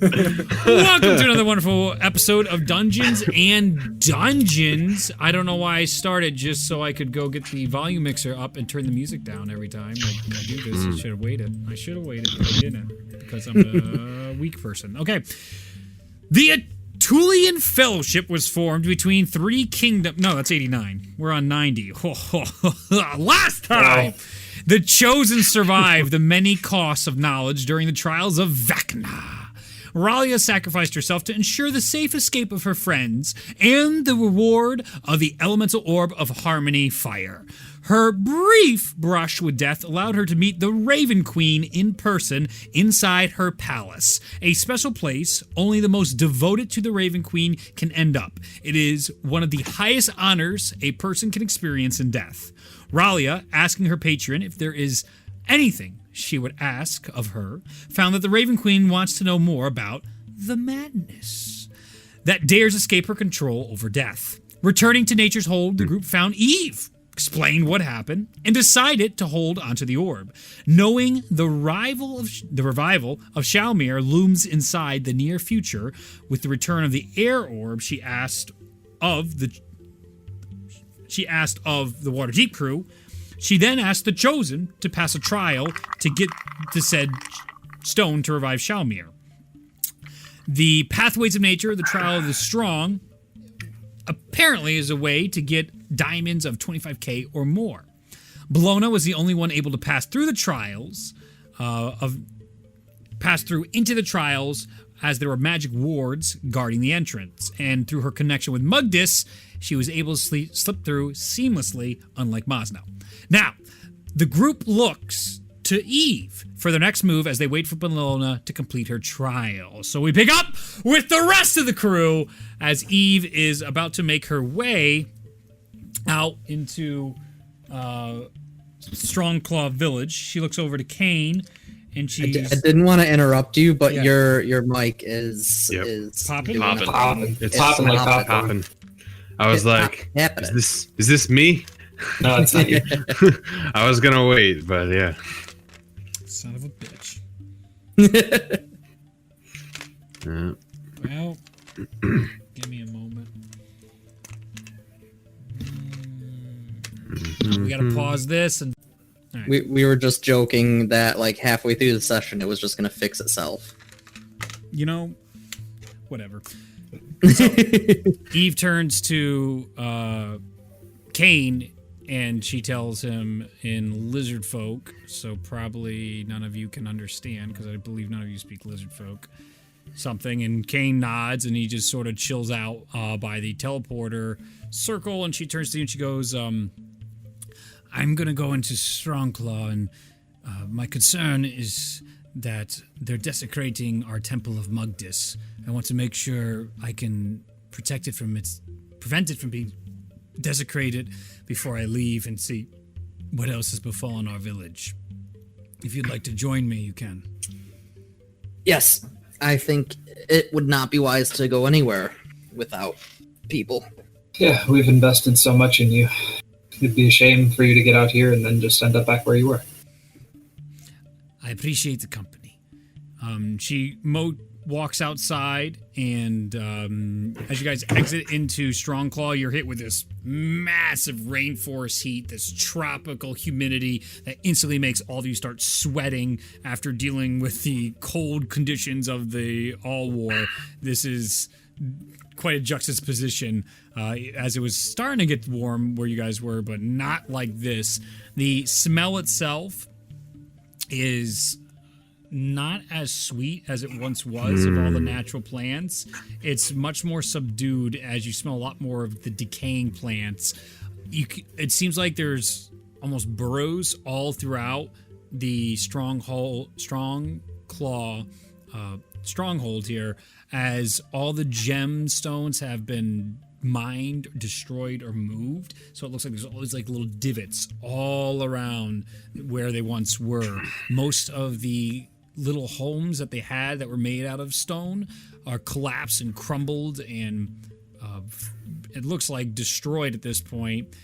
Welcome to another wonderful episode of Dungeons and Dungeons. I don't know why I started just so I could go get the volume mixer up and turn the music down every time I do this. I should have waited. But I didn't because I'm a weak person. Okay. The Aetulian Fellowship was formed between three kingdoms. No, that's 89. We're on 90. Last time! The Chosen survived the many costs of knowledge during the trials of Vecna. Ralia sacrificed herself to ensure the safe escape of her friends and the reward of the elemental orb of harmony fire. Her brief brush with death allowed her to meet the Raven Queen in person inside her palace, a special place only the most devoted to the Raven Queen can end up. It is one of the highest honors a person can experience in death. Ralia, asking her patron if there is anything she would ask of her, found that the Raven Queen wants to know more about the madness that dares escape her control over death. Returning to Nature's Hold, the group found Eve, explained what happened, and decided to hold onto the orb. Knowing the revival of Shalmir looms inside the near future, with the return of the air orb, she asked of the Waterdeep crew. She then asked the Chosen to pass a trial to get the said stone to revive Shalmir. The Pathways of Nature, the Trial of the Strong, apparently is a way to get diamonds of 25k or more. Belona was the only one able to pass through the trials, into the trials, as there were magic wards guarding the entrance. And through her connection with Mugdis, she was able to slip through seamlessly, unlike Mosno. Now, the group looks to Eve for their next move as they wait for Belona to complete her trial. So we pick up with the rest of the crew as Eve is about to make her way out into Strongclaw Village. She looks over to Kane, and she's... I didn't want to interrupt you, but your mic is popping. It's popping like popcorn. I was like, is this me? No, it's not you. I was gonna wait, but yeah. Son of a bitch. Well, give me a moment. We gotta pause this and. Right. We were just joking that like halfway through the session it was just gonna fix itself. You know, whatever. So, Eve turns to Kane and she tells him in lizard folk, so probably none of you can understand because I believe none of you speak lizard folk, something, and Kane nods and he just sort of chills out by the teleporter circle, and she turns to you and she goes, I'm gonna go into Strongclaw, and my concern is that they're desecrating our Temple of Mugdis. I want to make sure I can prevent it from being desecrated before I leave and see what else has befallen our village. If you'd like to join me, you can. Yes, I think it would not be wise to go anywhere without people. Yeah, we've invested so much in you. It'd be a shame for you to get out here and then just end up back where you were. I appreciate the company. She walks outside, and as you guys exit into Strongclaw, you're hit with this massive rainforest heat, this tropical humidity that instantly makes all of you start sweating after dealing with the cold conditions of the All War. This is quite a juxtaposition, as it was starting to get warm where you guys were, but not like this. The smell itself is not as sweet as it once was of all the natural plants. It's much more subdued as you smell a lot more of the decaying plants. It seems like there's almost burrows all throughout the stronghold here, as all the gemstones have been mined, destroyed, or moved. So it looks like there's always like little divots all around where they once were. Most of the little homes that they had that were made out of stone are collapsed and crumbled, and it looks like destroyed at this point.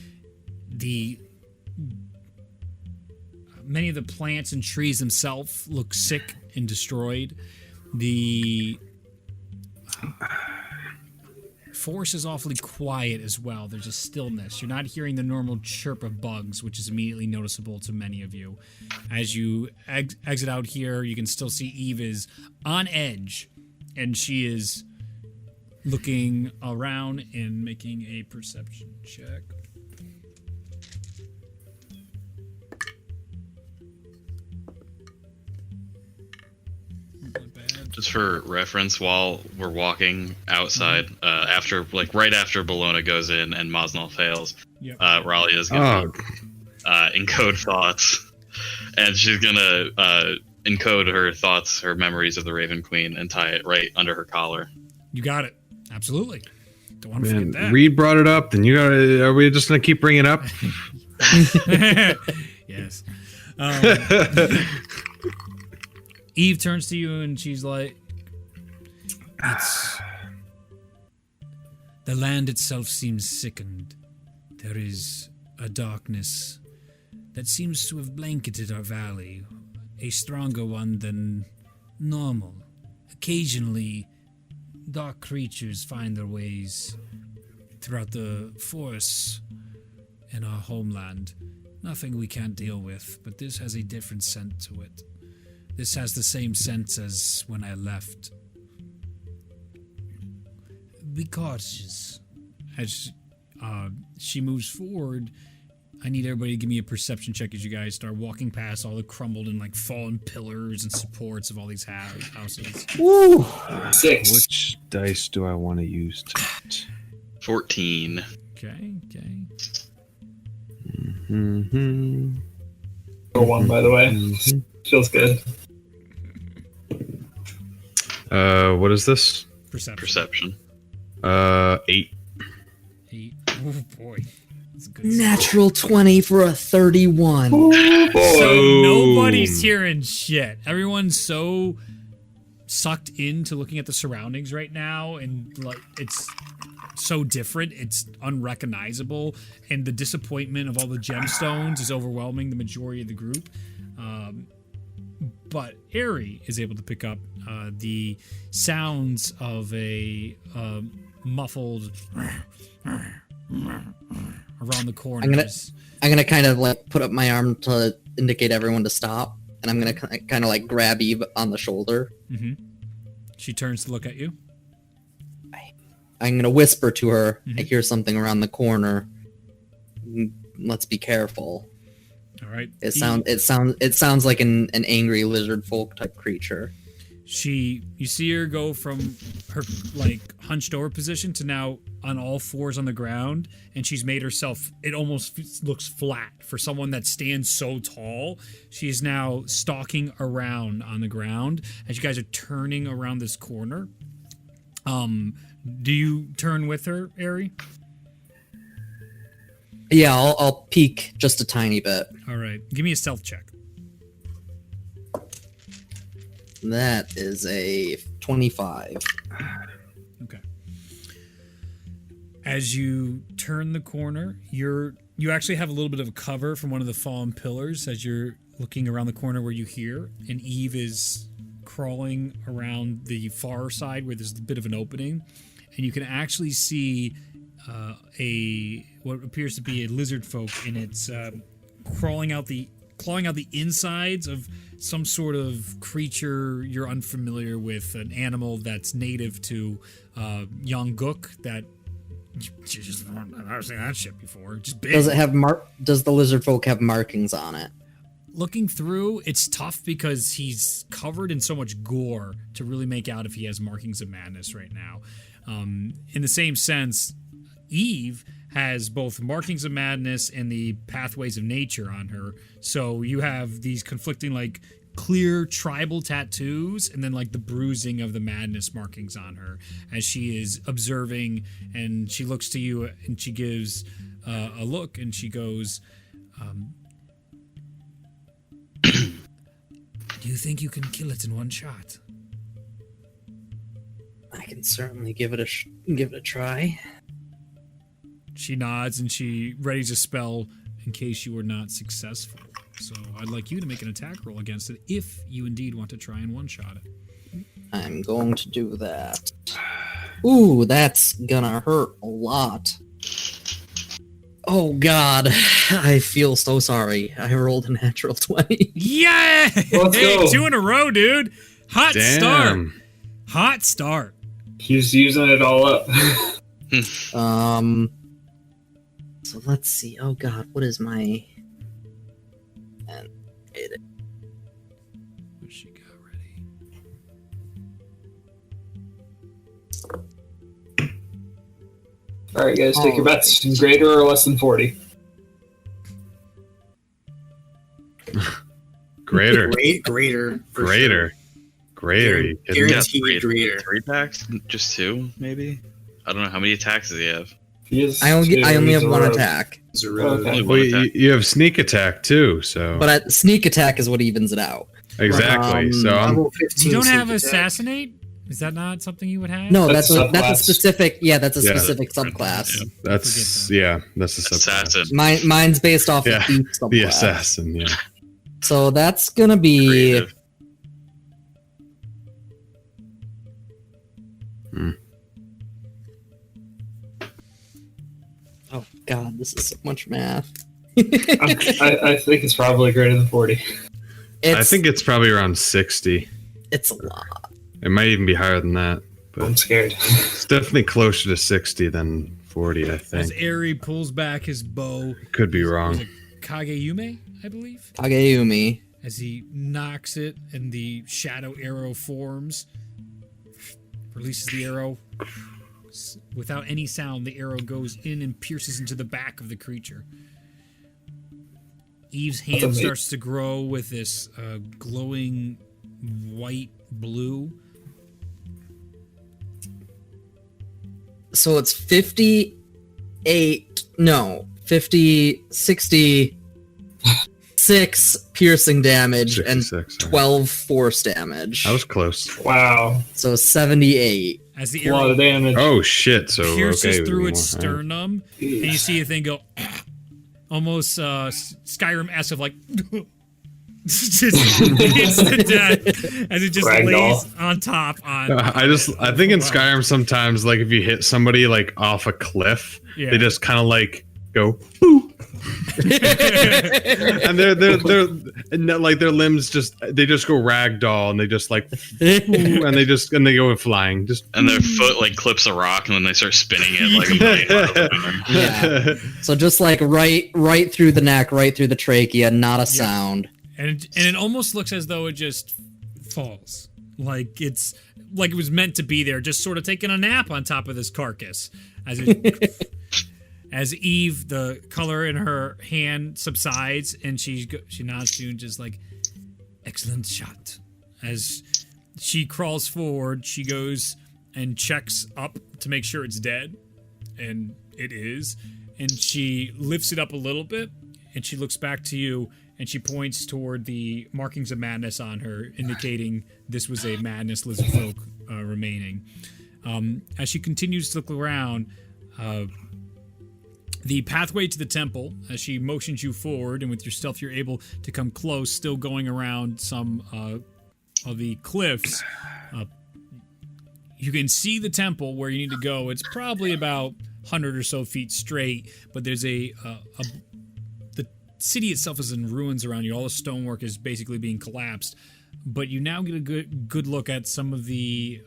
Many of the plants and trees themselves look sick and destroyed. The forest is awfully quiet as well. There's a stillness. You're not hearing the normal chirp of bugs, which is immediately noticeable to many of you. As you exit out here, you can still see Eve is on edge, and she is looking around and making a perception check. Just for reference, while we're walking outside, right after Belona goes in and Mosnell fails, Raleigh is gonna encode thoughts, and she's gonna encode her thoughts, her memories of the Raven Queen, and tie it right under her collar. You got it. Absolutely. Don't want to forget that. Reed brought it up, then are we just gonna keep bringing it up? Yes. Eve turns to you and she's like, the land itself seems sickened. There is a darkness that seems to have blanketed our valley, a stronger one than normal. Occasionally, dark creatures find their ways throughout the forests in our homeland. Nothing we can't deal with, but this has a different scent to it. This has the same sense as when I left. Be cautious. As she moves forward, I need everybody to give me a perception check as you guys start walking past all the crumbled and like fallen pillars and supports of all these houses. Woo! 6. Which dice do I want to use? 14. Okay. Mm-hmm. Or 1, by the way. Feels good. What is this? Perception. 8. 8. Oh boy. That's a good Natural 20 for a 31. So nobody's hearing shit. Everyone's so sucked into looking at the surroundings right now, and like it's so different, it's unrecognizable, and the disappointment of all the gemstones is overwhelming the majority of the group. But Ari is able to pick up the sounds of a muffled around the corners. I'm gonna kind of like put up my arm to indicate everyone to stop, and I'm gonna kind of like grab Eve on the shoulder. Mm-hmm. She turns to look at you. I'm gonna whisper to her. I hear something around the corner. Let's be careful. All right. It sounds like an angry lizard folk type creature. You see her go from her like hunched over position to now on all fours on the ground, and she's made herself, it almost looks flat for someone that stands so tall. She is now stalking around on the ground as you guys are turning around this corner. Do you turn with her, Ari? Yeah, I'll peek just a tiny bit. All right. Give me a stealth check. That is a 25. Okay. As you turn the corner, you actually have a little bit of a cover from one of the fallen pillars as you're looking around the corner where you hear, and Eve is crawling around the far side where there's a bit of an opening, and you can actually see what appears to be a lizard folk, and it's clawing out the insides of some sort of creature you're unfamiliar with, an animal that's native to Yongguk that I've never seen that shit before. Just big. Does the lizard folk have markings on it? Looking through, it's tough because he's covered in so much gore to really make out if he has markings of madness right now. In the same sense, Eve has both markings of madness and the pathways of nature on her. So you have these conflicting, like, clear tribal tattoos and then, like, the bruising of the madness markings on her as she is observing, and she looks to you and she gives a look and she goes, do you think you can kill it in one shot? I can certainly give it a try. She nods and she readies a spell in case you were not successful. So I'd like you to make an attack roll against it if you indeed want to try and one-shot it. I'm going to do that. Ooh, that's gonna hurt a lot. Oh God, I feel so sorry. I rolled a natural 20. Yeah! Let's go. 2 in a row, dude. Hot start. Damn. Hot start. He's using it all up. So let's see. Oh God, what is my? What she got ready? All right, guys, take your bets. Greater or less than 40? Greater. Greater. for Greater. sure. Greater. Guaranteed greater. 3 attacks? Just 2, mayy? I don't know. How many attacks does he have? I only have one attack. Zero. Okay. Well, you have sneak attack too, so But sneak attack is what evens it out. exactly. So I'm, Level 15 You don't sneak have attack. assassinate? Is that not something you would have? No, That's that's a a subclass. specific. Yeah, that's a Yeah. specific subclass. that's Forget that's a subclass. Assassin. Mine's based off Yeah, of thief subclass. The assassin. Yeah. So that's gonna be. Creative. Oh God, this is so much math. I think it's probably greater than 40. I think it's probably around 60. it's a lot. It might even be higher than that, but I'm scared. it's definitely closer to 60 than 40. I As think. Eri pulls back his bow, Could be was wrong. it Kageyume, I believe, Kageyumi. as he knocks it and the shadow arrow forms, releases the arrow. Without any sound, the arrow goes in and pierces into the back of the creature. Eve's hand amazing. starts to grow with this glowing white blue. So it's 58. No, 50, 66 piercing damage and 66, 12 force damage. I was close. Wow. So 78. As the A lot arrow of damage. Oh shit! So pierces okay, through we its won't- sternum, and you see a thing go almost Skyrim-esque of like just hits the deck as it just Ragdoll. lays on top on. I think in Skyrim sometimes like if you hit somebody like off a cliff, Yeah. they just kind of like go boo, and they're like their limbs just they just go ragdoll and they just like ooh, and they go flying just And their foot like clips a rock, and then they start spinning it like a million miles an hour. Yeah. So just like right through the neck, right through the trachea, not a sound. And it almost looks as though it just falls, like it was meant to be there, just sort of taking a nap on top of this carcass. As Eve, the color in her hand subsides, and she nods to you and just like, excellent shot. As she crawls forward, she goes and checks up to make sure it's dead, and it is. And she lifts it up a little bit, and she looks back to you, and she points toward the markings of madness on her, indicating this was a madness lizard folk remaining. As she continues to look around, the pathway to the temple, as she motions you forward, and with your stealth you're able to come close, still going around some of the cliffs. You can see the temple where you need to go. It's probably about 100 or so feet straight, but there's the city itself is in ruins around you. All the stonework is basically being collapsed. But you now get a good look at some of the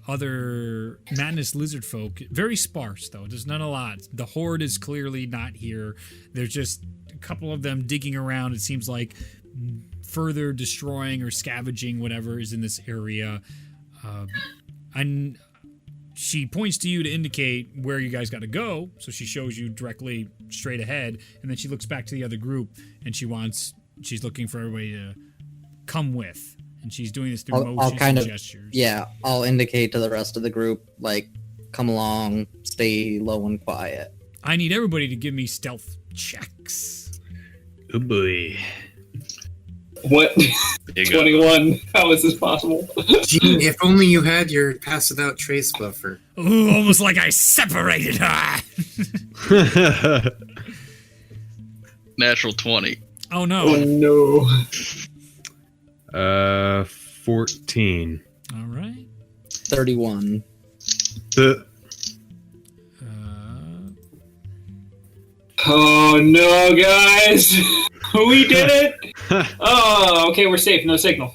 other madness lizard folk. Very sparse, though. There's not a lot. The horde is clearly not here. There's just a couple of them digging around. It seems like further destroying or scavenging whatever is in this area. And she points to you to indicate where you guys got to go. So she shows you directly straight ahead. And then she looks back to the other group, and she's looking for everybody to come with. And she's doing this through I'll motions kind and of, gestures. yeah, I'll indicate to the rest of the group, like, come along, stay low and quiet. I need everybody to give me stealth checks. oh boy. What? There you go. 21. How is this possible? Gee, if only you had your pass without trace buffer. Ooh, almost like I separated her. Natural 20. Oh Oh no. no. 14. All right. 31. Oh no, guys! We did it! Oh, okay, we're safe. No signal.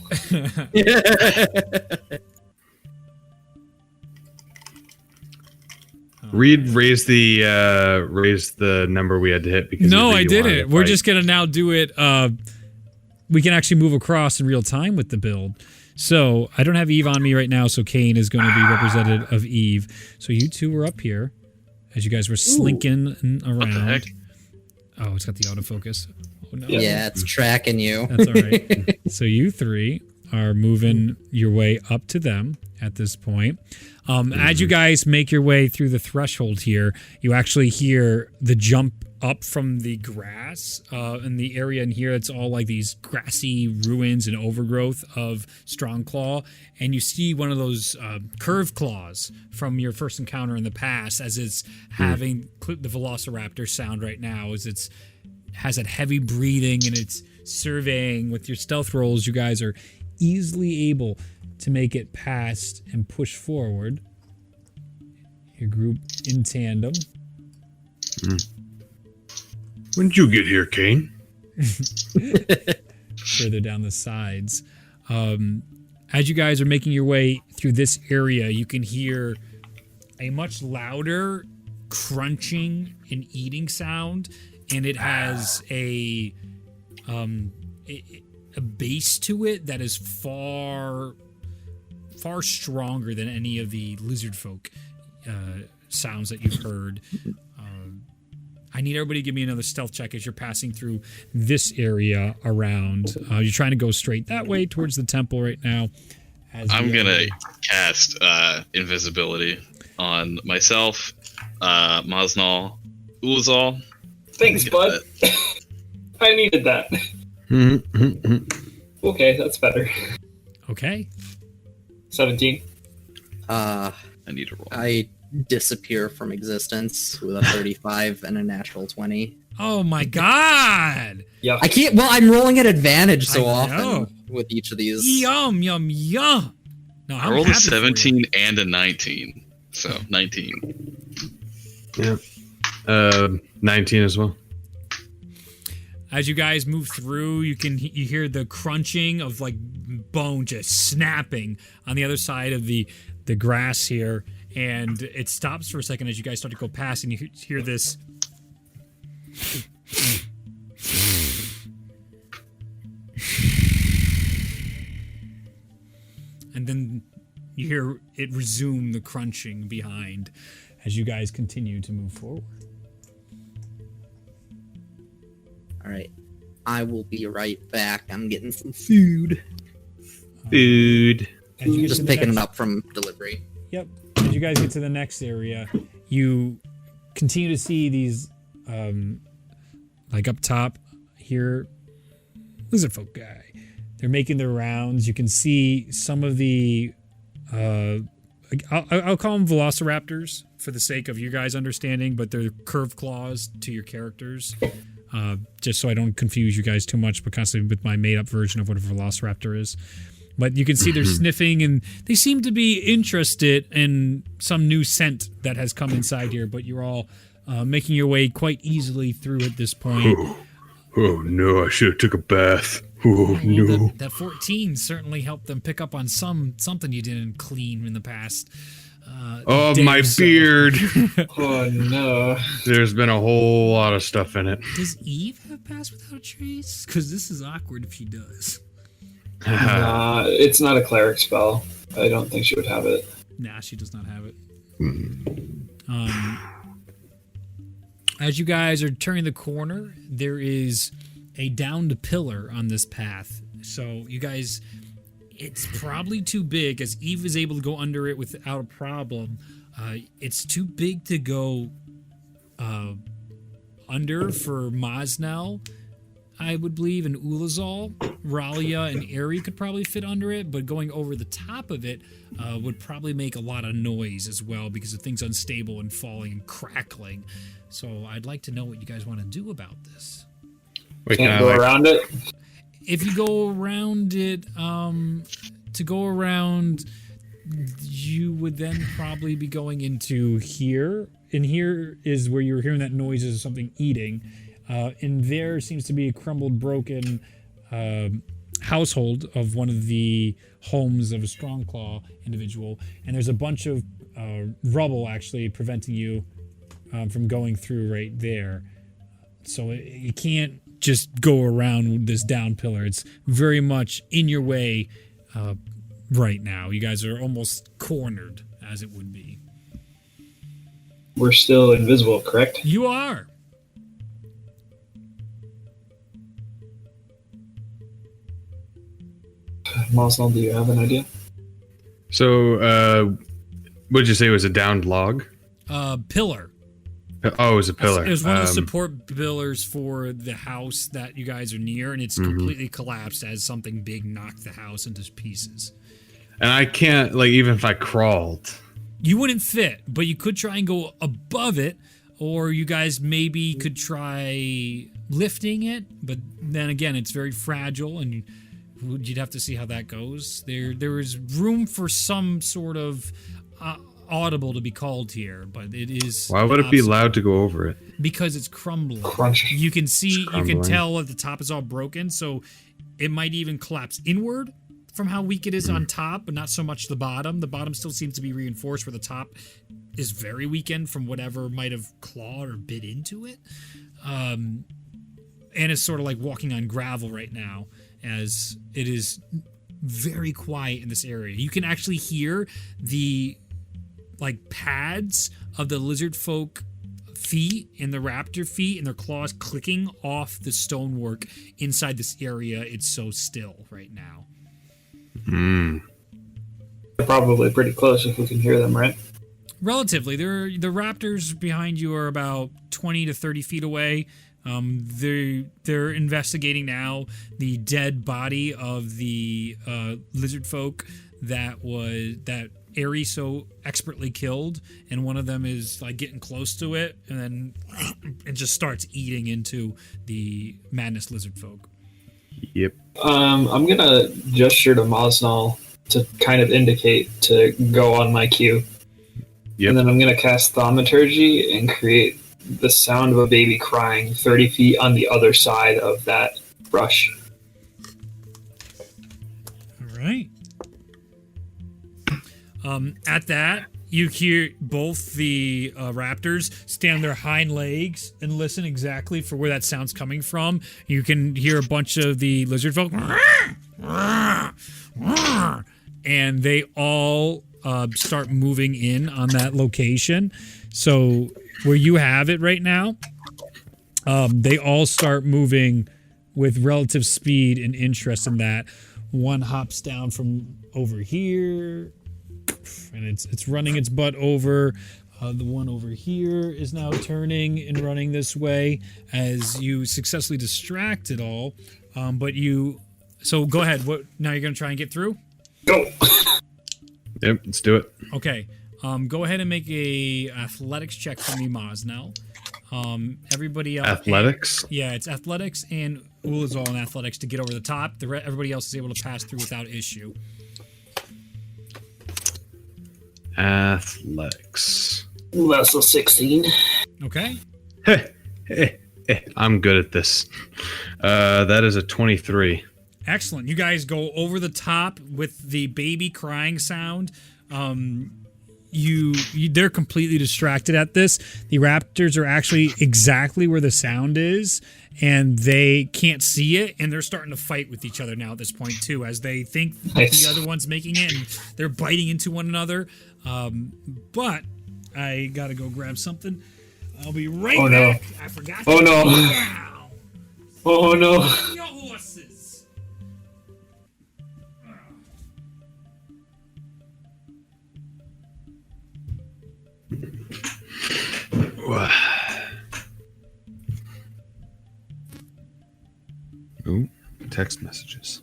Reed raised the number we had to hit because no, I didn't. We're just gonna now do it. We can actually move across in real time with the build. So I don't have Eve on me right now, so Kane is going to be representative of Eve. So you two were up here as you guys were slinking around. What the heck? Oh, it's got the autofocus. Oh, no. Yeah, it's tracking you. That's all right. So you three are moving your way up to them at this point. As you guys make your way through the threshold here, you actually hear the jump up from the grass in the area in here. It's all like these grassy ruins and overgrowth of Strongclaw, and you see one of those curved claws from your first encounter in the past as it's having the Velociraptor sound right now, as it's has that heavy breathing and it's surveying. With your stealth rolls, you guys are easily able to make it past and push forward. Your group in tandem. When did you get here, Kane? Further down the sides. As you guys are making your way through this area, you can hear a much louder crunching and eating sound, and it has a base to it that is far stronger than any of the lizard folk sounds that you've heard. I need everybody to give me another stealth check as you're passing through this area around. You're trying to go straight that way towards the temple right now. I'm going to cast invisibility on myself, Maznal, Ulazal. Thanks, bud. I needed that. Okay, that's better. Okay. 17. I need to roll. I disappear from existence with a 35 and a natural 20. Oh my god! Yeah. I can't. Well, I'm rolling at advantage so I often know. with each of these. Yum, yum, yum. No, I rolled a 17 and a 19. So, 19. Yeah. 19 as well. As you guys move through, you hear the crunching of like bone just snapping on the other side of the grass here, and it stops for a second as you guys start to go past, and you hear this. And then you hear it resume the crunching behind as you guys continue to move forward. All right. I will be right back. I'm getting some food. Food. As you get Just to the picking next- it up from delivery. Yep. As you guys get to the next area, you continue to see these, like up top here, lizard folk guy. They're making their rounds. You can see some of the, I'll call them velociraptors for the sake of you guys understanding, but they're curved claws to your characters. Just so I don't confuse you guys too much, but constantly with my made-up version of what a velociraptor is. But you can see they're sniffing, and they seem to be interested in some new scent that has come inside here, but you're all making your way quite easily through at this point. Oh no, I should have took a bath. Oh no. That 14 certainly helped them pick up on something you didn't clean in the past. Oh, day my or so. beard. Oh no. There's been a whole lot of stuff in it. Does Eve have Pass Without Trace? Because this is awkward if she does. It's not a cleric spell. I don't think she would have it. Nah, she does not have it. As you guys are turning the corner, there is a downed pillar on this path. So you guys, it's probably too big, as Eve is able to go under it without a problem. It's too big to go under for Maznal, I would believe, and Ulazal. Ralia and Ari could probably fit under it, but going over the top of it would probably make a lot of noise as well because the thing's unstable and falling and crackling. So I'd like to know what you guys want to do about this. Wait, Can't go around it. If you go around it, to go around you would then probably be going into here. And here is where you were hearing that noise of something eating. And there seems to be a crumbled, broken household of one of the homes of a Strongclaw individual. And there's a bunch of rubble actually preventing you from going through right there. So you can't just go around this down pillar. It's very much in your way right now. You guys are almost cornered, as it would be. We're still invisible, correct? You are. Mosnell, do you have an idea? So, what'd you say was a downed log? Pillar. Oh, it was a pillar. It was one of the support pillars for the house that you guys are near, and it's completely collapsed as something big knocked the house into pieces. And I can't, like, even if I crawled. You wouldn't fit, but you could try and go above it, or you guys maybe could try lifting it, but then again, it's very fragile, and you'd have to see how that goes. There is room for some sort of audible to be called here, but it is. Why would it be loud to go over it? Because it's crumbling. Crunch. You can see, you can tell that the top is all broken, so it might even collapse inward from how weak it is on top, but not so much the bottom. The bottom still seems to be reinforced, where the top is very weakened from whatever might have clawed or bit into it. And it's sort of like walking on gravel right now, as it is very quiet in this area. You can actually hear the pads of the lizard folk feet and the raptor feet and their claws clicking off the stonework inside this area. It's so still right now. They're probably pretty close if we can hear them, right? Relatively. The raptors behind you are about 20 to 30 feet away. They're investigating now the dead body of the lizard folk that Aerie so expertly killed, and one of them is like getting close to it, and then it just starts eating into the madness lizard folk. Yep. I'm gonna gesture to Mosnell to kind of indicate to go on my cue. Yep. And then I'm gonna cast Thaumaturgy and create the sound of a baby crying 30 feet on the other side of that brush. All right. At that, you hear both the raptors stand on their hind legs and listen exactly for where that sound's coming from. You can hear a bunch of the lizard folk, and they all start moving in on that location. So where you have it right now, they all start moving with relative speed and interest in that. One hops down from over here, and it's running its butt over. The one over here is now turning and running this way as you successfully distract it all. So go ahead. What now? You're gonna try and get through? Go! Yep, let's do it. Okay. Go ahead and make a athletics check for me, Mosnell. Everybody else. Athletics? Yeah, it's athletics, and Ul is all in athletics to get over the top. Everybody else is able to pass through without issue. Athletics. That's a 16. Okay. I'm good at this. That is a 23. Excellent. You guys go over the top with the baby crying sound. They're completely distracted at this. The raptors are actually exactly where the sound is, and they can't see it, and they're starting to fight with each other now at this point too, as they think Nice. the other one's making it, and they're biting into one another. But I gotta go grab something. I'll be right Oh, no. back. I forgot. Oh, no. Down. Oh no. Your horses. Ooh, text messages.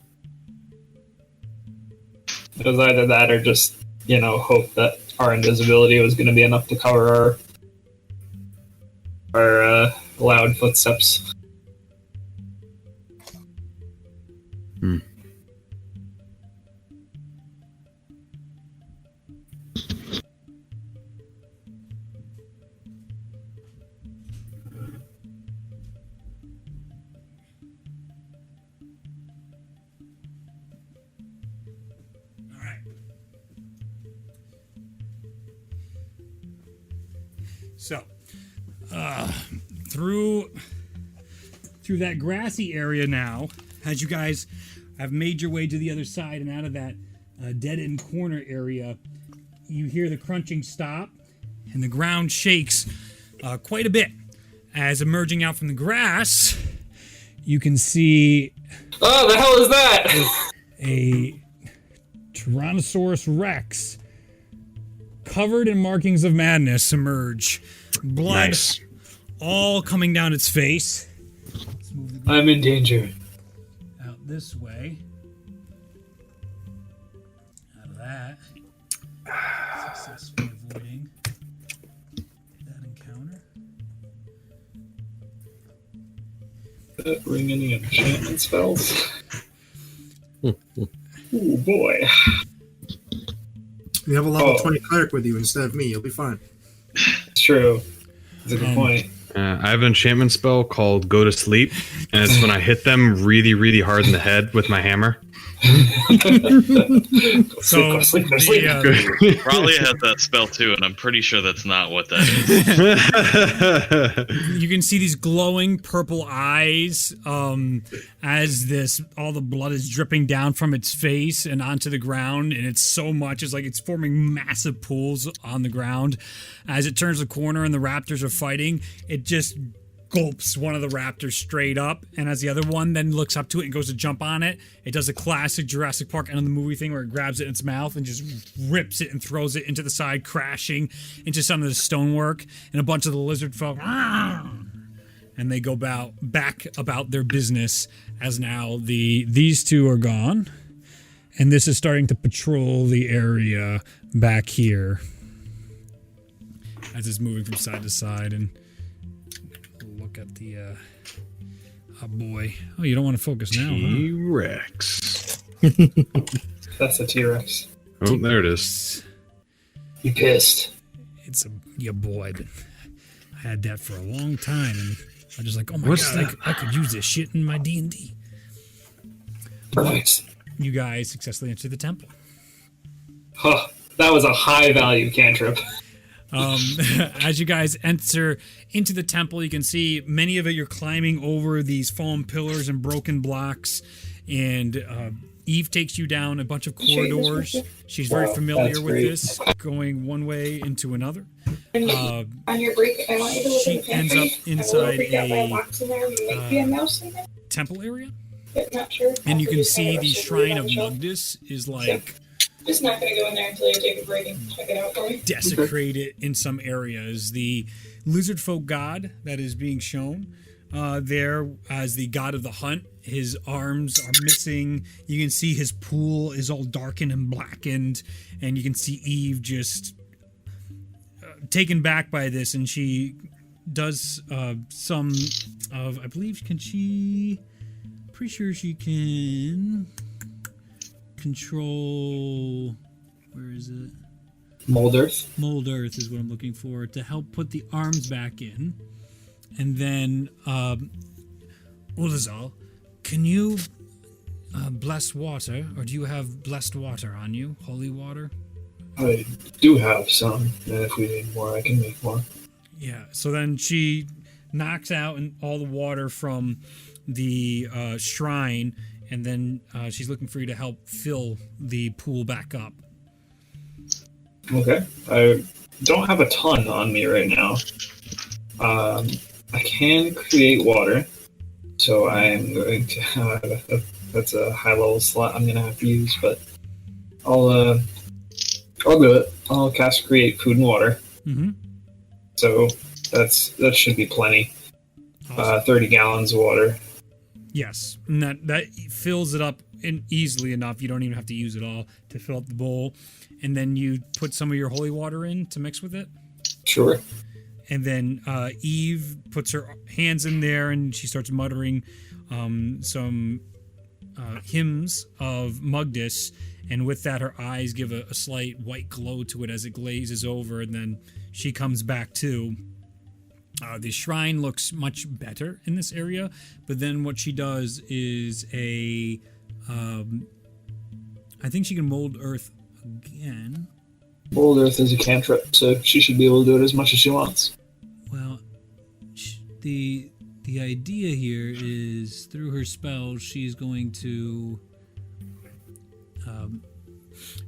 It was either that or just, hope that our invisibility was going to be enough to cover our loud footsteps. So, through that grassy area now, as you guys have made your way to the other side and out of that dead-end corner area, you hear the crunching stop, and the ground shakes quite a bit. As emerging out from the grass, you can see... Oh, the hell is that? A Tyrannosaurus Rex covered in markings of madness emerge. Blood all coming down its face. Let's move the I'm in danger. out this way. Out of that. Successfully avoiding that encounter. Did that bring any enchantment spells? Ooh, boy. You have a level 20 cleric with you instead of me. You'll be fine. It's true. That's a good point. I have an enchantment spell called Go to Sleep, and it's when I hit them really, really hard in the head with my hammer. So, sleep. Raleigh has that spell too, and I'm pretty sure that's not what that is. you can see these glowing purple eyes as all the blood is dripping down from its face and onto the ground, and it's so much, it's like it's forming massive pools on the ground. As it turns the corner and the raptors are fighting, it just gulps one of the raptors straight up, and as the other one then looks up to it and goes to jump on it, it does a classic Jurassic Park end of the movie thing where it grabs it in its mouth and just rips it and throws it into the side, crashing into some of the stonework, and a bunch of the lizard folk, and they go back about their business as now these two are gone, and this is starting to patrol the area back here as it's moving from side to side. And look at the oh boy. Oh, you don't want to focus now, T-Rex. That's a T-Rex. Oh, there it is. You pissed. It's a boy, but I had that for a long time, and I was just like, oh my What's god, that? I could use this shit in my D&D. Perfect. You guys successfully entered the temple. Huh. That was a high value cantrip. As you guys enter into the temple, you can see many of it, you're climbing over these foam pillars and broken blocks, and Eve takes you down a bunch of corridors. She's very Wow, familiar that's with great. this, going one way into another. On your break, I want you to look She in the ends pantry. up inside I got my a box in there. Might be a mouse in there, temple area, but not sure. and you can Just see kind the of shrine of on the shelf. Mugdis is like Just not going to go in there until you take a break and check it out for me. desecrated in some areas. The lizard folk god that is being shown there as the god of the hunt, his arms are missing. You can see his pool is all darkened and blackened, and you can see Eve just taken back by this, and she does some of, I believe, pretty sure she can control, where is it? Mold Earth. Mold Earth is what I'm looking for, to help put the arms back in. And then, Ulazal, can you bless water, or do you have blessed water on you? Holy water? I do have some, and if we need more, I can make more. Yeah, so then she knocks out all the water from the shrine, and then she's looking for you to help fill the pool back up. Okay. I don't have a ton on me right now. I can create water, so I am going to that's a high level slot I'm gonna have to use, but I'll do it. I'll cast create food and water. Mm-hmm. So that should be plenty. Awesome. 30 gallons of water. Yes, and that fills it up easily enough. You don't even have to use it all to fill up the bowl. And then you put some of your holy water in to mix with it. Sure. And then Eve puts her hands in there, and she starts muttering some hymns of Mugdis. And with that, her eyes give a slight white glow to it as it glazes over, and then she comes back to. The shrine looks much better in this area, but then what she does is I think she can mold earth again. Mold Earth is a cantrip, so she should be able to do it as much as she wants. the idea here is through her spell, she's going to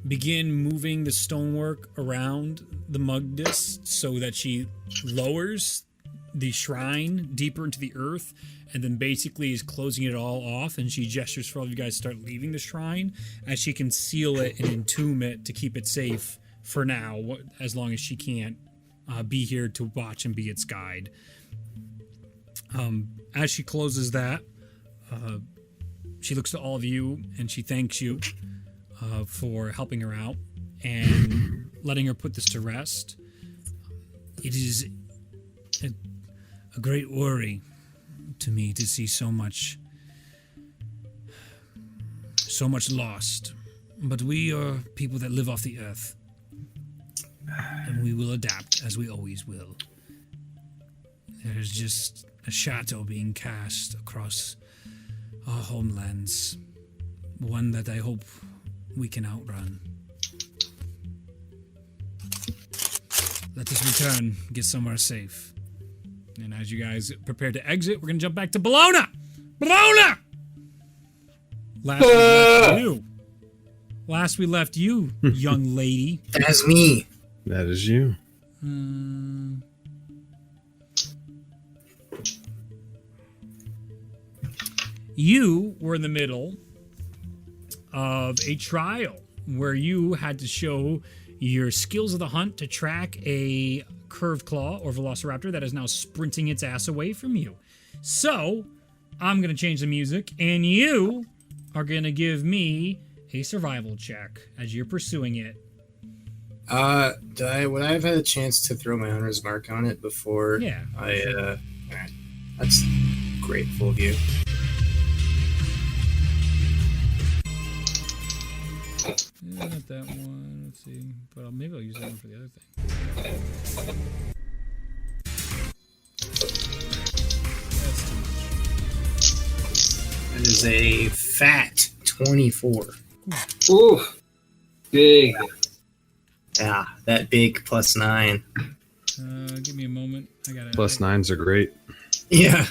begin moving the stonework around the Mugdis so that she lowers the shrine deeper into the earth, and then basically is closing it all off, and she gestures for all of you guys to start leaving the shrine as she can seal it and entomb it to keep it safe for now, as long as she can't be here to watch and be its guide. As she closes that, she looks to all of you and she thanks you for helping her out and letting her put this to rest. It is a great worry to me to see so much lost. But we are people that live off the earth, and we will adapt as we always will. There's just a shadow being cast across our homelands, one that I hope we can outrun. Let us return, get somewhere safe. And as you guys prepare to exit, we're going to jump back to Belona! Belona! Last we left you, young lady. That's me. That is you. You were in the middle of a trial where you had to show your skills of the hunt to track a curved claw or velociraptor that is now sprinting its ass away from you. So, I'm going to change the music, and you are going to give me a survival check as you're pursuing it. Would I have had a chance to throw my hunter's mark on it before? Yeah. Alright. That's grateful of you. Not that one. Let's see. But maybe I'll use that one for the other thing. That's too much. That is a fat 24. Ooh, big. Yeah, that big +9. Give me a moment. I got it. +9s are great. Yeah.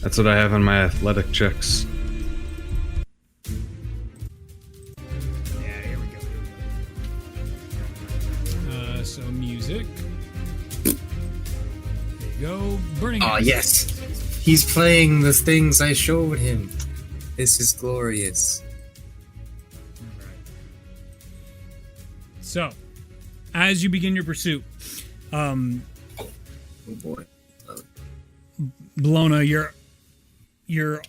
That's what I have on my athletic checks. Yeah, here we go. So music. There you go. Burning. Oh, Hands. yes. He's playing the things I showed him. This is glorious. So, as you begin your pursuit, Oh, boy. Belona, you're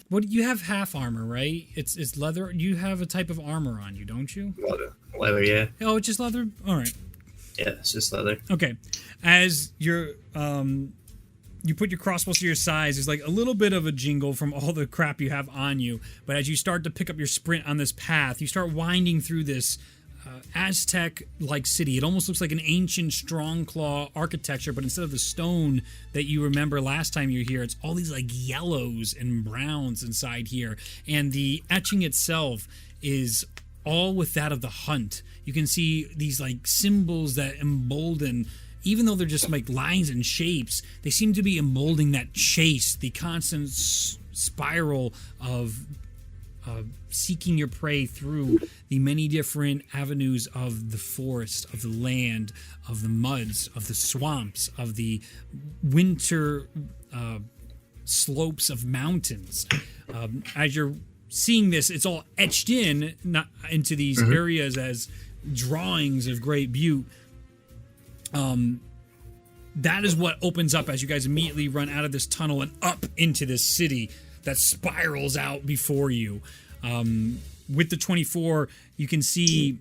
what you have half armor, right? It's leather. You have a type of armor on you, don't you? Leather, yeah. Oh, it's just leather. All right. Yeah, it's just leather. Okay. As you're you put your crossbows to your sides, there's like a little bit of a jingle from all the crap you have on you. But as you start to pick up your sprint on this path, you start winding through this Aztec-like city. It almost looks like an ancient strong claw architecture, but instead of the stone that you remember last time you were here, it's all these like yellows and browns inside here. And the etching itself is all with that of the hunt. You can see these like symbols that embolden, even though they're just like lines and shapes, they seem to be emboldening that chase, the constant spiral of seeking your prey through the many different avenues of the forest, of the land, of the muds, of the swamps, of the winter slopes of mountains. As you're seeing this, it's all etched into these areas as drawings of great beauty. That is what opens up as you guys immediately run out of this tunnel and up into this city that spirals out before you. With the 24, you can see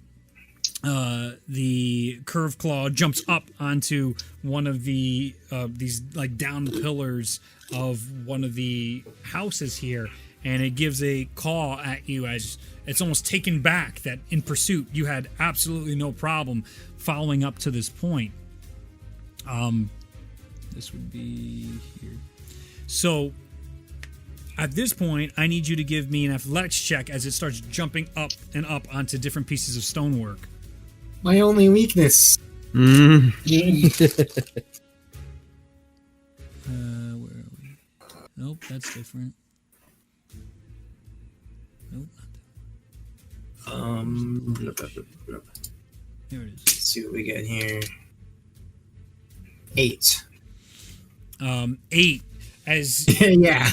the curved claw jumps up onto one of the these like down pillars of one of the houses here, and it gives a call at you as it's almost taken back that in pursuit you had absolutely no problem following up to this point. This would be here. So at this point, I need you to give me an athletics check as it starts jumping up and up onto different pieces of stonework. My only weakness. Mm. Where are we? Nope, that's different. Nope, not that. Here it is. Let's see what we get here. 8. 8. As Yeah.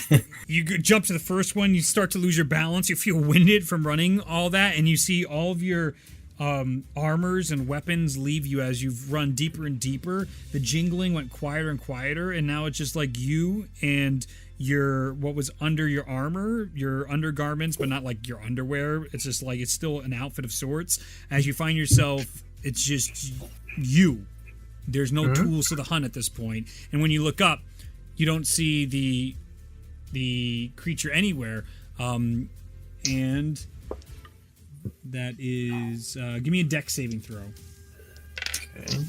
you jump to the first one, you start to lose your balance. You feel winded from running all that, and you see all of your armors and weapons leave you as you've run deeper and deeper. The jingling went quieter and quieter, and now it's just like you and your what was under your armor, your undergarments, but not like your underwear. It's just like it's still an outfit of sorts. As you find yourself, it's just you. There's no tools to the hunt at this point, and when you look up, you don't see the creature anywhere, and that is give me a dex saving throw. Okay.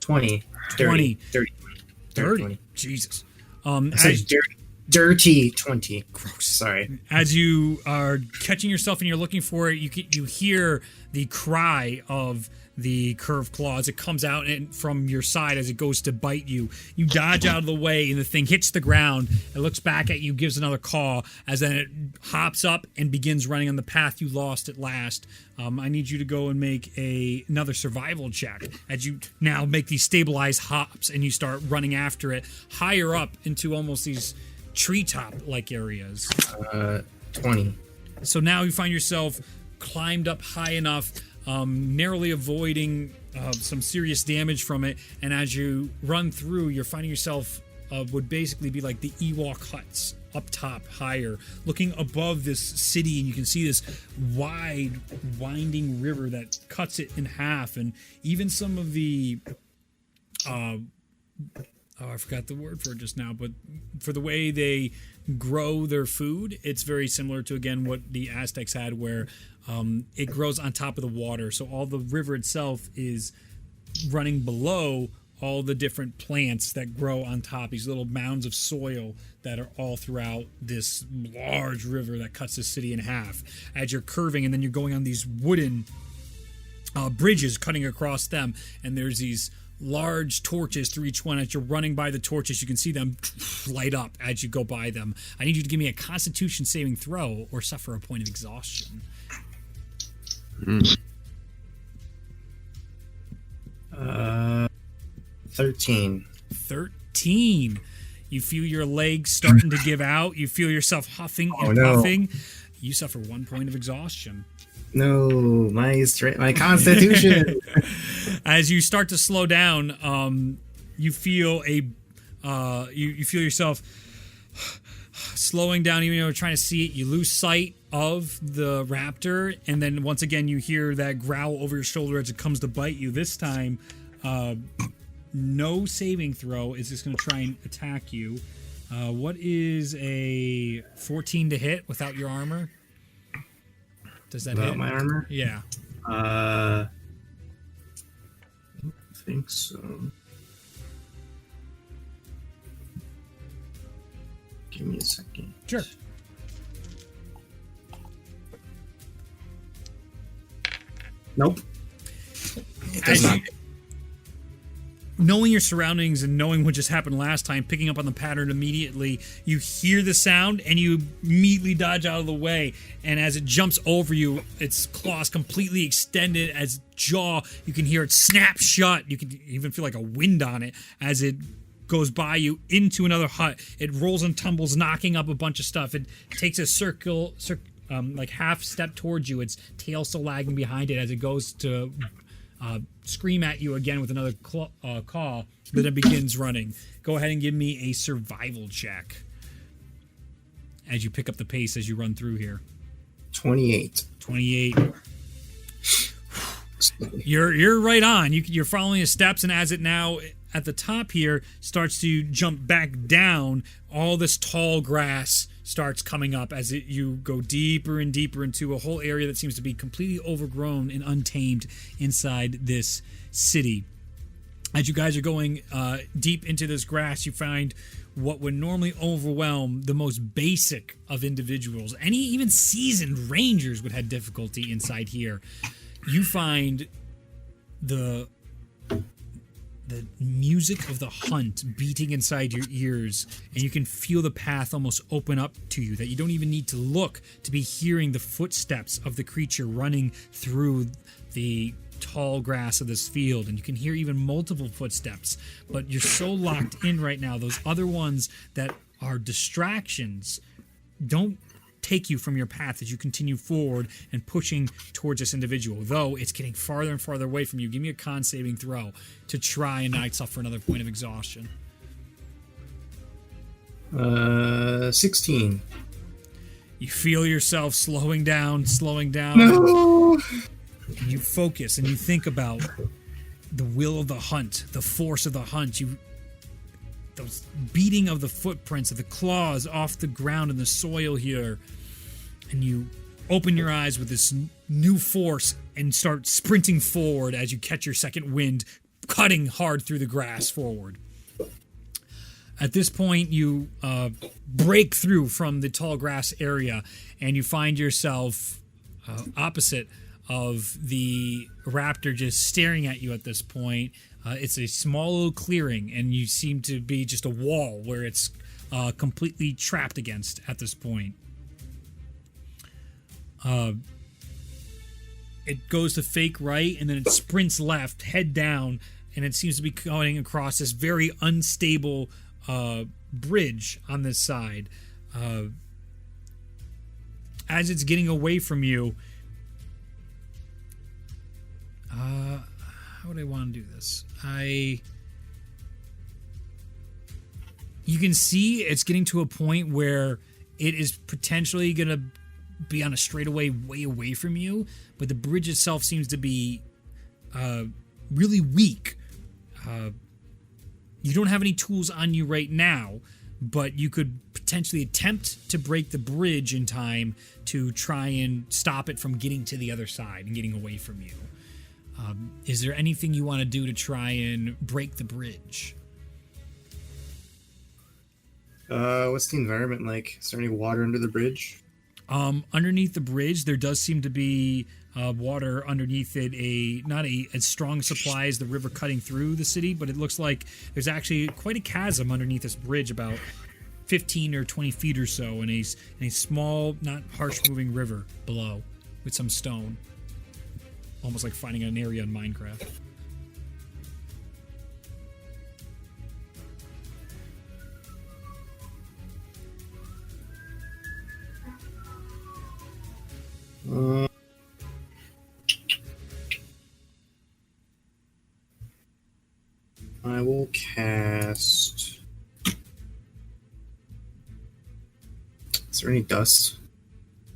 20. 20. 30. 30. Jesus. I said dirty 20. Gross. Sorry. As you are catching yourself and you're looking for it, you hear the cry of the curved claws. It comes out from your side as it goes to bite you. You dodge out of the way, and the thing hits the ground. It looks back at you, gives another caw, as then it hops up and begins running on the path you lost at last. I need you to go and make another survival check as you now make these stabilized hops and you start running after it higher up into almost these treetop-like areas. 20. So now you find yourself climbed up high enough, narrowly avoiding some serious damage from it, and as you run through, you're finding yourself would basically be like the Ewok huts up top, higher, looking above this city, and you can see this wide, winding river that cuts it in half, and even some of the I forgot the word for it just now, but for the way they grow their food, it's very similar to, again, what the Aztecs had, where it grows on top of the water. So all the river itself is running below all the different plants that grow on top, these little mounds of soil that are all throughout this large river that cuts the city in half. As you're curving, and then you're going on these wooden bridges cutting across them, and there's these large torches through each one. As you're running by the torches, you can see them light up as you go by them. I need you to give me a Constitution saving throw or suffer a point of exhaustion. 13. 13. You feel your legs starting to give out. You feel yourself huffing and puffing. You suffer 1 point of exhaustion. No, my Constitution. As you start to slow down, you feel you feel yourself slowing down. Even though you're trying to see it, you lose sight of the raptor, and then once again you hear that growl over your shoulder as it comes to bite you. This time, no saving throw. Is just going to try and attack you. What is a 14 to hit without your armor? Does that hit? My armor? Yeah. I think so. Give me a second. Sure. Nope. It does not. Knowing your surroundings and knowing what just happened last time, picking up on the pattern immediately, you hear the sound and you immediately dodge out of the way. And as it jumps over you, its claws completely extended, as jaw, you can hear it snap shut. You can even feel like a wind on it as it goes by you into another hut. It rolls and tumbles, knocking up a bunch of stuff. It takes a like half step towards you, its tail still lagging behind it as it goes to scream at you again with another caw, but it begins running. Go ahead and give me a survival check as you pick up the pace as you run through here. 28. 28. You're right on. You're following his steps, and as it now at the top here starts to jump back down, all this tall grass starts coming up as you go deeper and deeper into a whole area that seems to be completely overgrown and untamed inside this city. As you guys are going deep into this grass, you find what would normally overwhelm the most basic of individuals. Even seasoned rangers would have difficulty inside here. You find the music of the hunt beating inside your ears, and you can feel the path almost open up to you, that you don't even need to look to be hearing the footsteps of the creature running through the tall grass of this field. And you can hear even multiple footsteps, but you're so locked in right now. Those other ones that are distractions don't take you from your path as you continue forward and pushing towards this individual, though it's getting farther and farther away from you. Give me a con saving throw to try and not suffer another point of exhaustion. 16. You feel yourself slowing down. No! And you focus and you think about the will of the hunt, the force of the hunt. Those beating of the footprints of the claws off the ground and the soil here. And you open your eyes with this new force and start sprinting forward as you catch your second wind, cutting hard through the grass forward. At this point, you break through from the tall grass area, and you find yourself opposite of the raptor just staring at you at this point. It's a small little clearing, and you seem to be just a wall where it's completely trapped against at this point. It goes to fake right, and then it sprints left, head down, and it seems to be going across this very unstable bridge on this side. As it's getting away from you, how would I want to do this? You can see it's getting to a point where it is potentially going to be on a straightaway way away from you, but the bridge itself seems to be really weak. You don't have any tools on you right now, but you could potentially attempt to break the bridge in time to try and stop it from getting to the other side and getting away from you. Is there anything you want to do to try and break the bridge? What's the environment like? Is there any water under the bridge? Underneath the bridge, there does seem to be water underneath it. Not as strong supply as the river cutting through the city, but it looks like there's actually quite a chasm underneath this bridge, about 15 or 20 feet or so, and a small, not harsh moving river below with some stone. Almost like finding an area in Minecraft. I will cast... Is there any dust?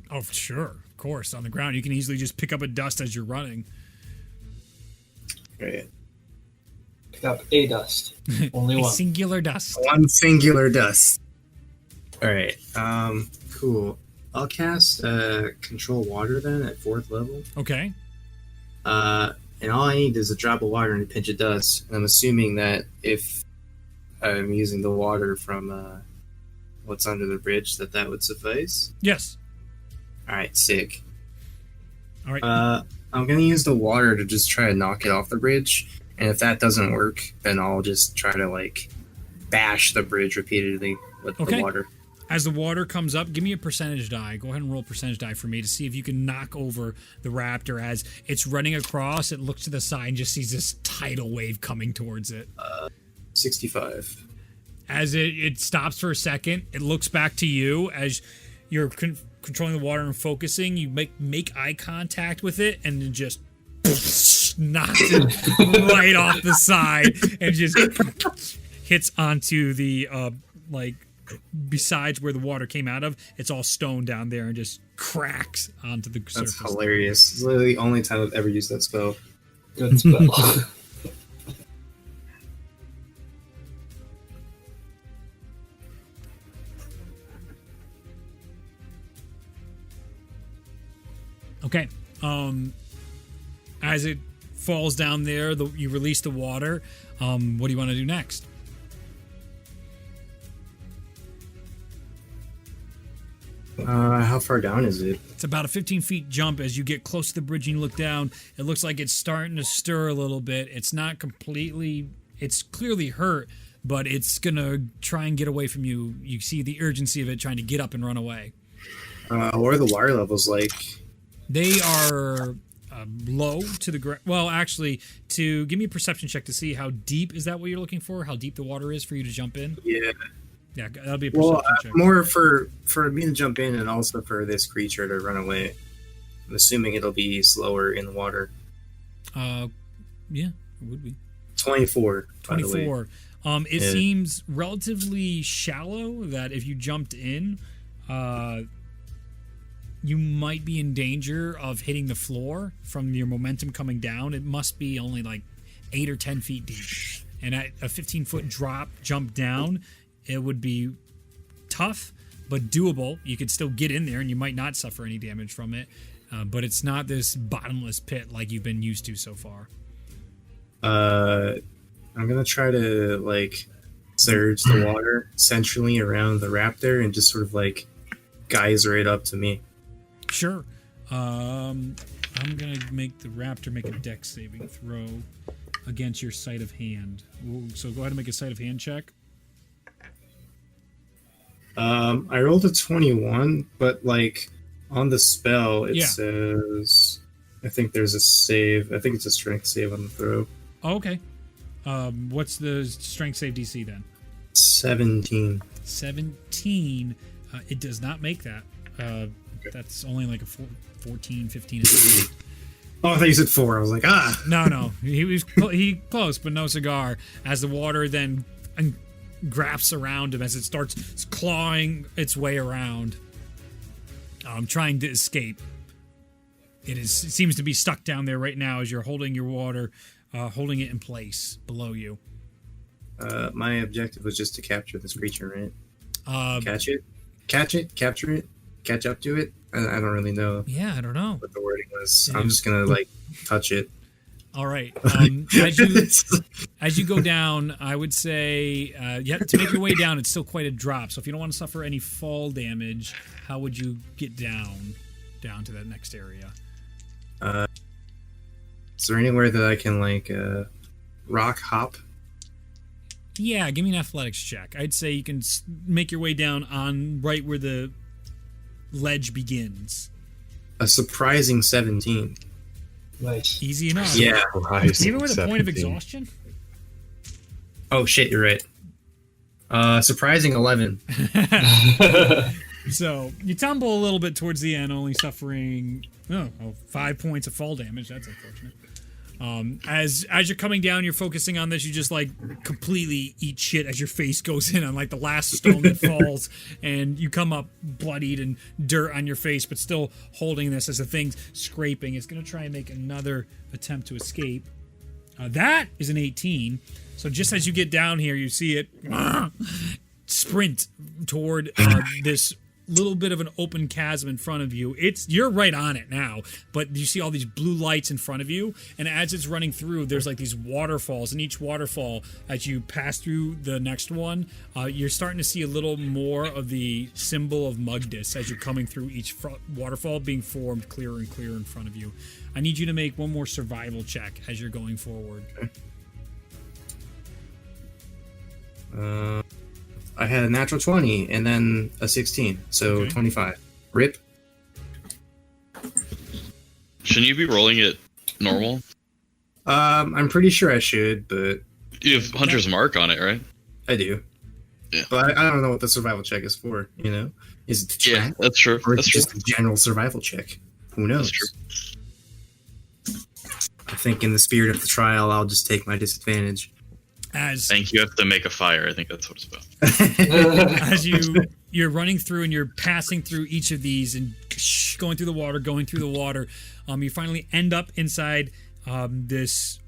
Oh, sure. Of course. On the ground, you can easily just pick up a dust as you're running. Great. Pick up a dust. Only A one. singular dust. One singular dust. Alright, cool. I'll cast Control Water then at 4th level. Okay. And all I need is a drop of water and a pinch of dust. And I'm assuming that if I'm using the water from what's under the bridge, that would suffice. Yes. Alright, sick. All right. I'm gonna use the water to just try to knock it off the bridge. And if that doesn't work, then I'll just try to, bash the bridge repeatedly with the water. As the water comes up, give me a percentage die. Go ahead and roll a percentage die for me to see if you can knock over the raptor. As it's running across, it looks to the side and just sees this tidal wave coming towards it. 65. As it stops for a second, it looks back to you as you're controlling the water and focusing. You make eye contact with it, and then just knocks it right off the side and just hits onto the besides where the water came out of, it's all stone down there and just cracks onto the surface. That's hilarious. It's literally the only time I've ever used that spell. Good spell. Okay. As it falls down there. You release the water. What do you want to do next? How far down is it? It's about a 15 feet jump. As you get close to the bridge and you look down, it looks like it's starting to stir a little bit. It's not completely, it's clearly hurt, but it's going to try and get away from you. You see the urgency of it trying to get up and run away. What are the water levels like? They are low to the ground. Well, actually, to give me a perception check to see how deep, is that what you're looking for? How deep the water is for you to jump in? Yeah. Yeah, that'll be a perception check. More for me to jump in and also for this creature to run away. I'm assuming it'll be slower in the water. Yeah, it would be. 24. 24. It seems relatively shallow that if you jumped in, you might be in danger of hitting the floor from your momentum coming down. It must be only like 8 or 10 feet deep. And at a 15-foot jump down, it would be tough, but doable. You could still get in there and you might not suffer any damage from it. But it's not this bottomless pit like you've been used to so far. I'm going to try to, like, surge the water centrally around the raptor and just sort of, like, geyser it up to me. Sure. I'm going to make the raptor make a dex saving throw against your sleight of hand. So go ahead and make a sleight of hand check. I rolled a 21, but, like, on the spell, it says... I think there's a save. I think it's a strength save on the throw. Oh, okay. What's the strength save DC then? 17. 17. It does not make that. That's only like a 14, 15. Oh, I thought you said 4. I was like, No. He close, but no cigar. As the water then grasps around him as it starts clawing its way around, trying to escape. It seems to be stuck down there right now as you're holding your water, holding it in place below you. My objective was just to capture this creature, right? Catch it, capture it, catch up to it. I don't really know. Yeah, I don't know what the wording was. I'm just gonna like touch it. All right. As you go down, I would say, to make your way down, it's still quite a drop. So if you don't want to suffer any fall damage, how would you get down to that next area? Is there anywhere that I can like rock hop? Yeah, give me an athletics check. I'd say you can make your way down on right where the ledge begins. A surprising 17. Nice. Easy enough. Yeah. Even with a point of exhaustion? Oh shit, you're right. Surprising 11. So you tumble a little bit towards the end, only suffering 5 points of fall damage. That's unfortunate. As you're coming down, you're focusing on this. You just like completely eat shit as your face goes in on like the last stone that falls, and you come up bloodied and dirt on your face, but still holding this as the thing's scraping. It's gonna try and make another attempt to escape. That is an 18. So just as you get down here, you see it sprint toward this little bit of an open chasm in front of you. You're right on it now, but you see all these blue lights in front of you, and as it's running through, there's like these waterfalls, and each waterfall, as you pass through the next one, you're starting to see a little more of the symbol of Mugdis as you're coming through each waterfall being formed clearer and clearer in front of you. I need you to make one more survival check as you're going forward. I had a natural 20 and then a 16, so 25. Rip. Shouldn't you be rolling it normal? I'm pretty sure I should, but You have Hunter's Mark on it, right? I do. Yeah. But I don't know what the survival check is for, you know? Is it to track? Yeah, that's true. Or That's it's true. just a general survival check? Who knows? That's true. I think in the spirit of the trial, I'll just take my disadvantage. I think you have to make a fire. I think that's what it's about. As you're running through and you're passing through each of these and going through the water, you finally end up inside this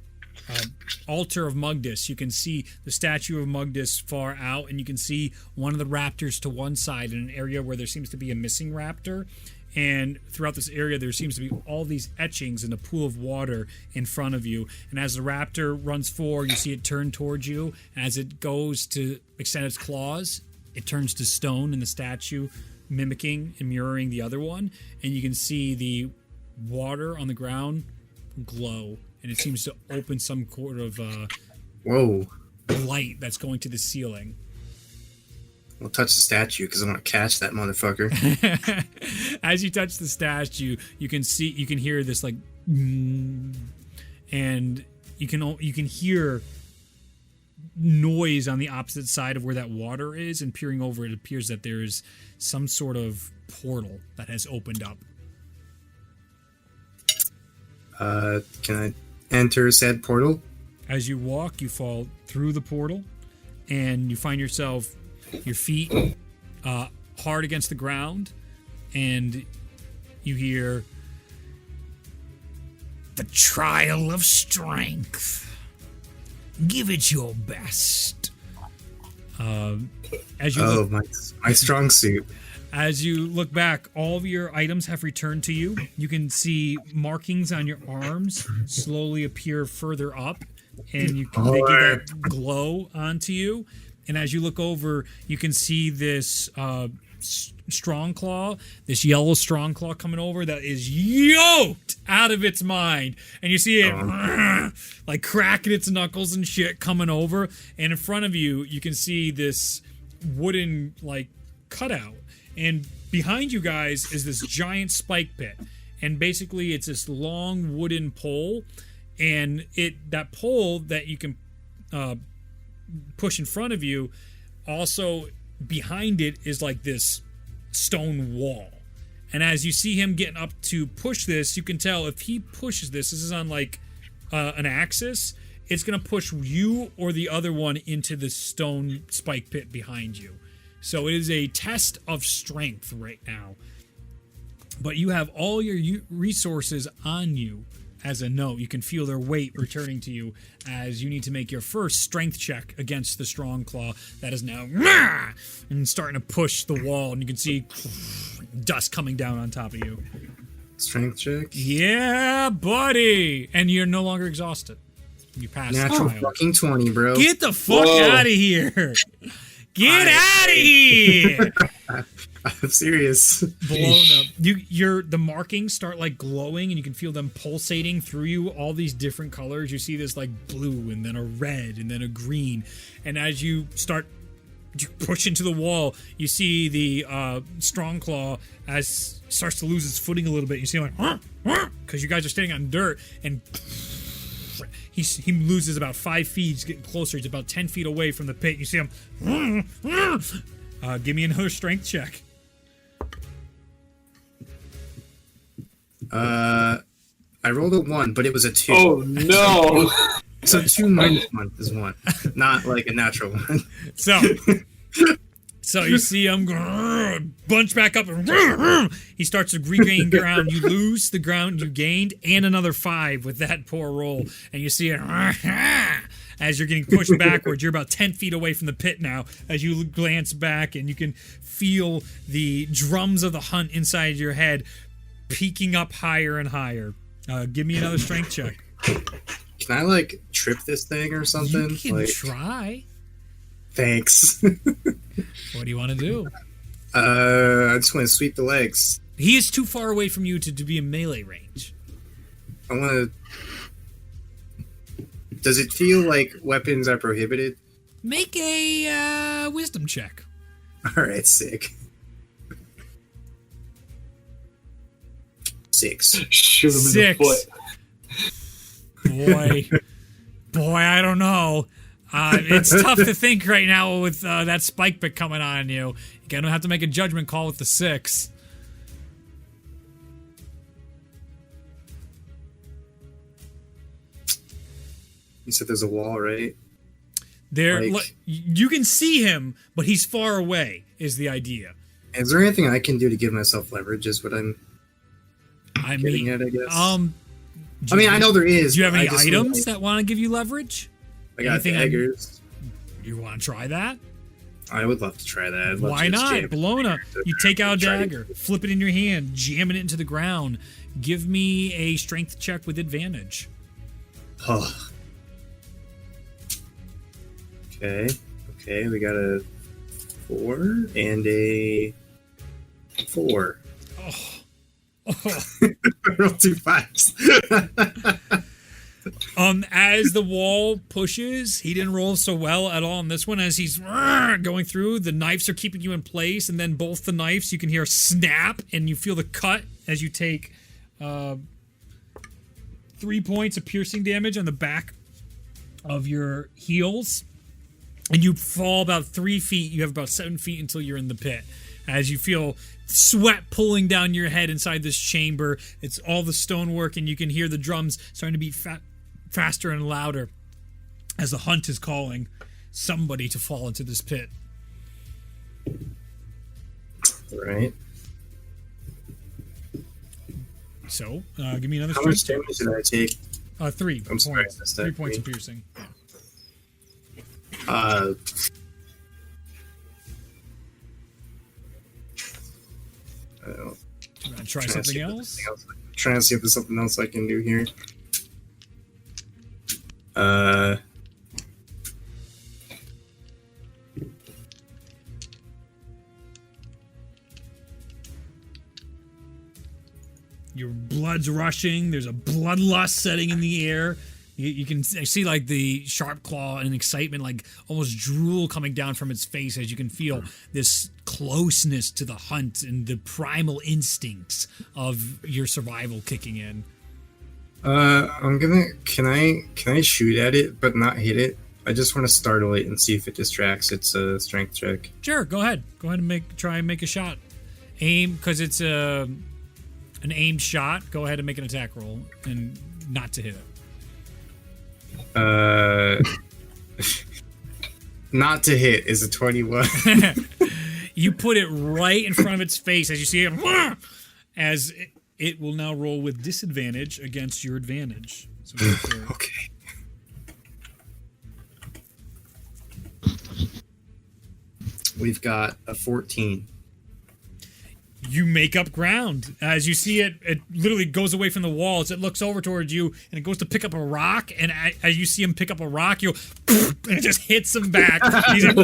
altar of Mugdis. You can see the statue of Mugdis far out, and you can see one of the raptors to one side in an area where there seems to be a missing raptor. And throughout this area, there seems to be all these etchings in a pool of water in front of you. And as the raptor runs forward, you see it turn towards you. And as it goes to extend its claws, it turns to stone in the statue, mimicking and mirroring the other one. And you can see the water on the ground glow. And it seems to open some sort of Whoa. light that's going to the ceiling. I'll touch the statue because I want to catch that motherfucker. As you touch the statue, you can hear this like, and you can hear noise on the opposite side of where that water is, and peering over, it appears that there is some sort of portal that has opened up. Can I enter said portal? As you walk, you fall through the portal, and you find yourself, your feet hard against the ground, and you hear the trial of strength. Give it your best. As you look, my strong suit. As you look back, all of your items have returned to you. You can see markings on your arms slowly appear further up, and they give that glow onto you. And as you look over, you can see this strong claw, this yellow strong claw coming over that is yoked out of its mind. And you see it like cracking its knuckles and shit coming over. And in front of you, you can see this wooden like cutout. And behind you guys is this giant spike pit. And basically it's this long wooden pole. And that pole that you can push in front of you, also behind it is like this stone wall. And as you see him getting up to push this, you can tell if he pushes this is on like an axis, it's going to push you or the other one into the stone spike pit behind you. So it is a test of strength right now. But you have all your resources on you. As a note, you can feel their weight returning to you as you need to make your first strength check against the strong claw that is now and starting to push the wall, and you can see dust coming down on top of you. Strength check? Yeah, buddy! And you're no longer exhausted. You passed. Natural fucking 20, bro. Get the fuck out of here! Get out of here! I'm serious. Belona, the markings start like glowing, and you can feel them pulsating through you, all these different colors. You see this like blue, and then a red, and then a green. And as you push into the wall, you see the strong claw starts to lose its footing a little bit. You see him like, because you guys are standing on dirt, and he loses about 5 feet. He's getting closer. He's about 10 feet away from the pit. You see him. Give me another strength check. I rolled a 1, but it was a 2. Oh no! So 2 minus 1 is 1, not like a natural 1. So you see him bunch back up, and he starts to regain ground. You lose the ground you gained and another 5 with that poor roll, and you see it as you're getting pushed backwards. You're about 10 feet away from the pit now as you glance back, and you can feel the drums of the hunt inside your head peaking up higher and higher. Give me another strength check. Can I like trip this thing or something? You can try. Thanks. What do you want to do? I just want to sweep the legs. He is too far away from you to be in melee range. I want to... Does it feel like weapons are prohibited? Make a wisdom check. Alright, sick. 6. Shoot him in the foot. Boy, I don't know. It's tough to think right now with that spike pit coming on you. You're gonna have to make a judgment call with the 6. You said there's a wall, right? You can see him, but he's far away, is the idea. Is there anything I can do to give myself leverage, is what I'm getting at, I guess? I mean, I know there is. Do you have any I just items that want to give you leverage? I got Anything daggers. You want to try that? I would love to try that. I'd love Why to just not? jam it Belona, you take out a Try to- dagger, flip it in your hand, jamming it into the ground. Give me a strength check with advantage. Oh. Okay. Okay, we got a 4 and a 4. Roll 2 5s. As the wall pushes, he didn't roll so well at all on this one. As he's going through, the knives are keeping you in place, and then both the knives you can hear snap, and you feel the cut as you take 3 points of piercing damage on the back of your heels, and you fall about 3 feet. You have about 7 feet until you're in the pit. As you feel sweat pulling down your head inside this chamber, it's all the stonework, and you can hear the drums starting to beat faster and louder as the hunt is calling somebody to fall into this pit. Right. So, give me another How much strength. damage did I take? 3 I'm points. sorry, I missed that. 3 points of piercing. Uh, I don't know. You want to try something else? Trying to see if there's something else I can do here. Your blood's rushing. There's a bloodlust setting in the air. You can see like the sharp claw and excitement, like almost drool coming down from its face as you can feel this closeness to the hunt and the primal instincts of your survival kicking in. Can I shoot at it but not hit it? I just want to startle it and see if it distracts. It's a strength check. Sure, go ahead. Go ahead and try and make a shot. Aim, because it's an aimed shot. Go ahead and make an attack roll and not to hit it. Not to hit is a 21. You put it right in front of its face as you see it, as it will now roll with disadvantage against your advantage. So go for it. Okay. We've got a 14. You make up ground. As you see it, it literally goes away from the wall as it looks over towards you, and it goes to pick up a rock, and as you see him pick up a rock, and it just hits him back. He's like,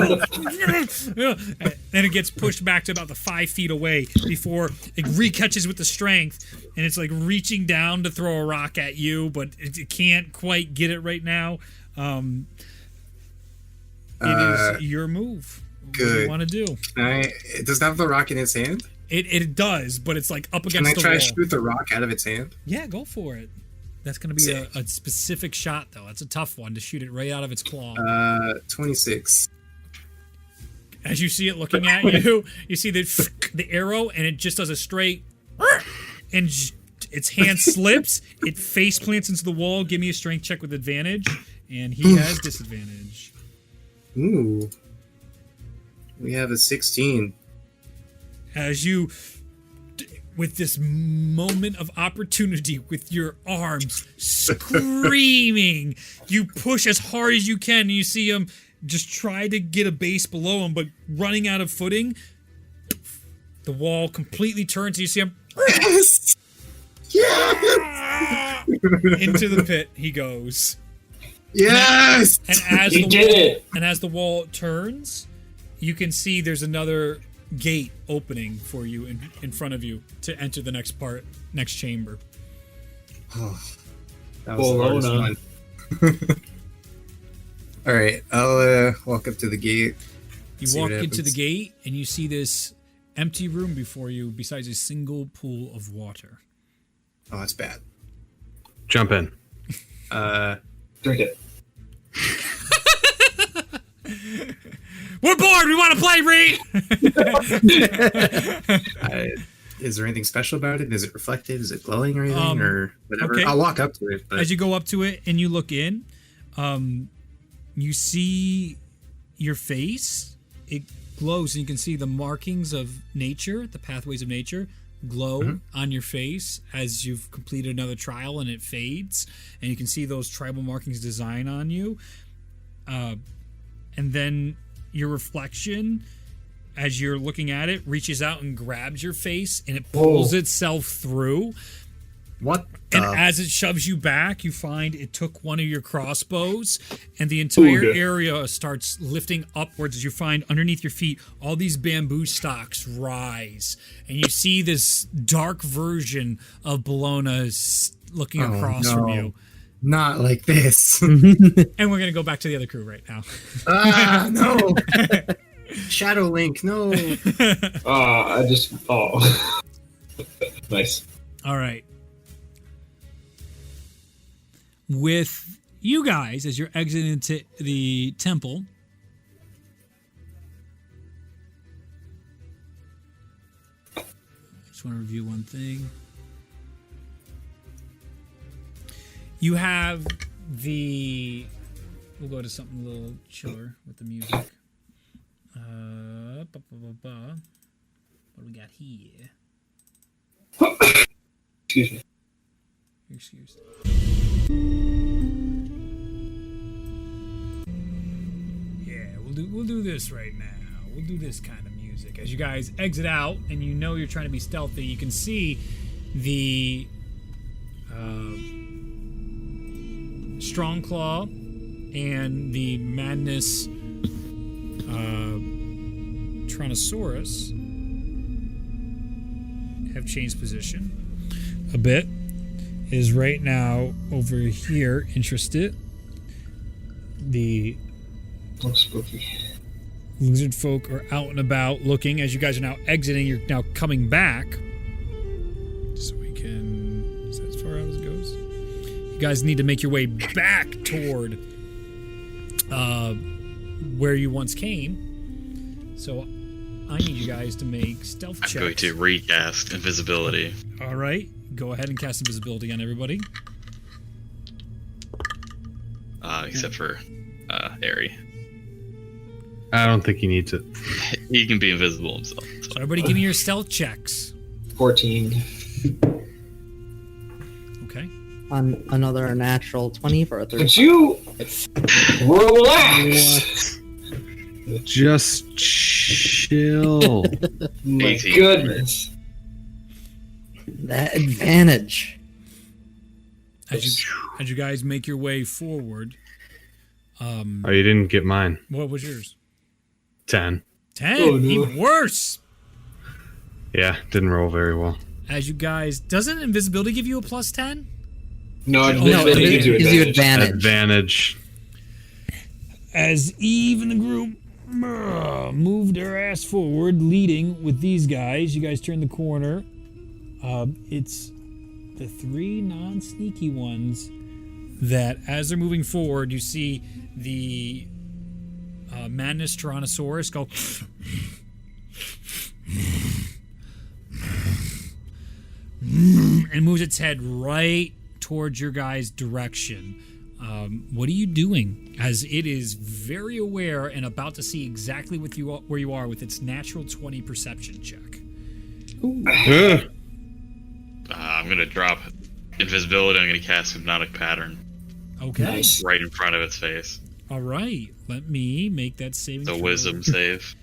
and it gets pushed back to about the 5 feet away before it recatches with the strength, and it's like reaching down to throw a rock at you, but it can't quite get it right now. It is your move. What do Good. you want to do? Does it have the rock in its hand? It does, but it's like up Can against I the try wall. to shoot the rock out of its hand? Yeah, go for it. That's going to be a specific shot, though. That's a tough one to shoot it right out of its claw. 26. As you see it looking at you, you see the arrow, and it just does a straight, and its hand slips. It face plants into the wall. Give me a strength check with advantage, and he has disadvantage. Ooh. We have a 16. As you, with this moment of opportunity, with your arms screaming, you push as hard as you can, and you see him just try to get a base below him, but running out of footing. The wall completely turns, and you see him Yes! Yes! into the pit. He goes. Yes! And as You the did wall, it! and as the wall turns, you can see there's another gate opening for you in front of you to enter the next chamber. That was the hardest Belona. one. All right, I'll walk up to the gate. You See walk what into the happens. gate and you see this empty room before you besides a single pool of water. Oh, that's bad. Jump in. Drink it. We're bored! We want to play, Reed! Is there anything special about it? Is it reflective? Is it glowing or anything? Or whatever? okay. I'll walk up to it. But As you go up to it and you look in, you see your face. It glows and you can see the markings of nature, the pathways of nature, glow on your face as you've completed another trial, and it fades, and you can see those tribal markings design on you. And then your reflection, as you're looking at it, reaches out and grabs your face, and it pulls itself through. What? And as it shoves you back, you find it took one of your crossbows, and the entire area starts lifting upwards as you find underneath your feet all these bamboo stalks rise, and you see this dark version of Belona looking across from you. Not like this. And we're going to go back to the other crew right now. No. Shadow Link, no. Nice. All right. With you guys, as you're exiting into the temple, I just want to review one thing. You have we'll go to something a little chiller with the music. What do we got here? Excuse me. You're excused. Yeah, we'll do this right now. We'll do this kind of music. As you guys exit out, and you know you're trying to be stealthy, you can see the Strong Claw and the Madness Tyrannosaurus have changed position a bit. Is right now over here interested. The spooky lizard folk are out and about looking. As you guys are now exiting, you're now coming back. So we can... Is that as far as it goes? You guys need to make your way back toward where you once came. So I need you guys to make stealth checks. I'm going to recast invisibility. All right. Go ahead and cast invisibility on everybody. Except for Airy. I don't think he needs it. He can be invisible himself. So everybody give me your stealth checks. 14. Okay. On another natural 20 for a 30. Could you relax? Just chill. My 18. goodness. That advantage. As you guys make your way forward. Oh, you didn't get mine. What was yours? 10. 10. Oh, no. Even worse. Yeah, didn't roll very well. As you guys, doesn't invisibility give you a plus 10? No, No, it gives you advantage. Advantage. As Eve and the group moved their ass forward, leading with these guys, you guys turn the corner. It's the three non-sneaky ones that, as they're moving forward, you see the Madness Tyrannosaurus go and moves its head right towards your guys' direction. What are you doing? As it is very aware and about to see exactly where you are with its natural 20 perception check. I'm going to drop invisibility. I'm going to cast Hypnotic Pattern. Okay. Nice. Right in front of its face. All right. Let me make that saving The throw. wisdom save.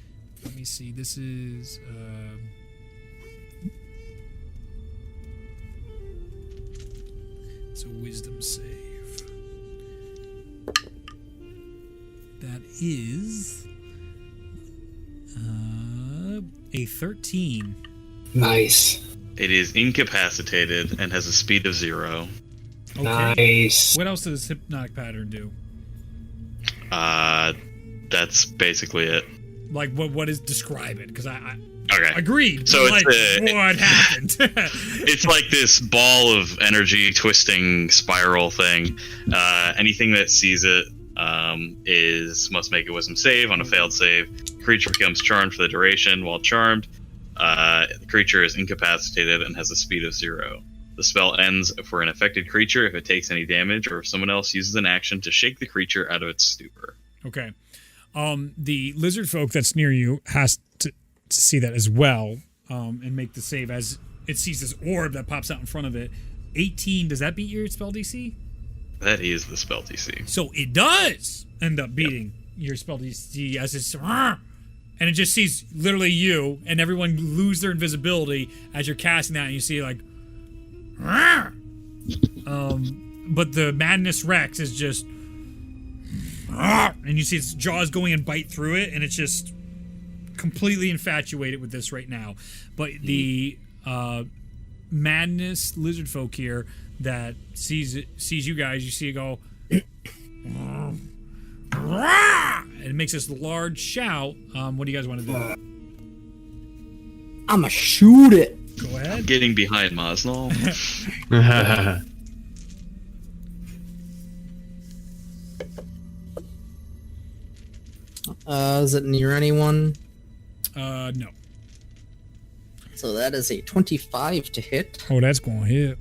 Let me see. This is... it's a wisdom save. That is... a 13. Nice. It is incapacitated and has a speed of 0. Okay. Nice. What else does Hypnotic Pattern do? That's basically it. Like, what is... Describe it, because I Okay. agreed. So but it's like, what happened? It's like this ball of energy twisting spiral thing. Anything that sees it must make a wisdom save. On a failed save, creature becomes charmed for the duration. While charmed, the creature is incapacitated and has a speed of 0. The spell ends for an affected creature if it takes any damage or if someone else uses an action to shake the creature out of its stupor. Okay. The lizard folk that's near you has to see that as well, and make the save as it sees this orb that pops out in front of it. 18, does that beat your spell DC? That is the spell DC. So it does end up beating your spell DC as it's... And it just sees literally you, and everyone lose their invisibility as you're casting that, and you see like... but the Madness Rex is just... And you see its jaws going and bite through it, and it's just completely infatuated with this right now. But the Madness lizard folk here that sees you guys, you see it go... And it makes this large shout. What do you guys want to do? I'ma shoot it. Go ahead. Getting behind Mosnell. Is it near anyone? No. So that is a 25 to hit, Oh, that's going to hit.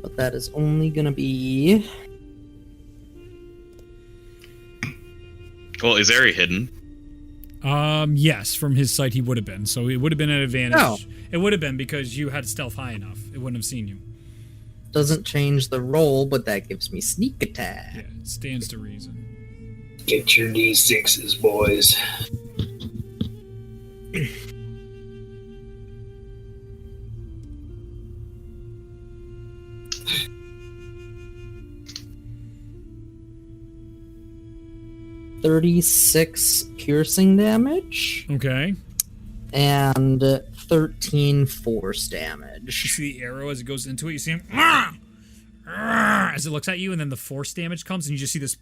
but that is only gonna be... Well, is Ari hidden? Yes, from his sight he would have been. So it would have been an advantage. Oh. It would have been because you had stealth high enough. It wouldn't have seen you. Doesn't change the roll, but that gives me sneak attack. Yeah, it stands to reason. Get your D6s, boys. $36 piercing damage Okay. and 13 force You damage. see the arrow as it goes into it. You see him as it looks at you, and then the force damage comes, and you just see this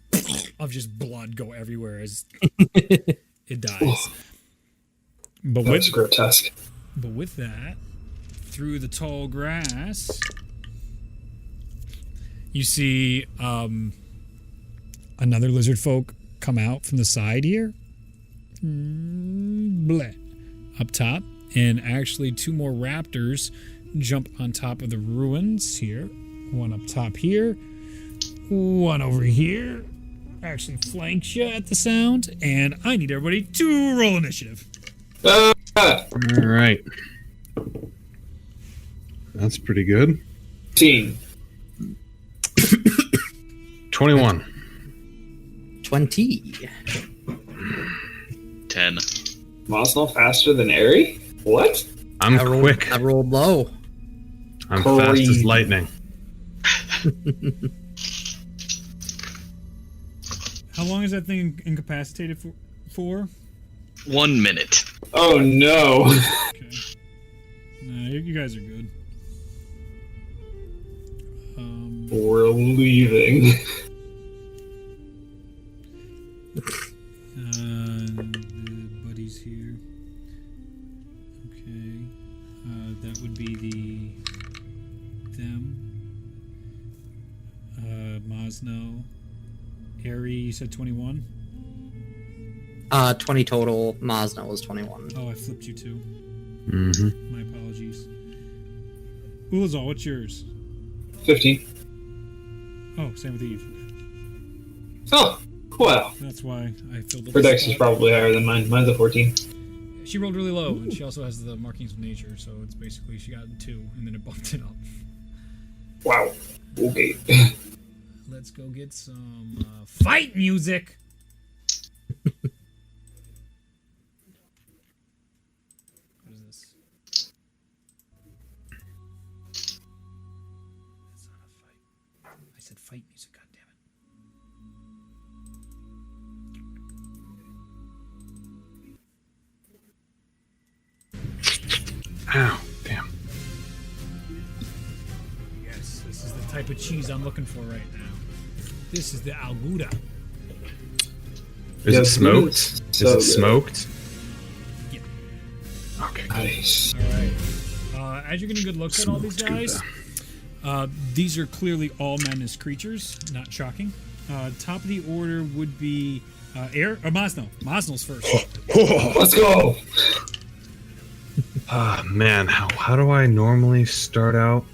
of just blood go everywhere as it dies. But That was with grotesque. that, through the tall grass, you see another lizard folk come out from the side here. Bleh. Up top. And actually 2 more raptors jump on top of the ruins here. One up top here. One over here. Actually flanks you at the sound. And I need everybody to roll initiative. All right. That's pretty good. 15. 21. 20. 10. Mosnell faster than Ari? What? I'm I rolled, quick. I rolled low. I'm fast as Crazy. lightning. How long is that thing incapacitated for? 1 minute. Oh no. Okay. Nah, you guys are good. We're leaving. The buddies here. Okay. That would be them. Mosno. Ari, you said 21? 20 total. Mosno was 21. Oh, I flipped you too. Mm-hmm. My apologies. Ulazal, what's yours? 15. Oh, same with Eve. Oh, well. That's why I filled up Her the dex is spot. probably higher than mine. Mine's a 14. She rolled really low, and she also has the markings of nature, so it's basically she got 2, and then it bumped it up. Wow. Okay. Let's go get some fight music. What is this? That's not a fight. I said fight music, goddammit. Ow, damn. Yes, this is the type of cheese I'm looking for right now. This is the Alguda. Is Yeah, it smoked? it's Is so it good. smoked? Yeah. Okay. Nice. All right. As you're getting good looks at all these guys, these are clearly all madness creatures. Not shocking. Top of the order would be Mosno. Mosno's first. Let's go. Ah, man, how do I normally start out?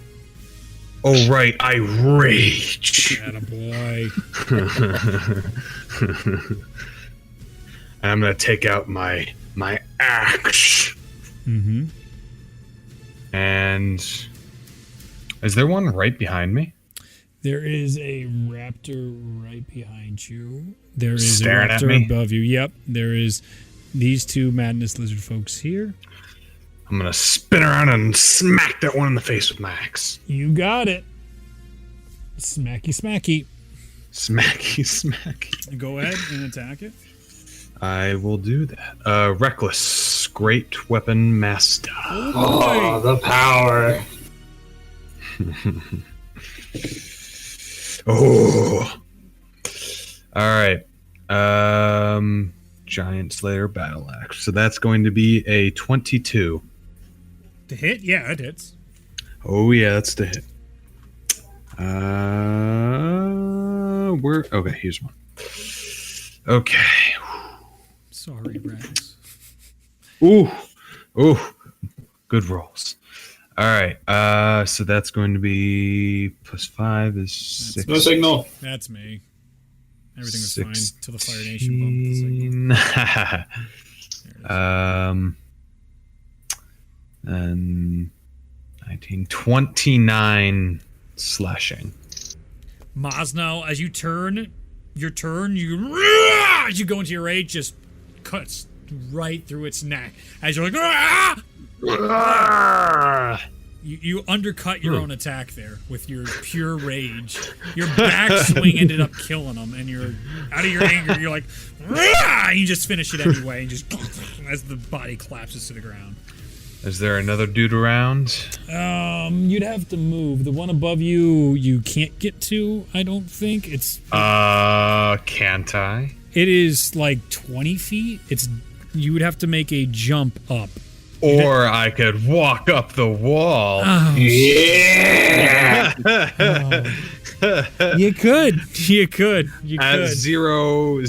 Oh, right, I rage. Attaboy. And I'm gonna take out my axe. Mm-hmm. And is there one right behind me? There is a raptor right behind you. There is Staring a at raptor me? above you. Yep. There is these two madness lizard folks here. I'm gonna spin around and smack that one in the face with my axe. You got it. Smacky, smacky. Smacky, smacky. Go ahead and attack it. I will do that. Reckless, great weapon master. Oh, the power. Oh. All right. Giant Slayer battle axe. So that's going to be a 22. To hit? Yeah, it hits. Oh yeah, that's the hit. Where? Okay, here's one. Okay. Sorry, Rex. Ooh. Good rolls. All right. So that's going to be +5 is 6. No signal. That's me. Everything was fine till the Fire Nation bumped the signal. And 19, 29 slashing. Mosno, as you turn, you as you go into your rage, just cuts right through its neck. As you're like, you undercut your own attack there with your pure rage. Your backswing ended up killing him, and you're out of your anger. You're like, and you just finish it anyway, and just as the body collapses to the ground. Is there another dude around? You'd have to move. The one above you can't get to. I don't think it's. Can't I? It is like 20 feet. You would have to make a jump up. Or I could walk up the wall. Oh, Yeah. You could. At zero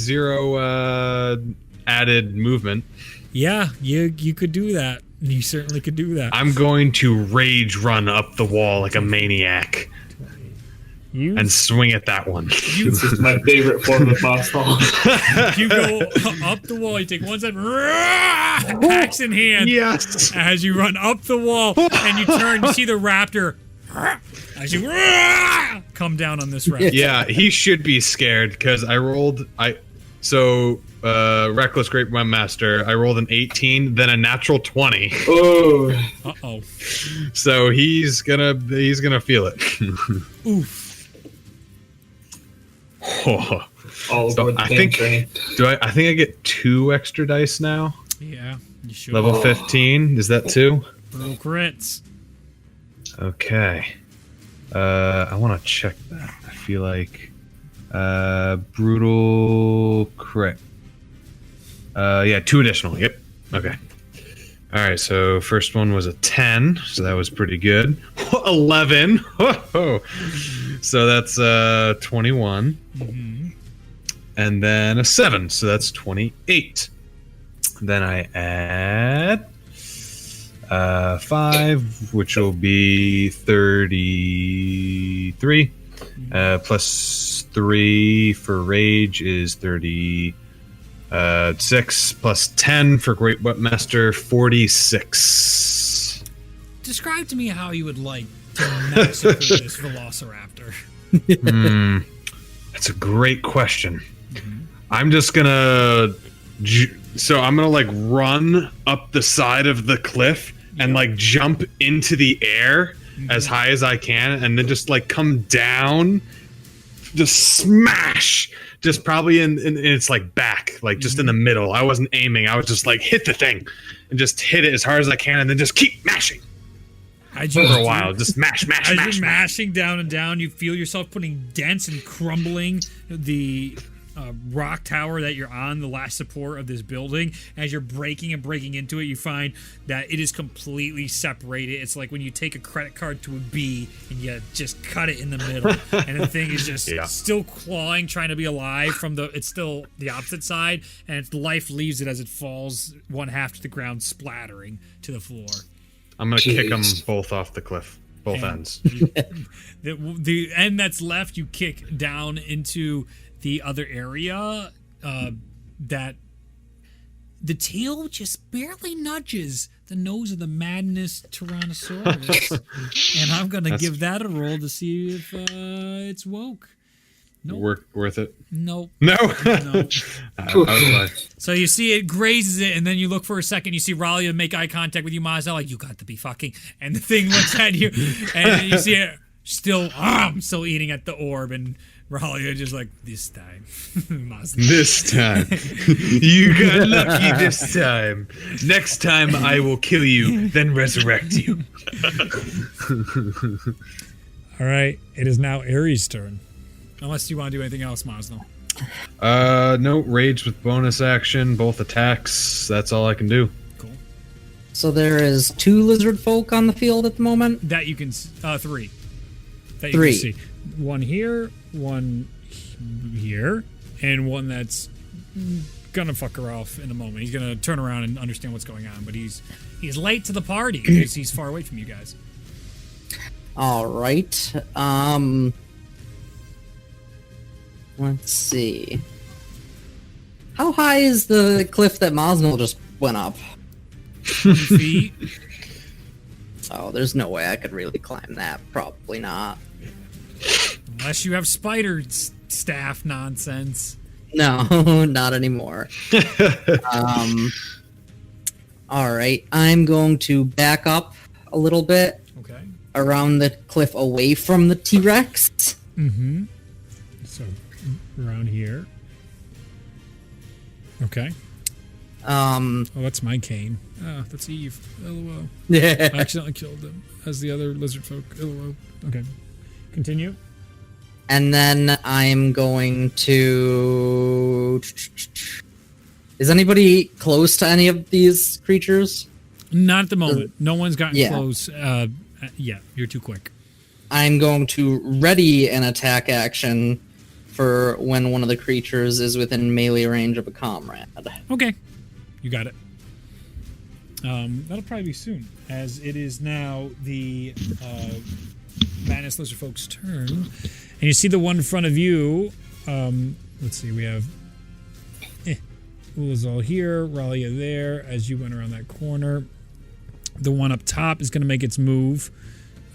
added movement. Yeah, you could do that. You certainly could do that. I'm going to rage run up the wall like a maniac and swing at that one. This is my favorite form of boss hall. You go up the wall. You take one step, axe in hand. Yes. As you run up the wall and you turn, you see the raptor. As you come down on this raptor. Yeah, he should be scared because Reckless Great One Master, I rolled an 18, then a natural 20. Oh. Uh-oh. So he's gonna feel it. Oof. All So aboard the I pain think train. I think I get 2 extra dice now. Yeah, you should. Level 15, is that 2? Brutal crits. Okay. I want to check that. I feel like brutal crit. Yeah, 2 additional. Yep. Okay. All right. So first one was a 10, so that was pretty good. 11. So that's 21. Mm-hmm. And then a 7, so that's 28. Then I add 5, which will be 33. Plus 3 for rage is 36. Plus 10 for Great Webmaster, 46. Describe to me how you would like to massacre this velociraptor. That's a great question. I'm just gonna like run up the side of the cliff and like jump into the air as high as I can, and then just like come down, just smash, just probably in its like back, like just in the middle. I wasn't aiming. I was just like hit the thing and just hit it as hard as I can, and then just keep mashing for a while. Just mash. As you're mashing down and down, you feel yourself putting dents and crumbling the rock tower that you're on, the last support of this building. As you're breaking into it, you find that it is completely separated. It's like when you take a credit card to a B and you just cut it in the middle, and the thing is just still clawing, trying to be alive it's still the opposite side, and its life leaves it as it falls one half to the ground, splattering to the floor. I'm gonna kick them both off the cliff, both ends. The end that's left, you kick down into the other area that the tail just barely nudges the nose of the madness Tyrannosaurus. And I'm going to give that a roll to see if it's woke. Nope. Worth it? Nope. No? No. I So you see it grazes it, and then you look for a second, you see Ralia make eye contact with you, Mazda, like, you got to be fucking. And the thing looks at you, and you see it still eating at the orb, and Ralia just like, this time. Mazda. This time. You got lucky this time. Next time I will kill you, then resurrect you. All right. It is now Ares' turn. Unless you want to do anything else, Mazda. No, rage with bonus action, both attacks. That's all I can do. Cool. So there is 2 lizard folk on the field at the moment? That you can, 3. That you 3. can see. One here, one here, and one that's gonna fuck her off in a moment. He's gonna turn around and understand what's going on, but he's late to the party because he's far away from you guys. All right. Let's see. How high is the cliff that Mosnell just went up? 20 feet. Oh, there's no way I could really climb that. Probably not. Unless you have spider staff nonsense. No, not anymore. All right. I'm going to back up a little bit Okay. around the cliff away from the T-Rex. Mm-hmm. So, around here. Okay. Oh, that's my cane. Oh, that's Eve. LOL. I accidentally killed him as the other lizard folk. LOL. Okay. Continue. And then I'm going to... Is anybody close to any of these creatures? Not at the moment. No one's gotten Yeah. close yet. You're too quick. I'm going to ready an attack action for when one of the creatures is within melee range of a comrade. Okay. You got it. That'll probably be soon, as it is now the Madness Lizard folks' turn. And you see the one in front of you. Let's see, we have Ulazal here, Ralia there, as you went around that corner. The one up top is going to make its move.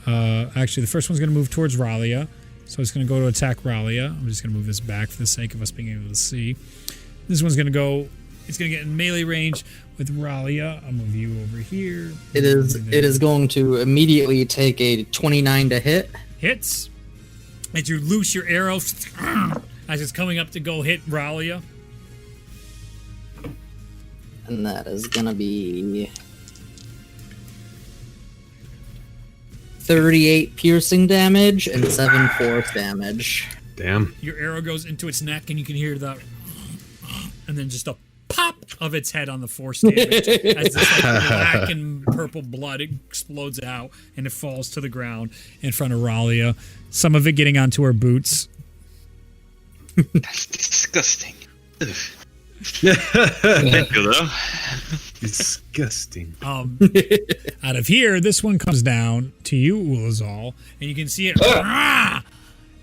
Actually, the first one's going to move towards Ralia. So it's going to go to attack Ralia. I'm just going to move this back for the sake of us being able to see. This one's going to go... It's going to get in melee range with Ralia. I'm going to view over here. It is going to immediately take a 29 to hit. Hits. As you loose your arrow as it's coming up to go hit Ralia. And that is going to be 38 piercing damage and 7 force damage. Damn. Your arrow goes into its neck and you can hear the... And then just a pop of its head on the force damage as this like black and purple blood explodes out and it falls to the ground in front of Ralia. Some of it getting onto her boots. That's disgusting. Thank you, though. Disgusting. Out of here, this one comes down to you, Ulazal, and you can see it.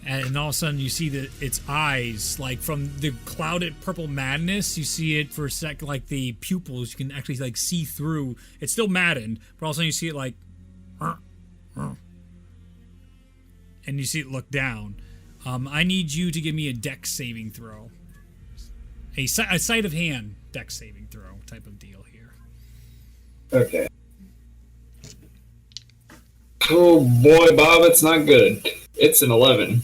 And all of a sudden, you see its eyes, like from the clouded purple madness. You see it for a sec, like the pupils. You can actually like see through. It's still maddened, but all of a sudden you see it like, and you see it look down. I need you to give me a dex saving throw, a sleight of hand dex saving throw type of deal here. Okay. Oh boy, Bob, it's not good. It's an 11.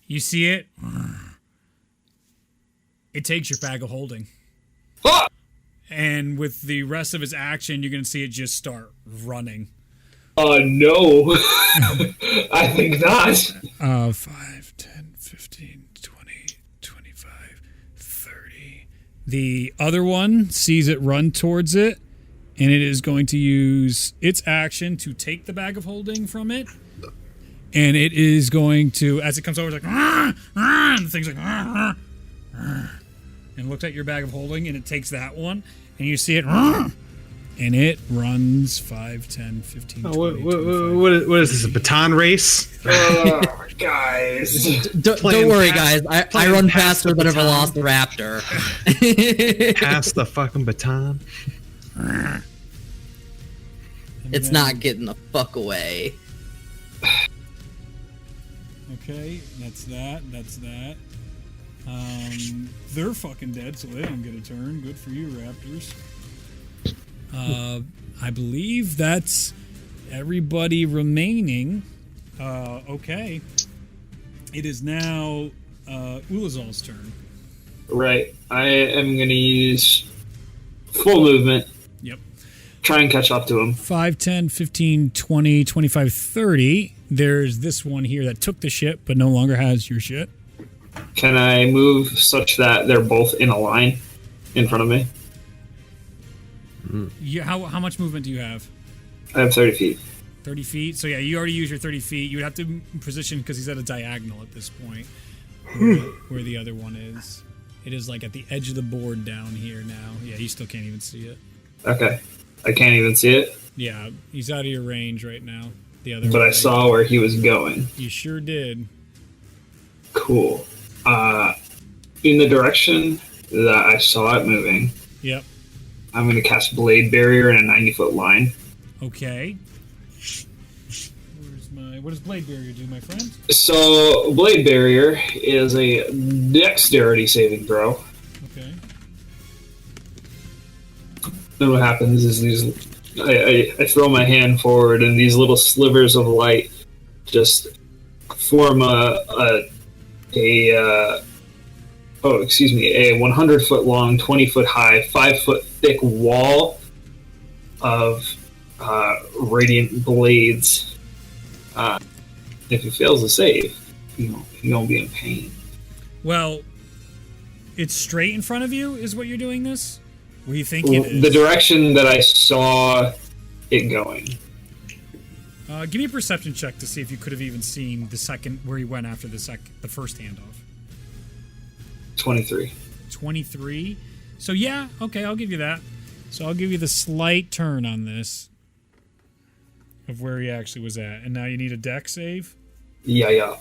You see it? It takes your bag of holding. Ah! And with the rest of its action, you're going to see it just start running. No. I think not. 5, 10, 15, 20, 25, 30. The other one sees it run towards it, and it is going to use its action to take the bag of holding from it. And it is going to, as it comes over, it's like, and the thing's like, and it looks at your bag of holding, and it takes that one, and you see it And it runs 5, 10, 15, 20, Oh, 25. what is this, a baton race? Oh, guys. Don't Playing worry, past- guys. I playing run past faster the than a baton. Velociraptor. Pass the fucking baton. And It's then- not getting the fuck away. Okay, that's that. They're fucking dead, so they don't get a turn. Good for you, Raptors. I believe that's everybody remaining. Okay. It is now Ulazal's turn. Right. I am going to use full movement. Yep. Try and catch up to him. 5, 10, 15, 20, 25, 30. There's this one here that took the shit, but no longer has your shit. Can I move such that they're both in a line in front of me? How much movement do you have? I have 30 feet. 30 feet. So yeah, you already used your 30 feet. You would have to position because he's at a diagonal at this point, where the other one is. It is like at the edge of the board down here now. Yeah, you still can't even see it. Okay. I can't even see it, Yeah, he's out of your range right now. The other but I way. saw where he was going. You sure did. Cool. In the direction that I saw it moving, Yep. I'm going to cast Blade Barrier in a 90-foot line. Okay. What does Blade Barrier do, my friend? So, Blade Barrier is a dexterity saving throw. Okay. Then what happens is I throw my hand forward, and these little slivers of light just form a 100-foot long, 20-foot high, 5-foot thick wall of radiant blades. If he fails to save, he won't be in pain. Well, it's straight in front of you is what you're doing this? Where you think it is? The direction that I saw it going. Give me a perception check to see if you could have even seen the second where he went after the first handoff. 23. 23. So yeah, okay, I'll give you that. So I'll give you the slight turn on this of where he actually was at. And now you need a deck save? Yeah. Yeah.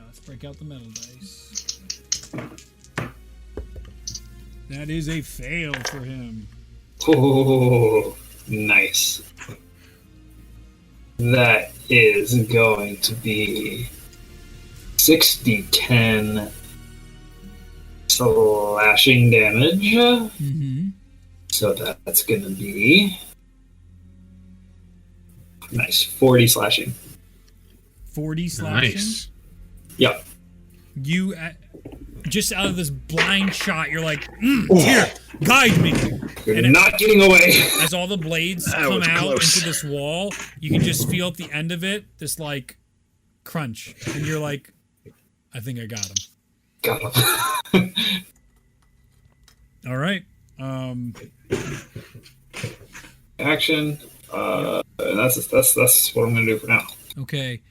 Let's break out the metal dice. That is a fail for him. Oh, nice. That is going to be 6d10 slashing damage. Mm-hmm. So that's going to be nice 40 slashing. 40 slashing? Nice. Yep. You, just out of this blind shot, you're like, here, guide me. You're And not getting away. as all the blades That come was out close. into this wall, you can just feel at the end of it this like crunch, and you're like, I think I got him. Got him. All right. Action. That's what I'm gonna do for now. Okay.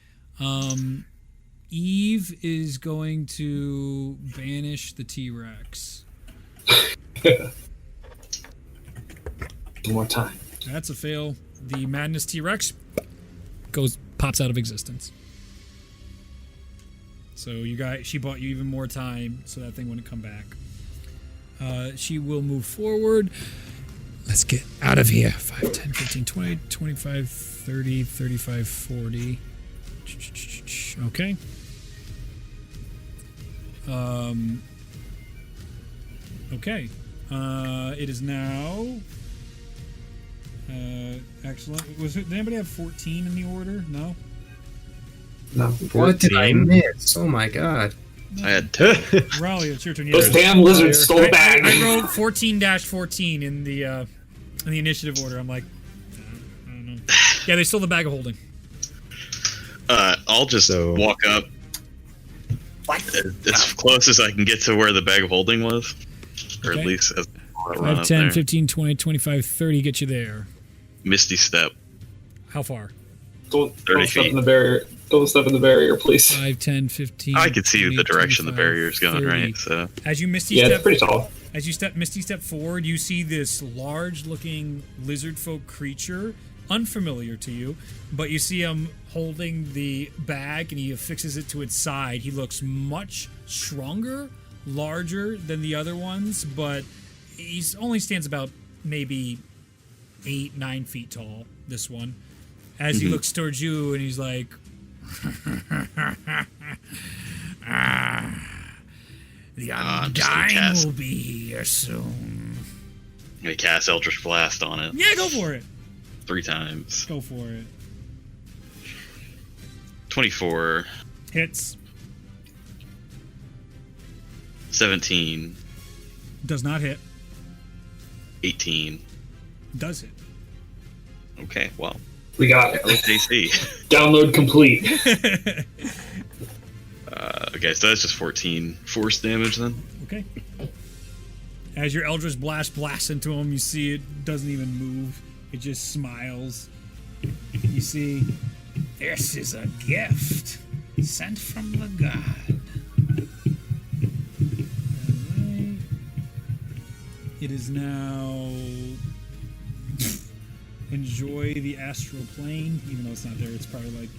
Eve is going to banish the T-Rex. One more time. That's a fail. The Madness T-Rex pops out of existence. So she bought you even more time, so that thing wouldn't come back. She will move forward. Let's get out of here. 5, 10, 15, 20, 25, 30, 35, 40. Okay. Okay. It is now. Excellent. Did anybody have 14 in the order? No? No. What did I 14. miss? Oh my god. I had 10. Raleigh, it's your turn. Those damn lizards stole the bag. I wrote 14-14 in the initiative order. I'm like, I don't know. Yeah, they stole the bag of holding. I'll just walk up as close as I can get to where the bag of holding was. Or Okay. at least as I run 5, up 10, there. 15, 20, 25, 30 get you there. Misty step. How far? Don't 30 step feet. in the barrier. Don't step in the barrier, please. 5, 10, 15. I can see 20, the direction the 25, barrier's going, 30. right? So As you Misty Yeah, step it's pretty tall. As you Misty step forward, you see this large-looking lizard folk creature, unfamiliar to you, but you see him holding the bag and he affixes it to its side. He looks much stronger, larger than the other ones, but he only stands about maybe 8, 9 feet tall, this one. As he looks towards you and he's like, the Undying will be here soon. I'm gonna cast Eldritch Blast on it. Yeah, go for it. 3 times. Go for it. 24, Hits. 17, Does not hit. 18. Does hit. Okay, well, We got it. AC. Download complete. Okay, so that's just 14 force damage then. Okay. As your Eldritch Blast blasts into him, you see it doesn't even move. It just smiles. You see, this is a gift sent from the god. Alright. It is now... Enjoy the astral plane, even though it's not there. It's probably like...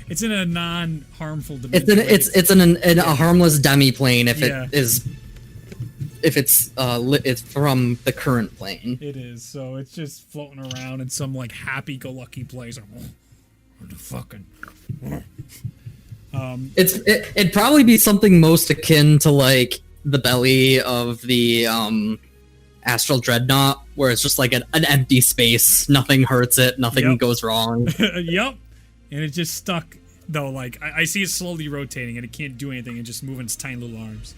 It's in a non-harmful dimension. It's in a harmless demi-plane if Yeah. it is... If it's it's from the current plane. It is, so it's just floating around in some like happy-go-lucky place. Like, what the fucking? It'd probably be something most akin to like the belly of the astral dreadnought, where it's just like an empty space. Nothing hurts it. Nothing Yep. goes wrong. Yep. And it just stuck though. Like I see it slowly rotating, and it can't do anything, and just moving its tiny little arms.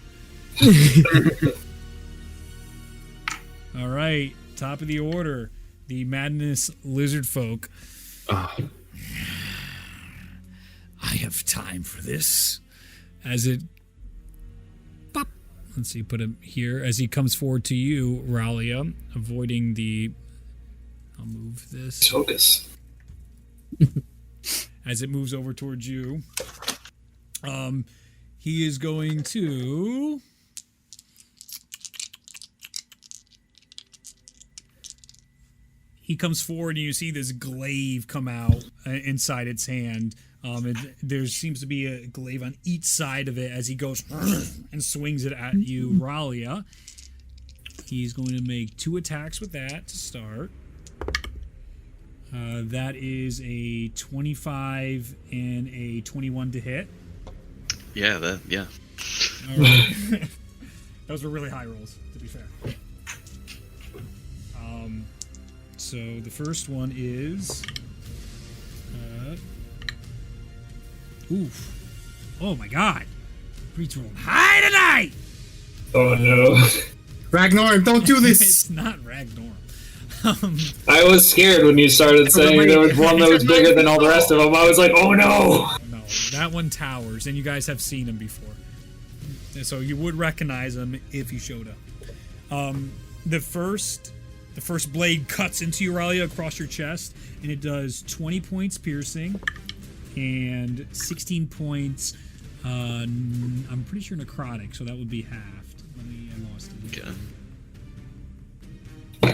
All right, top of the order, the Madness Lizard Folk. I have time for this. As it, pop. Let's see, put him here as he comes forward to you, Ralia, avoiding the. I'll move this Focus. as it moves over towards you. He is going to. He comes forward and you see this glaive come out inside its hand. There seems to be a glaive on each side of it as he goes and swings it at you, Ralia. He's going to make 2 attacks with that to start. That is a 25 and a 21 to hit. Yeah, yeah. All right. Those were really high rolls, to be fair. So the first one is... oof. Oh my god. Breach rolled high tonight! Oh no. Ragnar, don't do It's this! not Ragnar. I was scared when you started saying there was one that was bigger than all the rest of them. I was like, oh no! No, that one towers, and you guys have seen him before. And so you would recognize him if he showed up. The first blade cuts into you, Ralia, across your chest, and it does 20 points piercing and 16 points. I'm pretty sure necrotic, so that would be halved. I lost it. Okay.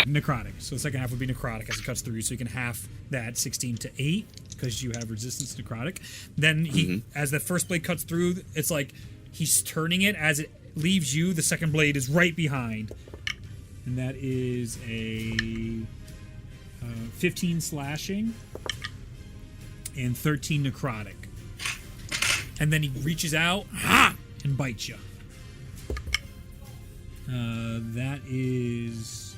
Necrotic. So the second half would be necrotic as it cuts through, so you can half that 16 to 8 because you have resistance to necrotic. Then as the first blade cuts through, it's like he's turning it as it leaves you. The second blade is right behind, and that is a 15 slashing and 13 necrotic. And then he reaches out and bites you. That is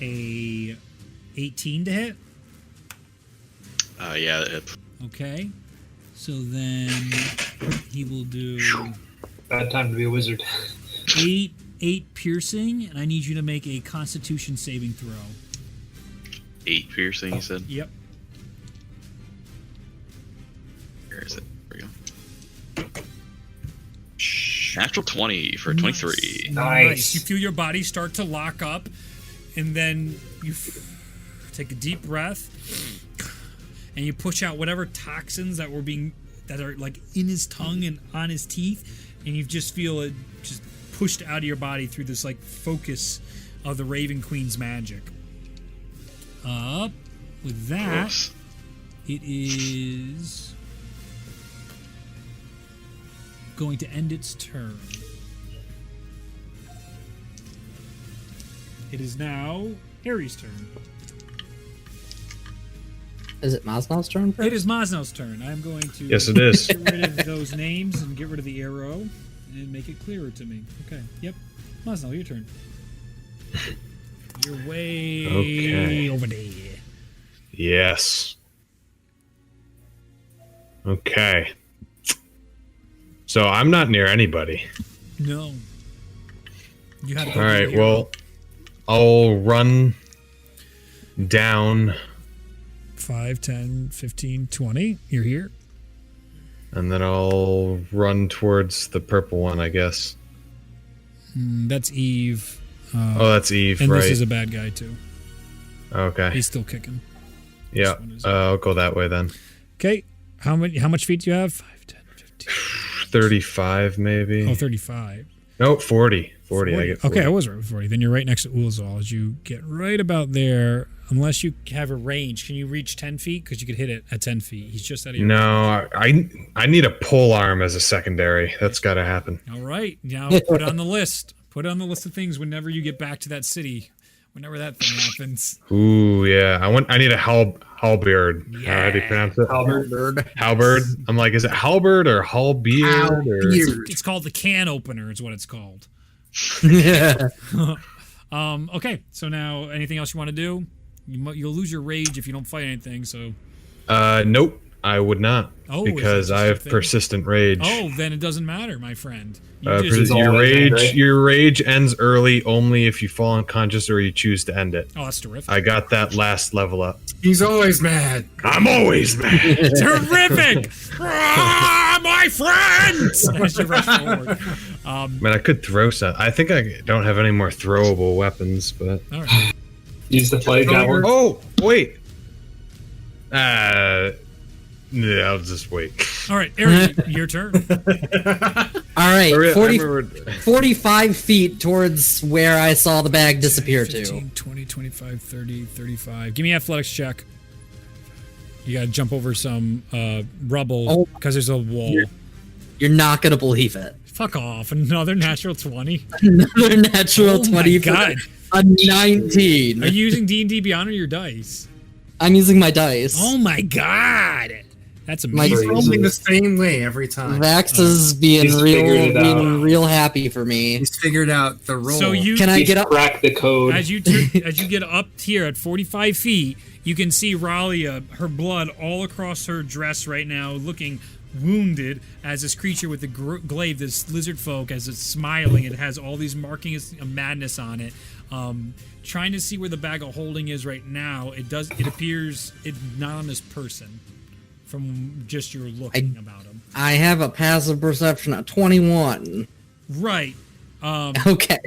a 18 to hit. Yeah, it. Okay. So then he will do Bad time to be a wizard. 8 piercing, and I need you to make a Constitution saving throw. 8 piercing, you said? Yep. Where is it? There we go. Natural 20 for 23. Nice. You feel your body start to lock up, and then you take a deep breath, and you push out whatever toxins that are like in his tongue and on his teeth, and you just feel it just pushed out of your body through this like focus of the Raven Queen's magic. With that, Gross. it is going to end its turn. It is now Harry's turn. Is it Mosnell's turn first? It is Mosnell's turn. I'm going to Yes, it is. get rid of those names and get rid of the arrow and make it clearer to me. Okay. Yep. Mosnell, your turn. You're way Okay. over there. Yes. Okay. So I'm not near anybody. No. You had to go All to right. the arrow. Well, I'll run down 5, 10, 15, 20. You're here. and then I'll run towards the purple one, I guess. That's Eve. Oh, that's Eve, And right? this is a bad guy, too. Okay. He's still kicking. Yeah. This one is- I'll go that way then. Okay. How much feet do you have? 5, 10, 15. 35 maybe. Oh, 35. No, 40. 40. I get 40. Okay, I was right with 40. Then you're right next to Ulazal as you get right about there. Unless you have a range. Can you reach 10 feet? Because you could hit it at 10 feet. He's just out of your No, I need a pole arm as a secondary. That's got to happen. All right. Now put it on the list. Put it on the list of things whenever you get back to that city. Whenever that thing happens. Ooh, yeah. I need a halberd. How do you pronounce it? Halberd. I'm like, is it halberd or halbeard? Or... It's called the can opener is what it's called. Yeah. Okay. So now anything else you want to do? You'll lose your rage if you don't fight anything, so... Nope. I would not. Oh, is because that just I a have thing? persistent rage. Oh, then it doesn't matter, my friend. You just- Your rage ends early only if you fall unconscious or you choose to end it. Oh, that's terrific. I got that last level up. He's always mad. I'm always mad. Terrific! My friends! As you rush forward. Man, I could throw some. I think I don't have any more throwable weapons, but. All right. Use the flight javelin. Oh, wait. Yeah, I'll just wait. All right, Eric, your turn. All right, 45 feet towards where I saw the bag disappear 15, 20, 25, 30, 35. Give me an athletics check. You gotta jump over some rubble because there's a wall. You're not gonna believe it. Fuck off. Another natural 20. Another natural Oh 20 my God. for a 19. Are you using D&D Beyond or your dice? I'm using my dice. Oh my God. That's My- He's amazing. rolling the same way every time. Vax is being He's figured it out. real happy for me. He's figured out the roll. So you Can I He's get up? cracked the code. as you get up here at 45 feet, you can see Ralia, her blood all across her dress right now, looking wounded as this creature with the glaive, this lizard folk, as it's smiling, it has all these markings of madness on it. Trying to see where the bag of holding is right now. It appears it's not on this person from just your looking about him. I have a passive perception of 21. Right. Okay.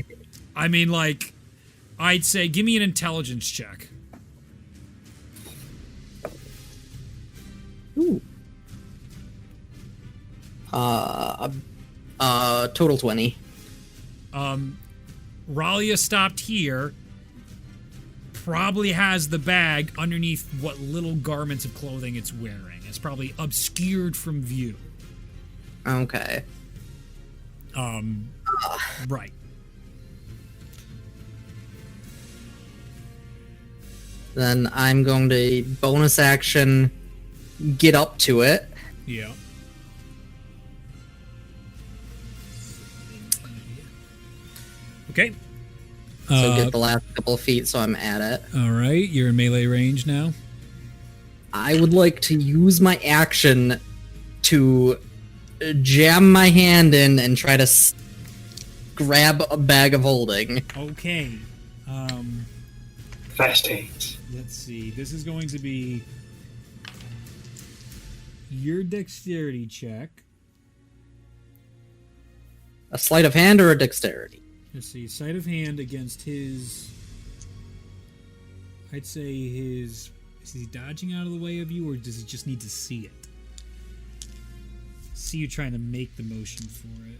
I mean, like, I'd say give me an intelligence check. Ooh. Total 20. Ralia stopped here. Probably has the bag underneath what little garments of clothing it's wearing. It's probably obscured from view. Okay. Right. Then I'm going to bonus action get up to it. Yeah. Okay. So get the last couple of feet so I'm at it. All right. You're in melee range now. I would like to use my action to jam my hand in and try to grab a bag of holding. Okay. Fast hands. Let's see. This is going to be your dexterity check. A sleight of hand or a dexterity? Let's see. Sleight of hand against his. I'd say his Is he dodging out of the way of you, or does he just need to see it? See you trying to make the motion for it.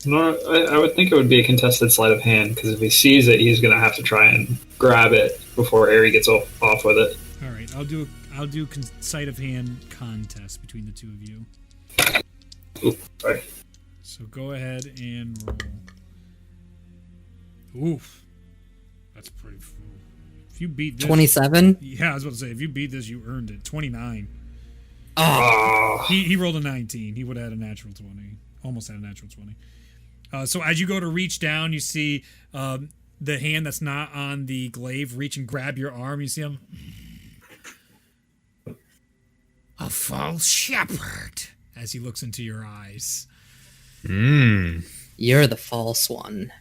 No, I would think it would be a contested sleight of hand, because if he sees it, he's going to have to try and grab it before Ari gets off with it. All right, I'll do sleight of hand contest between the two of you. Ooh, sorry. So go ahead and roll. Oof, that's pretty. If you beat this, 27. Yeah, I was about to say, if you beat this, you earned it. 29. Oh, He rolled a 19. He would have had a natural 20. Almost had a natural 20. So as you go to reach down, you see the hand that's not on the glaive reach and grab your arm. You see him. A false shepherd. As he looks into your eyes. you're the false one.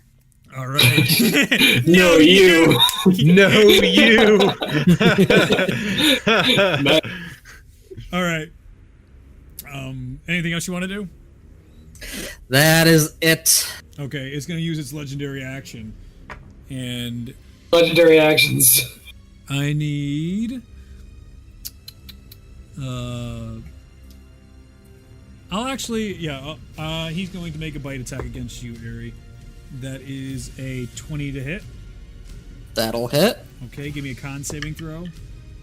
All right. No, you. No, you. All right. Anything else you want to do? That is it. Okay, it's going to use its legendary action. And Legendary actions. I need... I'll actually... Yeah, he's going to make a bite attack against you, Ari. That is a 20 to hit. That'll hit. Okay, give me a con saving throw.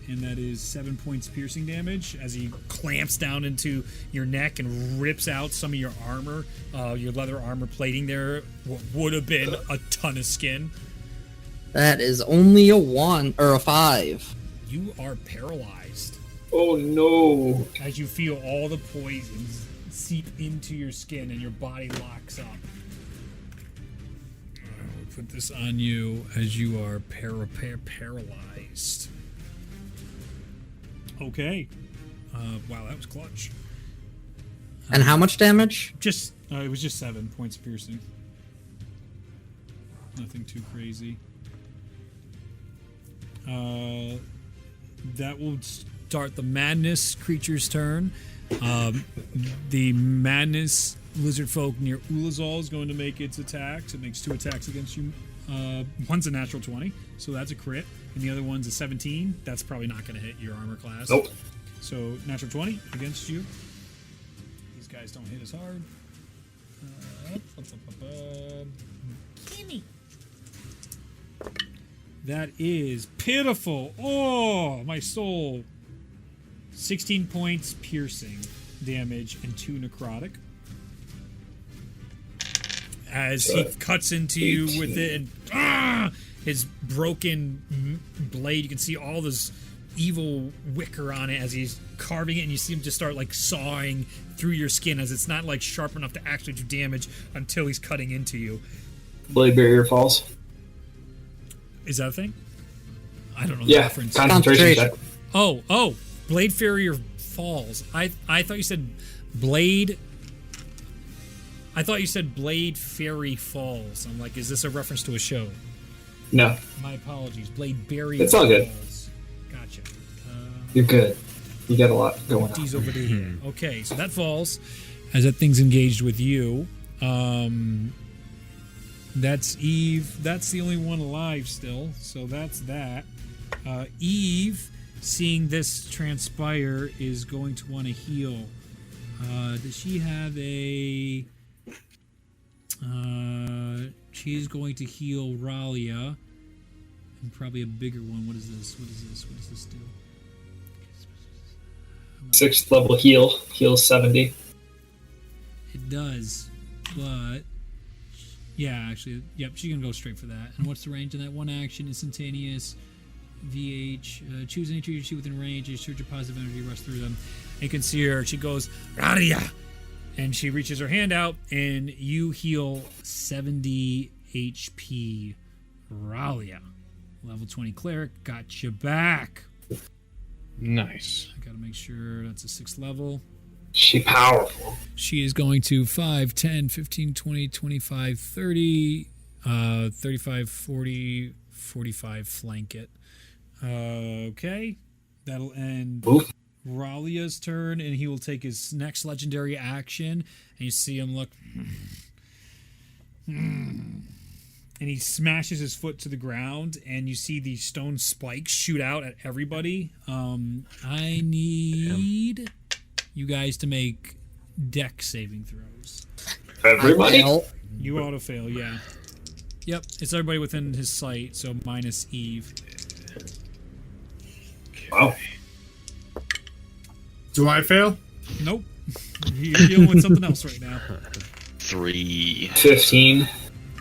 And that is 7 points piercing damage as he clamps down into your neck and rips out some of your armor, your leather armor plating there. What would have been a ton of skin. That is only a 1 or a 5. You are paralyzed Oh no. as you feel all the poisons seep into your skin and your body locks up. I'll put this on you as you are paralyzed. Okay. Wow, that was clutch. And how much damage? Just it was just 7 points of piercing. Nothing too crazy. That will start the madness creature's turn. The madness lizard folk near Ulazal is going to make its attacks. It makes 2 attacks against you. One's a natural 20, so that's a crit. And the other one's a 17. That's probably not going to hit your armor class. Nope. So natural 20 against you. These guys don't hit as hard. Gimme. That is pitiful. Oh, my soul. 16 points piercing damage and 2 necrotic. As he cuts into you with it, and his broken blade, you can see all this evil wicker on it as he's carving it, and you see him just start like sawing through your skin as it's not like sharp enough to actually do damage until he's cutting into you. Blade barrier falls. Is that a thing? I don't know the Yeah, reference. concentration check. Oh, Blade Farrier falls. I thought you said Blade. I thought you said Blade Fairy falls. I'm like, is this a reference to a show? No, My apologies. Blade Barrier It's all good. falls. Gotcha. you're good. You got a lot going on. He's over there. Okay, so that falls as that thing's engaged with you. That's Eve. That's the only one alive still. So that's that. Eve, seeing this transpire, is going to want to heal. Does she have a... she's going to heal Ralia. And probably a bigger one. What is this? What does this do? 6th level heal. Heal 70. It does, but... Yeah, actually, yep, she can go straight for that. And what's the range on that? One action, instantaneous, VH, choose any creature you see within range, a surge of positive energy rush through them. And you can see her, she goes, Radia! And she reaches her hand out, and you heal 70 HP. Ralia. Level 20 cleric, got you back. Nice. I gotta make sure that's a 6th level. She powerful. She is going to 5, 10, 15, 20, 25, 30, 35, 40, 45 flank it. Okay. That'll end Oof. Ralia's turn, and he will take his next legendary action. And you see him look. and he smashes his foot to the ground, and you see these stone spikes shoot out at everybody. I need you guys to make deck saving throws. Everybody? You auto fail, yeah. Yep, it's everybody within his sight, so minus Eve. Wow. Do I fail? Nope. You're dealing with something else right now. 3. 15.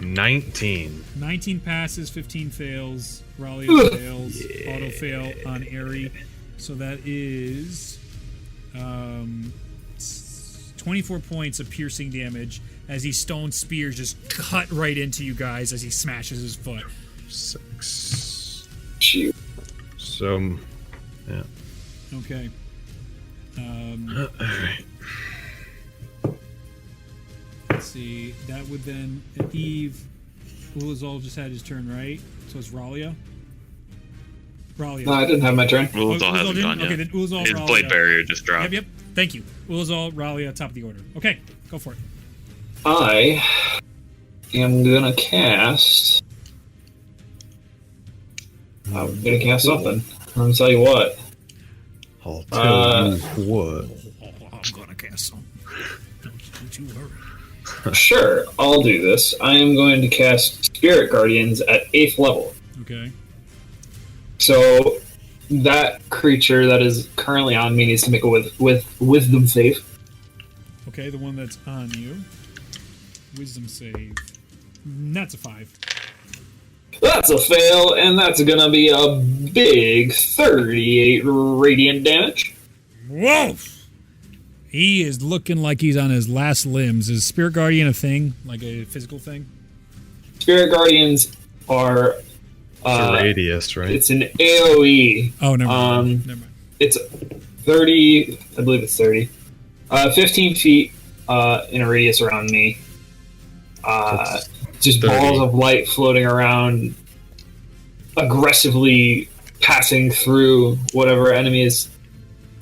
19. 19 passes, 15 fails. Ralia fails. Auto fail on Airy. So that is 24 points of piercing damage as these stone spears just cut right into you guys as he smashes his foot. 6. Shoot. So, yeah. Okay. Alright. Let's see. That would then Eve. Ulazal just had his turn, right? So it's Ralia. Ralia. No, I didn't have my turn. Ulazal Ulazal hasn't didn't? gone yet. Okay, then Ulazal, His Ralia. blade barrier just dropped. Yep. Thank you. Ulazal, Ralia, top of the order. Okay, go for it. I am gonna cast. I'm gonna cast something. I'm gonna tell you what. I'll tell you what. I'm gonna cast some. Don't you worry. Sure, I'll do this. I am going to cast Spirit Guardians at 8th level. Okay. So that creature that is currently on me needs to make a wisdom save. Okay, the one that's on you. Wisdom save. That's a 5. That's a fail, and that's gonna be a big 38 radiant damage. Whoa! He is looking like he's on his last limbs. Is Spirit Guardian a thing? Like a physical thing? Spirit Guardians are. It's a radius, right? It's an AoE. Oh, never mind. Never mind. It's 30. I believe it's 30. 15 feet in a radius around me. Just 30. balls of light floating around, aggressively passing through whatever enemies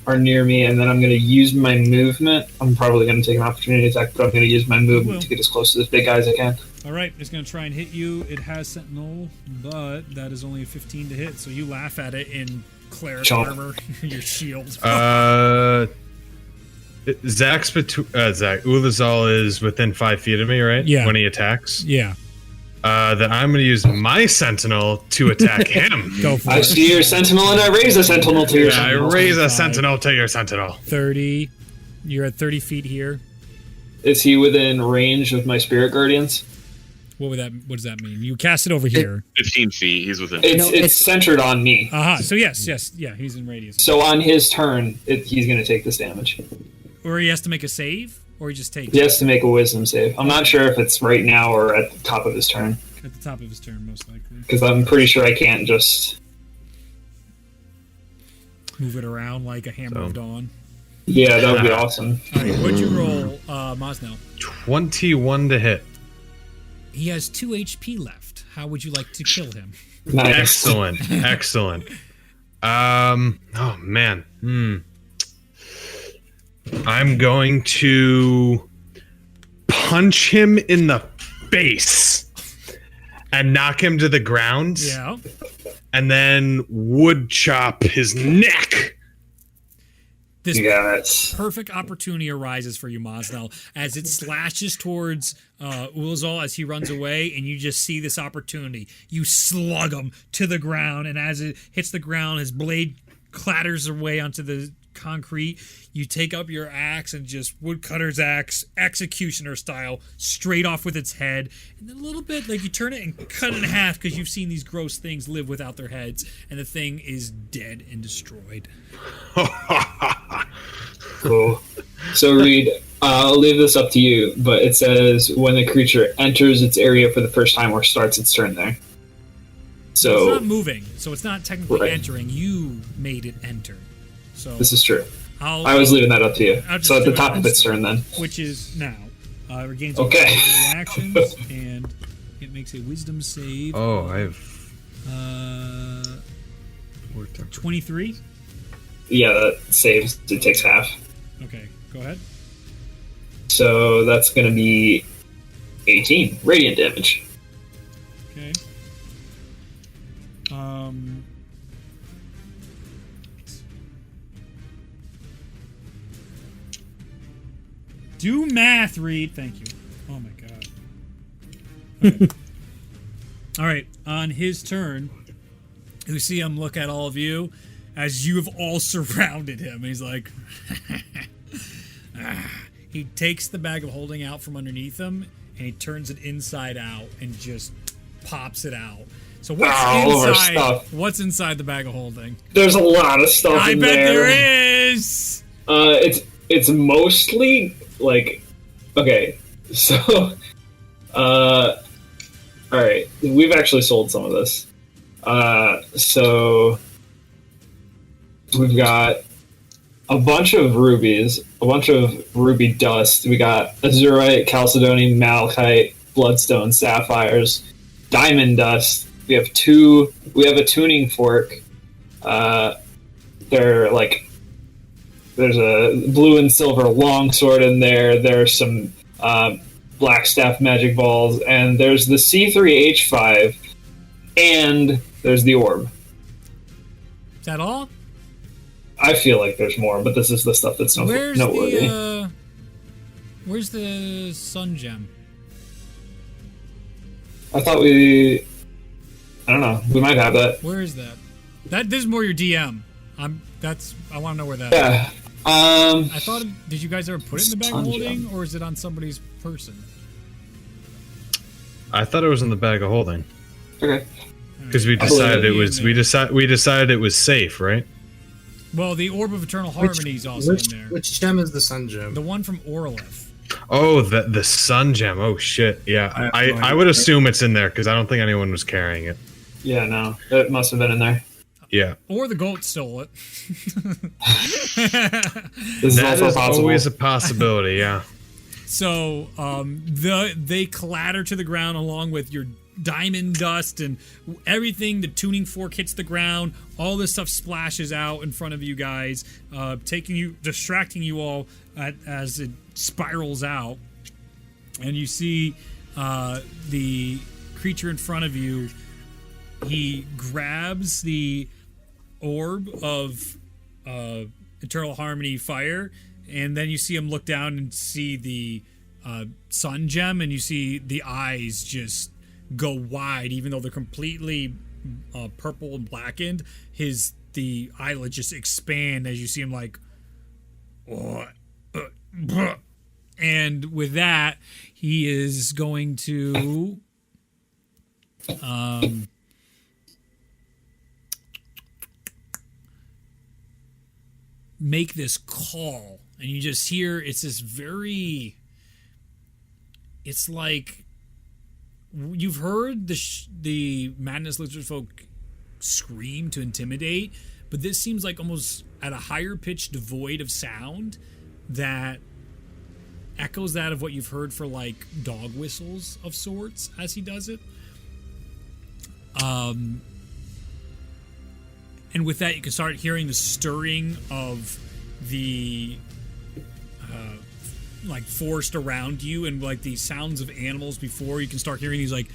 are near me, and then I'm going to use my movement. I'm probably going to take an opportunity attack, but I'm going to use my movement to get as close to this big guy as I can. All right, it's going to try and hit you. It has Sentinel, but that is only a 15 to hit, so you laugh at it in cleric armor, your shield. Zach Ulazal is within 5 feet of me, right? Yeah. When he attacks? Yeah. Then I'm going to use my Sentinel to attack him. Go for it. I see your Sentinel, and I raise a Sentinel to your I Sentinel. raise a Sentinel to your Sentinel. 30. You're at 30 feet here. Is he within range of my Spirit Guardians? What does that mean? You cast it over here. 15 feet. He's within. It's centered on me. Aha. So yes, yeah, he's in radius. So on his turn, he's going to take this damage. Or he has to make a save, or he just takes He has to make a wisdom save. I'm not sure if it's right now or at the top of his turn. At the top of his turn, most likely. Because I'm pretty sure I can't just... Move it around like a hammer of dawn. Yeah, that would be awesome. All right, what'd you roll, Mosnell? 21 to hit. He has 2 HP left. How would you like to kill him? Nice. Excellent. Oh, man. I'm going to punch him in the face and knock him to the ground. Yeah. And then wood chop his neck. This perfect opportunity arises for you, Mosnell, as it slashes towards Ulazal as he runs away, and you just see this opportunity. You slug him to the ground, and as it hits the ground, his blade clatters away onto the concrete. You take up your axe and just woodcutter's axe, executioner style, straight off with its head, and then a little bit like you turn it and cut it in half because you've seen these gross things live without their heads, and the thing is dead and destroyed. Cool. So Reed, I'll leave this up to you, but it says when the creature enters its area for the first time or starts its turn there. So it's not moving, so it's not technically entering. You made it enter. So this is true. I was leaving that up to you. So at the top of its turn, then. Which is now. It regains okay. reactions, and it makes a wisdom save. Oh, I have... 23? Yeah, that saves. It takes half. Okay, go ahead. So that's going to be 18 radiant damage. Okay. Do math, Reed. Thank you. Oh my god. All right. On his turn, you see him look at all of you as you have all surrounded him. He's like, he takes the bag of holding out from underneath him and he turns it inside out and just pops it out. So what's inside the bag of holding? There's a lot of stuff I in bet there. there is. It's mostly like, okay, so all right, we've actually sold some of this. So we've got a bunch of rubies, a bunch of ruby dust. We got azurite, chalcedony, malachite, bloodstone, sapphires, diamond dust. We have a tuning fork. They're like, there's a blue and silver longsword in there. There's some black staff magic balls, and there's the C3H5, and there's the orb. Is that all? I feel like there's more, but this is the stuff that's noteworthy. Where's the sun gem? I thought I don't know. We might have that. Where is that? This is more your DM. I want to know where that Yeah. is. I thought. Did you guys ever put it in the bag of Sun holding, gem. or is it on somebody's person? I thought it was in the bag of holding Okay. because we decided it was we decided it was safe, right? Well, the Orb of Eternal Harmony is also in there. Which gem is the sun gem? The one from Orlith. Oh, the sun gem. Oh shit. Yeah, I would assume it's in there because I don't think anyone was carrying it. Yeah, no. It must have been in there. Yeah, Or the goat stole it. This that also is possible. always a possibility. Yeah. So they clatter to the ground along with your diamond dust and everything. The tuning fork hits the ground. All this stuff splashes out in front of you guys, distracting you all as it spirals out. And you see the creature in front of you. He grabs the orb of Eternal Harmony fire, and then you see him look down and see the sun gem, and you see the eyes just go wide, even though they're completely purple and blackened. The eyelids just expand as you see him like, and with that, he is going to make this call, and you just hear it's like you've heard the Madness Lizard folk scream to intimidate, but this seems like almost at a higher pitch, devoid of sound that echoes that of what you've heard for like dog whistles of sorts as he does it. And with that, you can start hearing the stirring of the like forest around you, and like the sounds of animals before. You can start hearing these like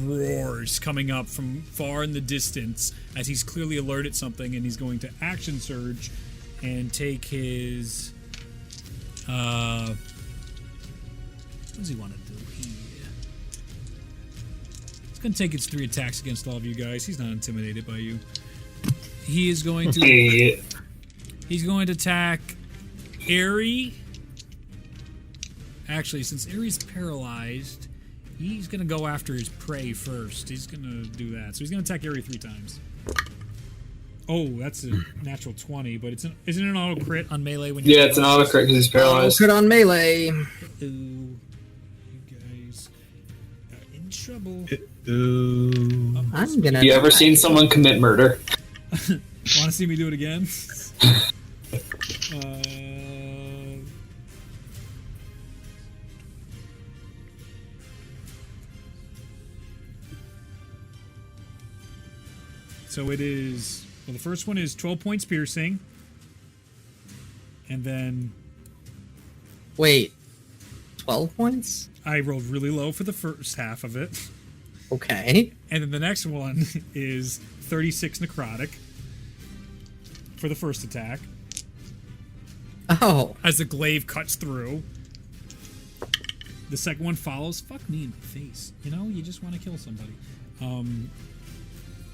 roars coming up from far in the distance as he's clearly alerted something, and he's going to action surge and take his what does he want to do here? It's going to take its 3 attacks against all of you guys. He's not intimidated by you. He is going to he's going to attack Aerie. Actually, since Aerie's paralyzed, he's going to go after his prey first. He's going to do that. So he's going to attack Aerie 3 times. Oh, that's a natural 20, but isn't it an auto crit on melee when you Yeah, it's an auto crit because he's paralyzed. Crit on melee. You guys are in trouble. I'm gonna. You ever seen someone commit murder? Want to see me do it again? So it is. Well, the first one is 12 points piercing, and then Wait, 12 points? I rolled really low for the first half of it. Okay. And then the next one is 36 necrotic for the first attack. Oh. As the glaive cuts through. The second one follows. Fuck me in the face. You know, you just want to kill somebody.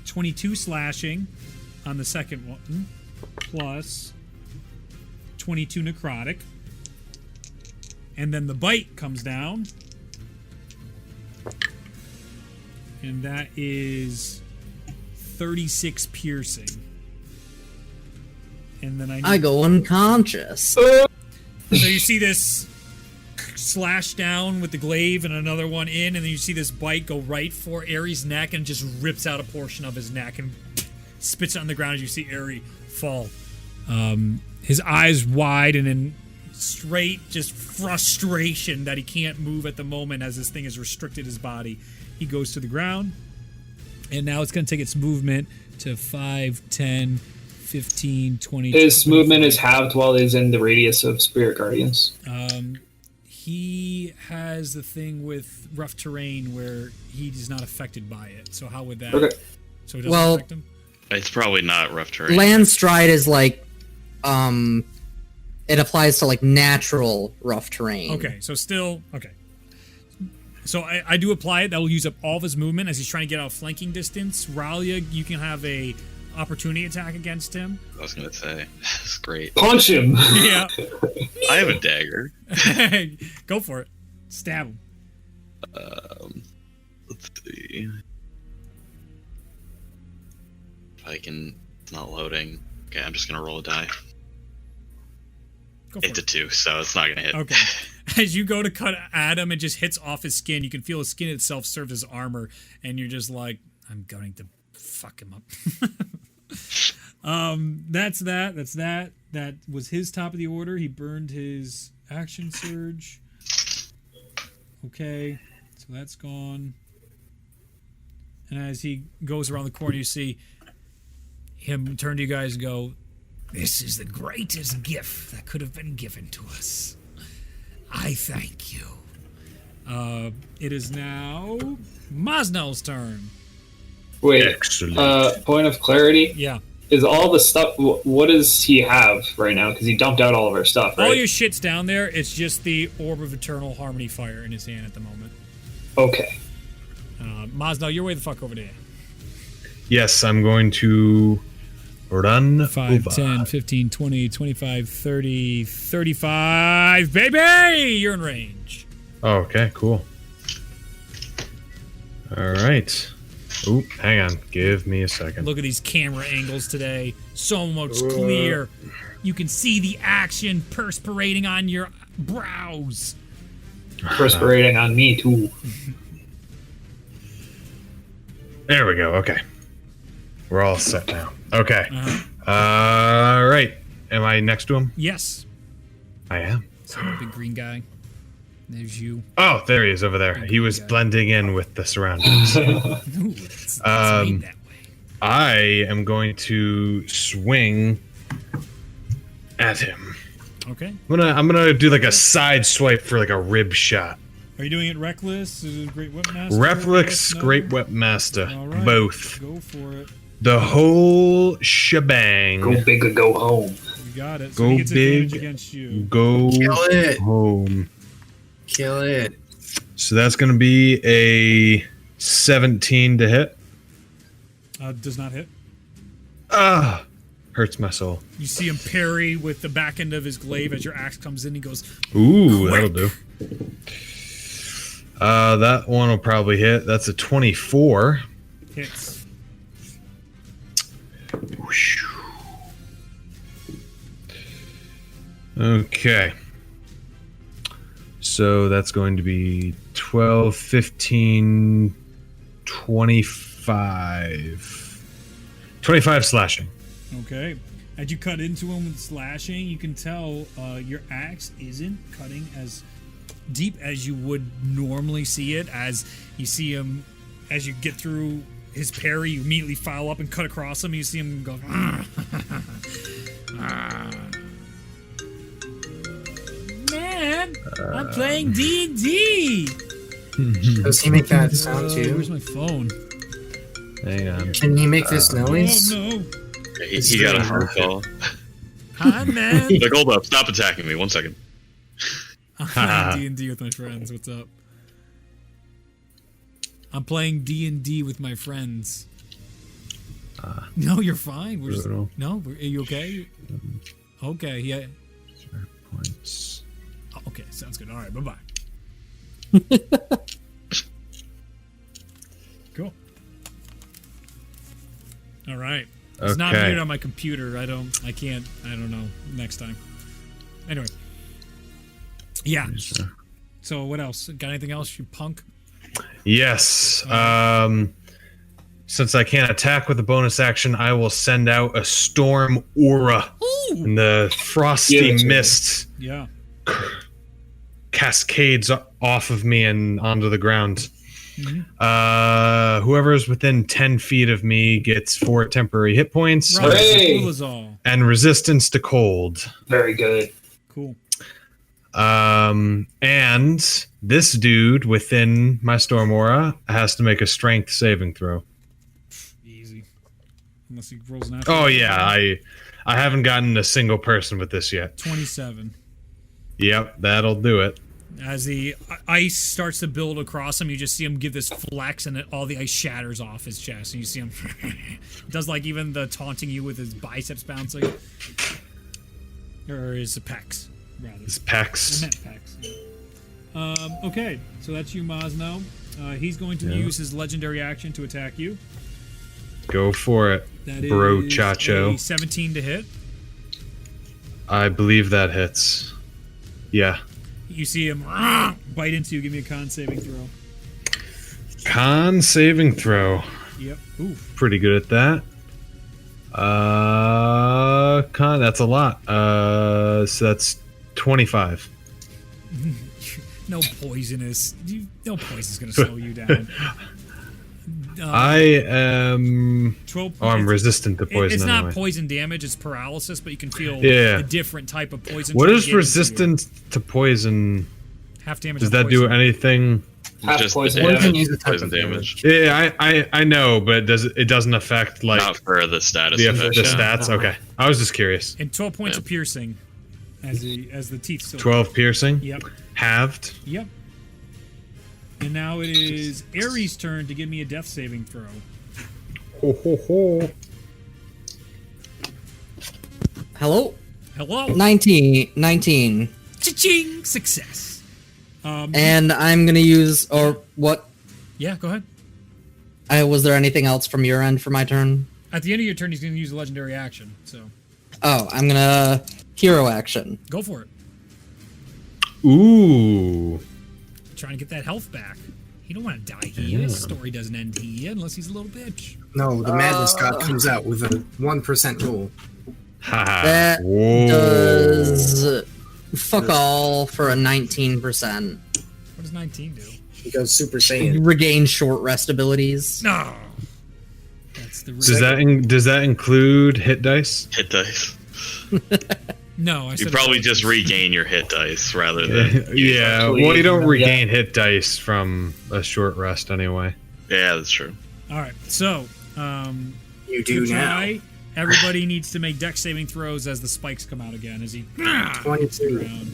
22 slashing on the second one. Plus 22 necrotic. And then the bite comes down. And that is 36 piercing. And then I go unconscious. So you see this slash down with the glaive and another one in, and then you see this bite go right for Ares' neck and just rips out a portion of his neck and spits it on the ground as you see Ares fall. His eyes wide and in straight just frustration that he can't move at the moment as this thing has restricted his body. He goes to the ground, and now it's going to take its movement to 5, 10, 15, 20. His movement is halved while he's in the radius of Spirit Guardians. He has the thing with rough terrain where he's not affected by it. So how would that? Okay. So it doesn't affect him? It's probably not rough terrain. Land stride is like, it applies to like natural rough terrain. Okay, so still okay. So I do apply it. That will use up all of his movement as he's trying to get out of flanking distance. Ralia, you can have a opportunity attack against him. I was gonna say, that's great. Punch him! Yeah. I have a dagger. Go for it. Stab him. Let's see. If I can. It's not loading. Okay, I'm just gonna roll a die. Go for It's a it. 2, so it's not gonna hit. Okay. As you go to cut at him, it just hits off his skin. You can feel his skin itself serves as armor, and you're just like, I'm going to fuck him up. That's that. That's that. That was his top of the order. He burned his action surge. Okay, so that's gone. And as he goes around the corner, you see him turn to you guys and go, "This is the greatest gift that could have been given to us. I thank you." It is now Mosnell's turn. Wait, Excellent. point of clarity. Yeah. Is all the stuff, what does he have right now? Because he dumped out all of our stuff, right? All your shit's down there. It's just the Orb of Eternal Harmony Fire in his hand at the moment. Okay. Mosnell, you're way the fuck over there. Yes, I'm going to run 5, over. 10, 15, 20, 25, 30, 35. Baby! You're in range. Oh, okay, cool. All right. Oop, hang on. Give me a second. Look at these camera angles today. So much clear. You can see the action perspirating on your brows. Perspirating on me, too. There we go. Okay. We're all set now. Okay. Uh-huh. All right. Am I next to him? Yes. I am. So the big green guy. There's you. Oh, there he is over there. He was blending in with the surroundings. Ooh, it's made that way. I am going to swing at him. Okay. I'm gonna do like a side swipe for like a rib shot. Are you doing it reckless? Is it Great Whip Master? Reflex, No? Great Whip Master, All right. both. Go for it. The whole shebang. Go big or go home. You got it. So Go he gets advantage big. against you. Go Kill it. home. Kill it. So that's gonna be a 17 to hit. Does not hit. Ah, hurts my soul. You see him parry with the back end of his glaive as your axe comes in. He goes, Ooh, Quick. that'll do. That one will probably hit. That's a 24. hits. Okay. So that's going to be 12, 15, 25. 25 slashing. Okay. As you cut into him with slashing, you can tell your axe isn't cutting as deep as you would normally see it. As you see him, as you get through his parry, you immediately file up and cut across him. You see him go, Man, I'm playing D&D. Does he make that sound Where's too? my phone? Hang on. Can he make this noise? Oh no! He got a hard call. Hi, man. Like, hold up, stop attacking me. 1 second. I'm playing D&D with my friends. What's up? I'm playing D&D with my friends. No, you're fine. We're just, no, are you okay? Okay, yeah. Points. Oh, okay, sounds good. All right, bye-bye. Cool. All right. It's not Okay. muted on my computer. I don't know. Next time. Anyway. Yeah. So what else? Got anything else, you punk? Yes. Since I can't attack with a bonus action, I will send out a storm aura. Ooh. And the frosty mist Yeah. cascades off of me and onto the ground. Mm-hmm. Whoever's within 10 feet of me gets 4 temporary hit points Right. Hey. Ulazal. and resistance to cold. Very good. Cool. And this dude within my storm aura has to make a strength saving throw. Easy. Unless he rolls an Oh yeah, I haven't gotten a single person with this yet. 27. Yep, that'll do it. As the ice starts to build across him, you just see him give this flex, and all the ice shatters off his chest. And you see him does like even the taunting you with his biceps bouncing, or his pecs rather. His I pecs. meant pecs. Yeah. Okay, so that's you, Mosno. He's going to use his legendary action to attack you. Go for it, That bro, is Chacho. a 17 to hit. I believe that hits. Yeah. You see him bite into you. Give me a con saving throw. Con saving throw. Yep. Oof. Pretty good at that. Con, that's a lot. So that's 25. No poisonous. No poison's gonna slow you down. I am. 12 Oh, I'm it's- resistant to poison It's anyway. not poison damage, it's paralysis, but you can feel Yeah. a different type of poison. What trying is to get into you. resistant to poison? Half damage. Does on that do poison. anything? Half Just poison the damage. damage. Use a type Poison of damage. Yeah, I know, but it doesn't affect like Not for the status the effect. yeah. stats? Okay, I was just curious. And 12 points Yeah. of piercing as the teeth still. 12 piercing, Yep. halved. Yep. And now it is Ares' turn to give me a death saving throw. Ho ho ho. Hello? Hello. 19. Cha-ching! Success. And I'm gonna use, or what? Yeah, go ahead. Was there anything else from your end for my turn? At the end of your turn, he's going to use a legendary action. So Oh, I'm gonna hero action. go for it. Ooh. Trying to get that health back. You don't want to die here. His story doesn't end here unless he's a little bitch. No, the madness god comes out with a 1% rule. Haha. That Whoa. does fuck all for a 19%. What does 19 do? He goes Super Saiyan. Regain short rest abilities. No. That's the Does that include hit dice? Hit dice. No, I You said probably it just regain your hit dice rather than. Yeah. actually- Well, you don't yeah. regain hit dice from a short rest anyway. Yeah, that's true. All right. So, You to do now. try, everybody needs to make dex saving throws as the spikes come out again. As he 22. around.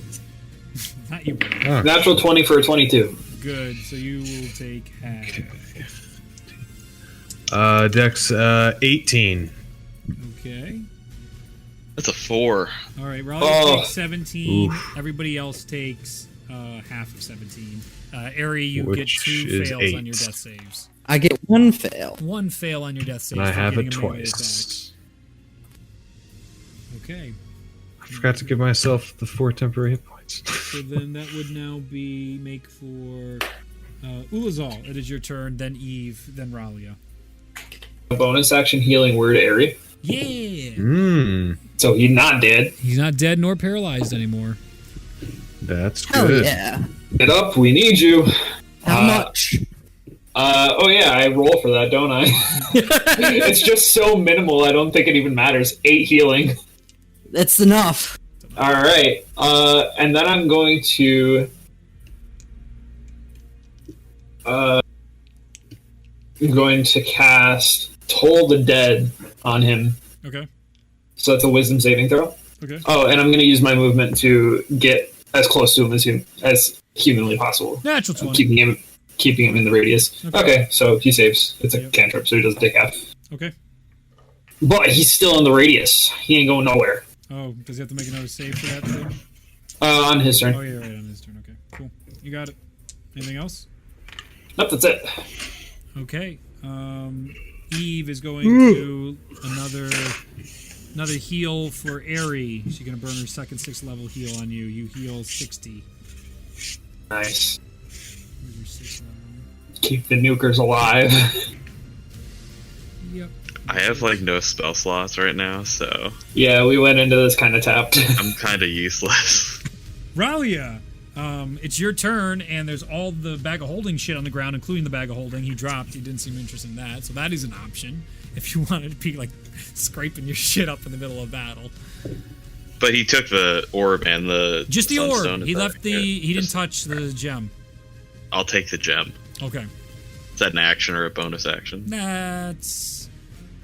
Not you, buddy. Oh. Natural 20 for a 22. Good. So you will take half. Dex 18. Okay. That's a 4. All right. Raleigh Oh. takes 17. Oof. Everybody else takes half of 17. Ari, you get Which 2 is fails on 8. your death saves. I get one fail. 1 fail on your death saves. And I for have it getting a melee twice. attack. Okay. I forgot to give myself the 4 temporary hit points. So then that would now be make for Ulazal. It is your turn, then Eve, then Ralia. A bonus action healing word area. Yeah. Mmm. So he's not dead. He's not dead nor paralyzed anymore. That's Hell good. yeah. Get up, we need you. How much? Oh yeah, I roll for that, don't I? It's just so minimal, I don't think it even matters. 8 healing. That's enough. Alright. And then I'm going to I'm going to cast Toll the Dead on him. Okay. So that's a wisdom saving throw. Okay. Oh, and I'm going to use my movement to get as close to him as humanly possible. Natural 20. Keeping him in the radius. Okay, so he saves. It's a cantrip, so he doesn't take half. Okay. But he's still in the radius. He ain't going nowhere. Oh, does he have to make another save for that thing? On his turn. Oh, yeah, right, on his turn. Okay, cool. You got it. Anything else? Nope, that's it. Okay. Eve is going to another heal for Aerie. She's going to burn her second 6th level heal on you. You heal 60. Nice. Where's your 6th level? Keep the nukers alive. Yep. I have like no spell slots right now, so Yeah, we went into this kind of tapped. I'm kind of useless. Ralia, it's your turn, and there's all the bag of holding shit on the ground, including the bag of holding he dropped. He didn't seem interested in that, so that is an option if you wanted to be like scraping your shit up in the middle of battle. But he took the orb and the Just the sunstone. orb. He left the. He didn't touch the gem. I'll take the gem. Okay. Is that an action or a bonus action?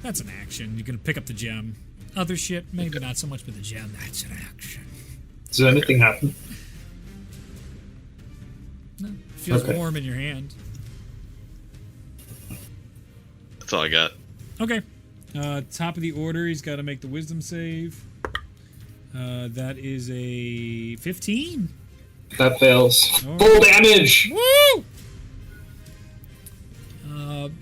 That's an action. You can pick up the gem. Other shit, maybe not so much, but the gem, that's an action. Does anything happen? No, it feels warm in your hand. That's all I got. Okay. Top of the order, he's got to make the wisdom save. That is a 15. That fails. Oh. Full damage! Woo!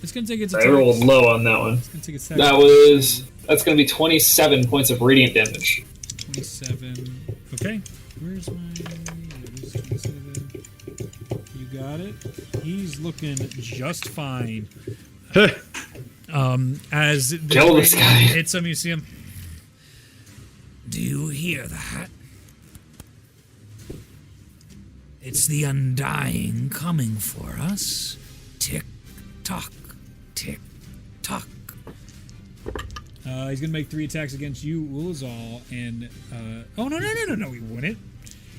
It's gonna take its I rolled low on that one. It's gonna take its That's gonna be 27 points of radiant damage. 27. Okay. Where's my 27? You got it. He's looking just fine. As Kill this guy. hits him, you see him. Do you hear that? It's the Undying coming for us. Tick tock, tick tock. He's gonna make 3 attacks against you, Ulazal, and oh no, he wouldn't.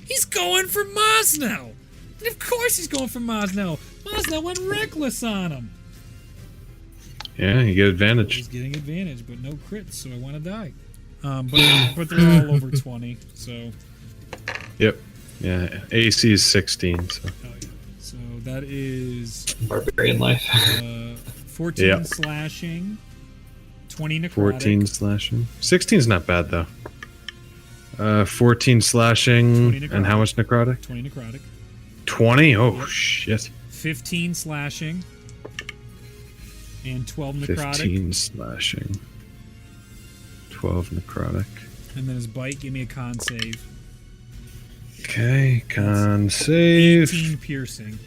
He's going for Mosnell. And of course he's going for Mosnell. Mosnell went reckless on him. Yeah, you get advantage. He's getting advantage, but no crits, so I want to die. But they're all over 20, so. Yep. Yeah, AC is 16. So. Oh, yeah. So that is Barbarian life. 14 slashing, 20 necrotic. 14 slashing. 16's not bad though. 14 slashing, and how much necrotic? 20 necrotic. 20? Oh Yep. shit. 15 slashing, and 12 necrotic. 15 slashing. 12 necrotic. And then his bite, give me a con save. Okay, con save. 18 piercing.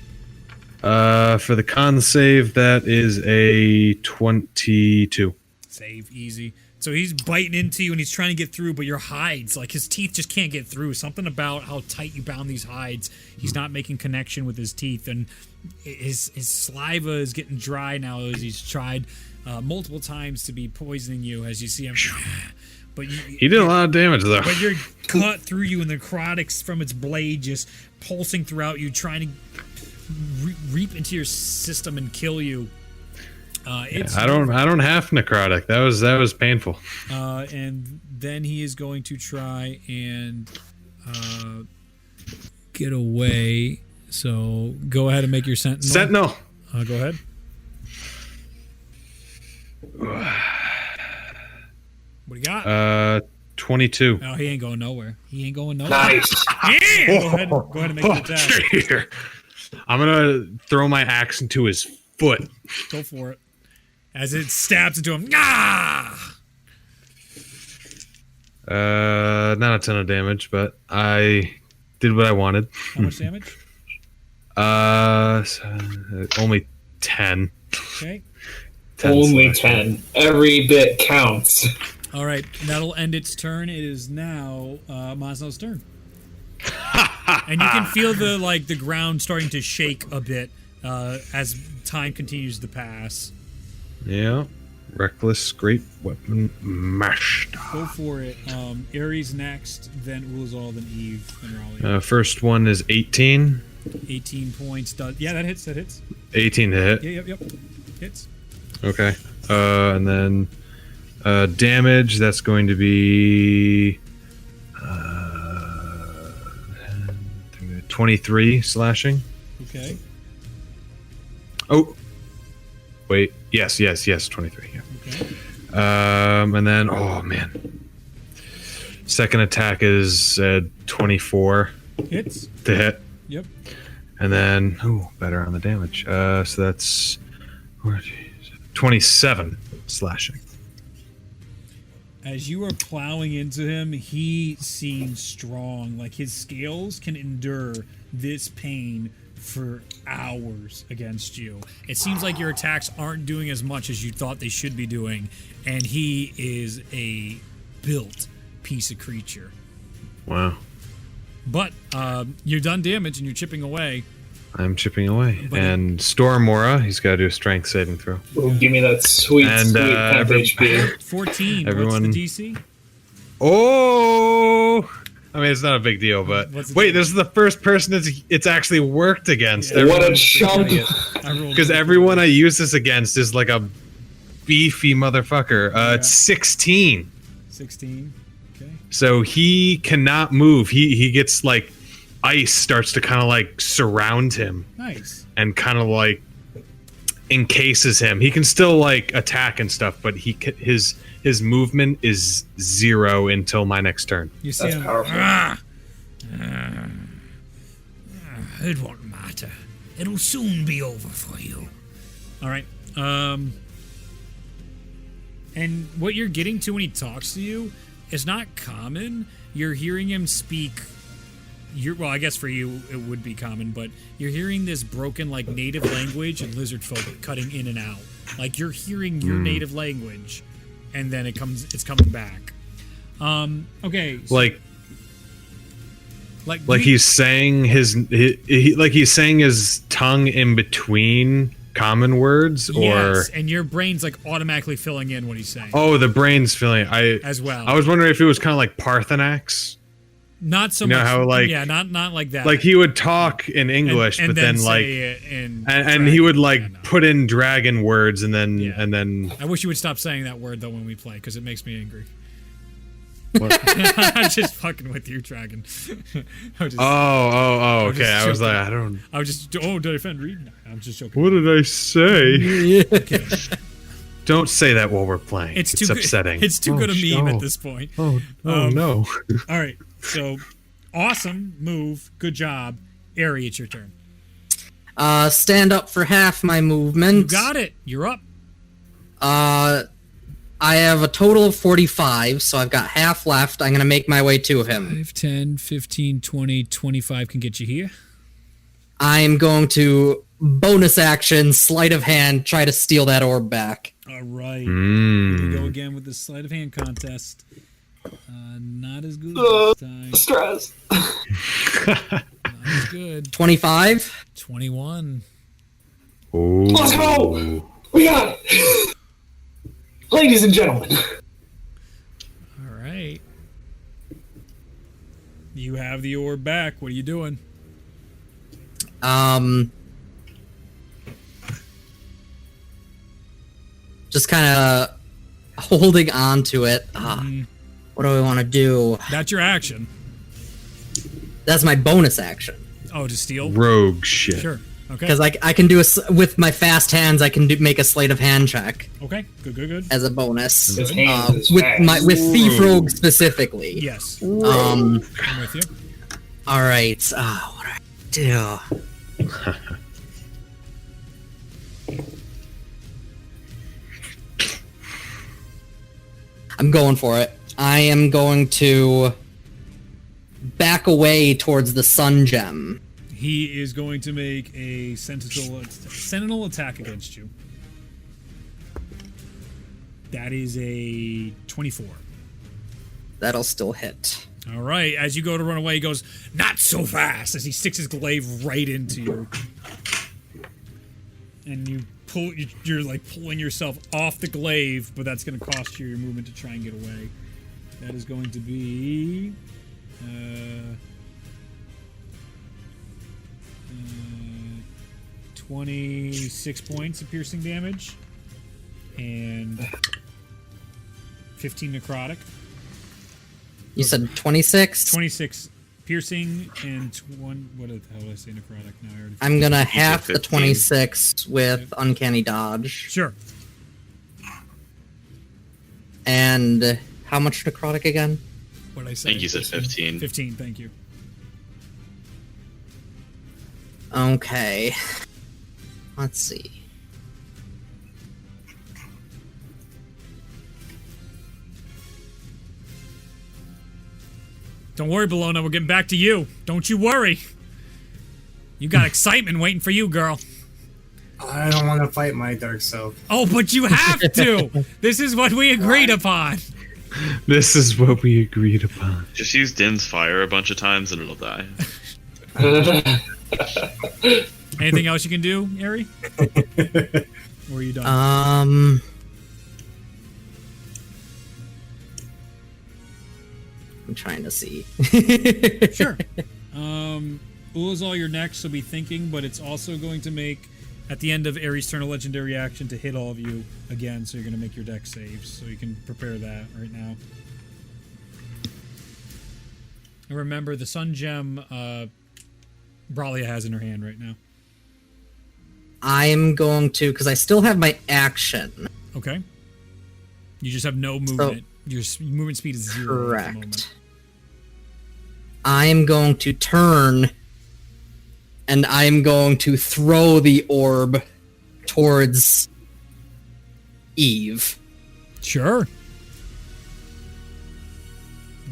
For the con save, that is a 22. Save, easy. So he's biting into you and he's trying to get through, but your hides, like his teeth just can't get through. Something about how tight you bound these hides. He's not making connection with his teeth, and his saliva is getting dry now as he's tried multiple times to be poisoning you as you see him. But He did a lot of damage though. But you're cut through you, and the necrotics from its blade just pulsing throughout you, trying to reap into your system and kill you. I don't have necrotic. That was painful. And then he is going to try and get away. So go ahead and make your sentinel. Sentinel. Go ahead. What do you got? 22. Oh, he ain't going nowhere. He ain't going nowhere. Nice. Yeah! Go ahead and make an attack. Here. I'm gonna throw my axe into his foot. Go for it. As it stabs into him. Ah! Not a ton of damage, but I did what I wanted. How much damage? Only 10. Okay. 10 Only slashing. 10. Every bit counts. All right. That'll end its turn. It is now Masno's turn. And you can feel the ground starting to shake a bit as time continues to pass. Yeah. Reckless, great weapon, mashed. Go for it. Ares next, then Ulazal, then Eve, then Raleigh. First one is 18. 18 points. Yeah, that hits. That hits. 18 to hit. Yeah, yep. Hits. Okay. And then damage, that's going to be 23 slashing. Okay. Oh. Wait. Yes, 23. Yeah. Okay. And then, oh man. Second attack is 24 Hits. to hit. Yep. And then, better on the damage. So that's 27 slashing. As you are plowing into him, he seems strong. Like his scales can endure this pain for hours against you. It seems like your attacks aren't doing as much as you thought they should be doing, and he is a built piece of creature. Wow. But you're done damage and you're chipping away. I'm chipping away. And Stormora, he's got to do a strength saving throw. Ooh, give me that sweet, And, sweet half HP. 14. Everyone- What's the DC? Oh! I mean, it's not a big deal, but What's the wait, deal? this is the first person it's actually worked against. What a chump! Because everyone I use this against is like a beefy motherfucker. It's 16. 16. Okay. So he cannot move. He gets like ice starts to kind of like surround him Nice. and kind of like encases him. He can still like attack and stuff, but his movement is 0 until my next turn. You see That's him. powerful. It won't matter. It'll soon be over for you. All right. And what you're getting to when he talks to you is not common. You're hearing him speak. Well, I guess for you it would be common, but you're hearing this broken like native language and lizard folk cutting in and out. Like you're hearing your native language, and then it's coming back. Okay. So, Like he's saying he's saying his tongue in between common words, or yes, and your brain's like automatically filling in what he's saying. oh, the brain's filling. As well. I was wondering if it was kind of like Parthenax. Not so You know much. how, like- yeah, not like that. Like he would talk in English, and but then like say it in and he would like dragon. put in dragon words and then Yeah. and then I wish you would stop saying that word though when we play because it makes me angry. what? I'm just fucking with you, dragon. I was just, Oh, was okay. just I was like, joking. I don't. I was just. Oh, did I offend Reed? No, I'm just joking. What did I say? Okay. Don't say that while we're playing. It's It's too upsetting. Good. It's too good a sh- meme oh. at this point. Oh no. All right. So, awesome move. Good job, Ari. It's your turn. Stand up for half my movement. You got it. You're up. I have a total of 45, so I've got half left. I'm going to make my way to him. 5, 10, 15, 20, 25 can get you here. I'm going to bonus action, sleight of hand, try to steal that orb back. All right. Here we go Mm. again with the sleight of hand contest. Not as good this time. Stress. Not as good. 25. 21. Ooh. Let's go! We got it! Ladies and gentlemen. All right. You have the orb back. What are you doing? Just kind of holding on to it. What do I want to do? That's your action. That's my bonus action. Oh, to steal? Rogue shit. Sure. Okay. Because I can do with my fast hands, I can make a sleight of hand check Okay. Good. as a bonus. His hands is with fast. with thief rogue specifically. Yes. Um. I'm with you. All right. What do I do? I'm going for it. I am going to back away towards the sun gem. He is going to make a sentinel attack against you. That is a 24. That'll still hit. All right. As you go to run away, he goes, "Not so fast!" as he sticks his glaive right into you. And you're like pulling yourself off the glaive, but that's going to cost you your movement to try and get away. That is going to be 26 points of piercing damage. And 15 necrotic. You said 26? 26 piercing and what the hell did I say necrotic now? I already I'm gonna half the 15. 26 with Uncanny Dodge. Sure. And how much necrotic again? What did I say? I think you said 15. 15, thank you. Okay. Let's see. Don't worry, Belona, we're getting back to you. Don't you worry. You got excitement waiting for you, girl. I don't want to fight my dark self. Oh, but you have to. This is what we agreed upon. This is what we agreed upon. Just use Din's fire a bunch of times and it'll die. Anything else you can do, Ari? Or are you done? I'm trying to see. Sure. Ulazal, you're next, so be thinking, but it's also going to make, at the end of Ares' turn, a legendary action to hit all of you again, so you're going to make your deck saves, so you can prepare that right now. And remember, the Sun Gem Bralia has in her hand right now. I'm going to, because I still have my action. Okay. You just have no movement. Your movement speed is 0 at the moment. Correct. I'm going to turn, and I'm going to throw the orb towards Eve. Sure.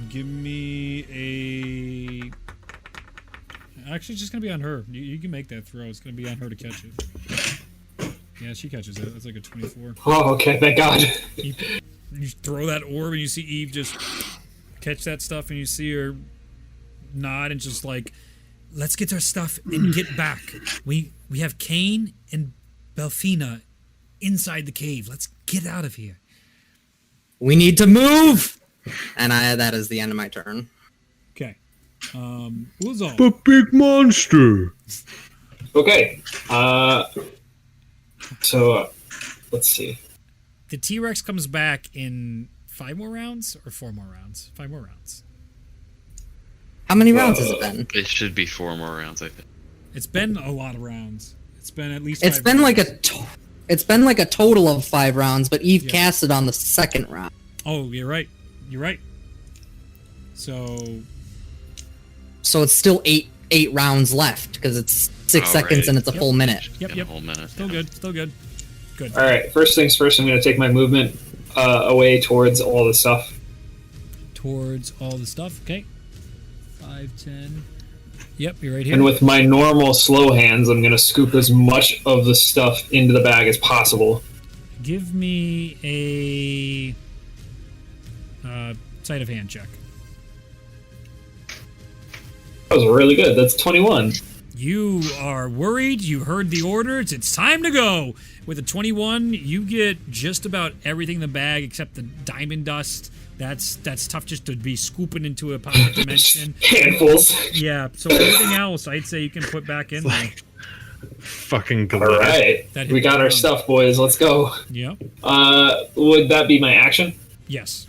Give me a... Actually, it's just going to be on her. You can make that throw. It's going to be on her to catch it. Yeah, she catches it. That's like a 24. Oh, okay, thank God. You throw that orb and you see Eve just catch that stuff and you see her nod and just like, let's get our stuff and get back. We have Kane and Belfina inside the cave. Let's get out of here. We need to move! And that is the end of my turn. Okay. Ulazal. But big monster. Okay. So, let's see. The T-Rex comes back in 5 more rounds or 4 more rounds? 5 more rounds. How many rounds has it been? It should be 4 more rounds, I think. It's been a lot of rounds. It's been at least. It's 5 been rounds. it's been like a total of 5 rounds, but Eve Yeah. cast it on the second round. Oh, you're right. You're right. So So it's still eight rounds left because it's 6 Oh, seconds right. and it's a Yep. full minute. Yep, In yep. a whole minute. Still good. Still good. Good. All right. First things first. I'm going to take my movement away towards all the stuff. Towards all the stuff. Okay. 5, 10. Yep, you're right here. And with my normal slow hands, I'm going to scoop as much of the stuff into the bag as possible. Give me a sleight of hand check. That was really good. That's 21. You are worried. You heard the orders. It's time to go. With a 21, you get just about everything in the bag except the diamond dust. That's tough just to be scooping into a pocket dimension. Handfuls. Yeah, so everything else I'd say you can put back in there. Fucking All glitter. right. That hit We got the our ground. stuff, boys. Let's go. Yep. Would that be my action? Yes.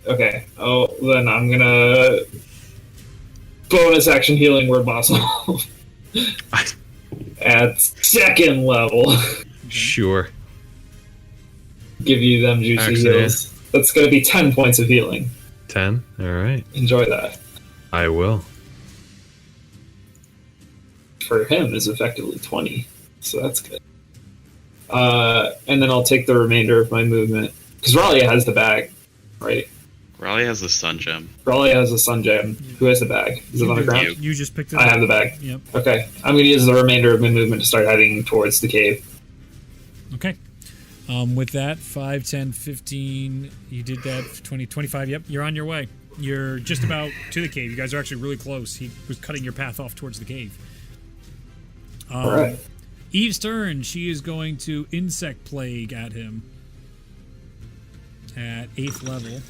Okay. Oh, then I'm going to bonus action healing word muscle at second level. Sure. Give you them juicy Actually, heals. That's going to be 10 points of healing. 10. All right. Enjoy that. I will. For him is effectively 20, so that's good. And then I'll take the remainder of my movement because Ralia has the bag, right? Raleigh has the Sun Gem. Ralia has the Sun Gem. Who has the bag? Is it on the ground? You just picked it I up. have the bag. Yep. Okay, I'm going to use the remainder of my movement to start heading towards the cave. Okay. With that, 5, 10, 15, you did that, 20, 25, yep, you're on your way. You're just about to the cave. You guys are actually really close. He was cutting your path off towards the cave. All right. Eve's turn. She is going to Insect Plague at him at 8th level.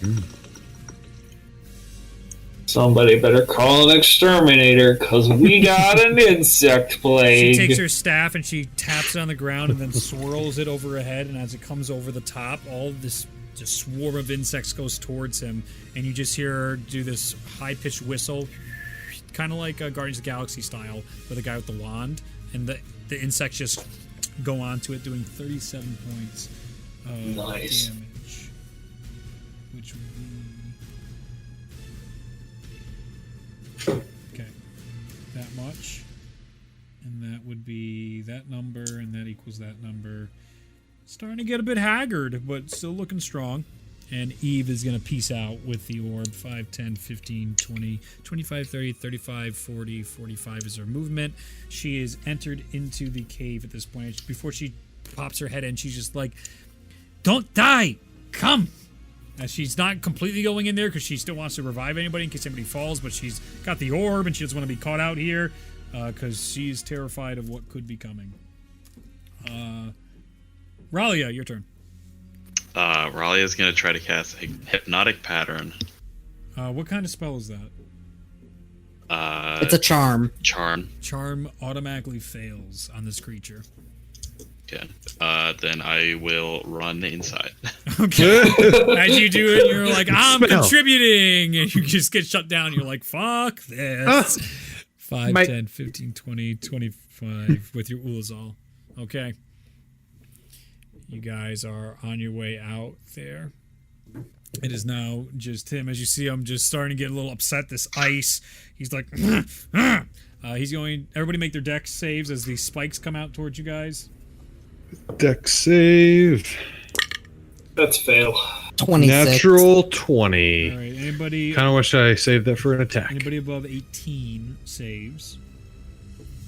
Somebody better call an exterminator, because we got an insect plague. She takes her staff and she taps it on the ground and then swirls it over her head, and as it comes over the top, all of this just swarm of insects goes towards him, and you just hear her do this high-pitched whistle, kind of like Guardians of the Galaxy style, with the guy with the wand, and the insects just go onto it, doing 37 points of Nice. damage. Which would be... Okay. That much. And that would be that number, and that equals that number. Starting to get a bit haggard, but still looking strong. And Eve is going to peace out with the orb. 5, 10, 15, 20, 25, 30, 35, 40, 45 is her movement. She is entered into the cave at this point. Before she pops her head in, she's just like, "Don't die! Come!" As she's not completely going in there because she still wants to revive anybody in case anybody falls, but she's got the orb and she doesn't want to be caught out here because she's terrified of what could be coming. Ralia, your turn. Ralia is going to try to cast a hypnotic pattern. What kind of spell is that? It's a charm. Charm. Charm automatically fails on this creature. Okay. Then I will run inside. Okay. As you do it, you're like, "I'm Spell. contributing!" And you just get shut down. You're like, "Fuck this." 5, My- 10, 15, 20, 25 with your Ulazal. Okay. You guys are on your way out there. It is now just him. As you see him just starting to get a little upset. This ice. He's like, he's going... Everybody make their dex saves as these spikes come out towards you guys. Dex save. That's fail. 26. Natural 20. All right. Anybody... Kind of wish I saved that for an attack. Anybody above 18 saves.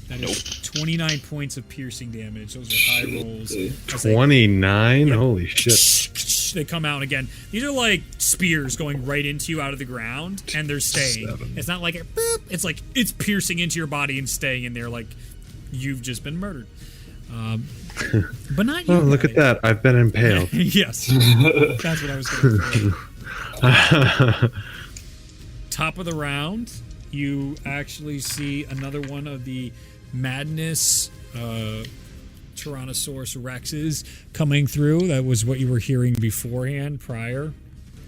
That is 29 points of piercing damage. Those are high rolls. As they- 29? Holy shit. They come out again. These are like spears going right into you out of the ground, and they're staying. 7. It's not like it, boop. It's like it's piercing into your body and staying in there like you've just been murdered. But not you. Oh, look at guys. that. I've been impaled. Yes. That's what I was going for. Top of the round, you actually see another one of the Madness Tyrannosaurus Rexes coming through. That was what you were hearing beforehand, prior.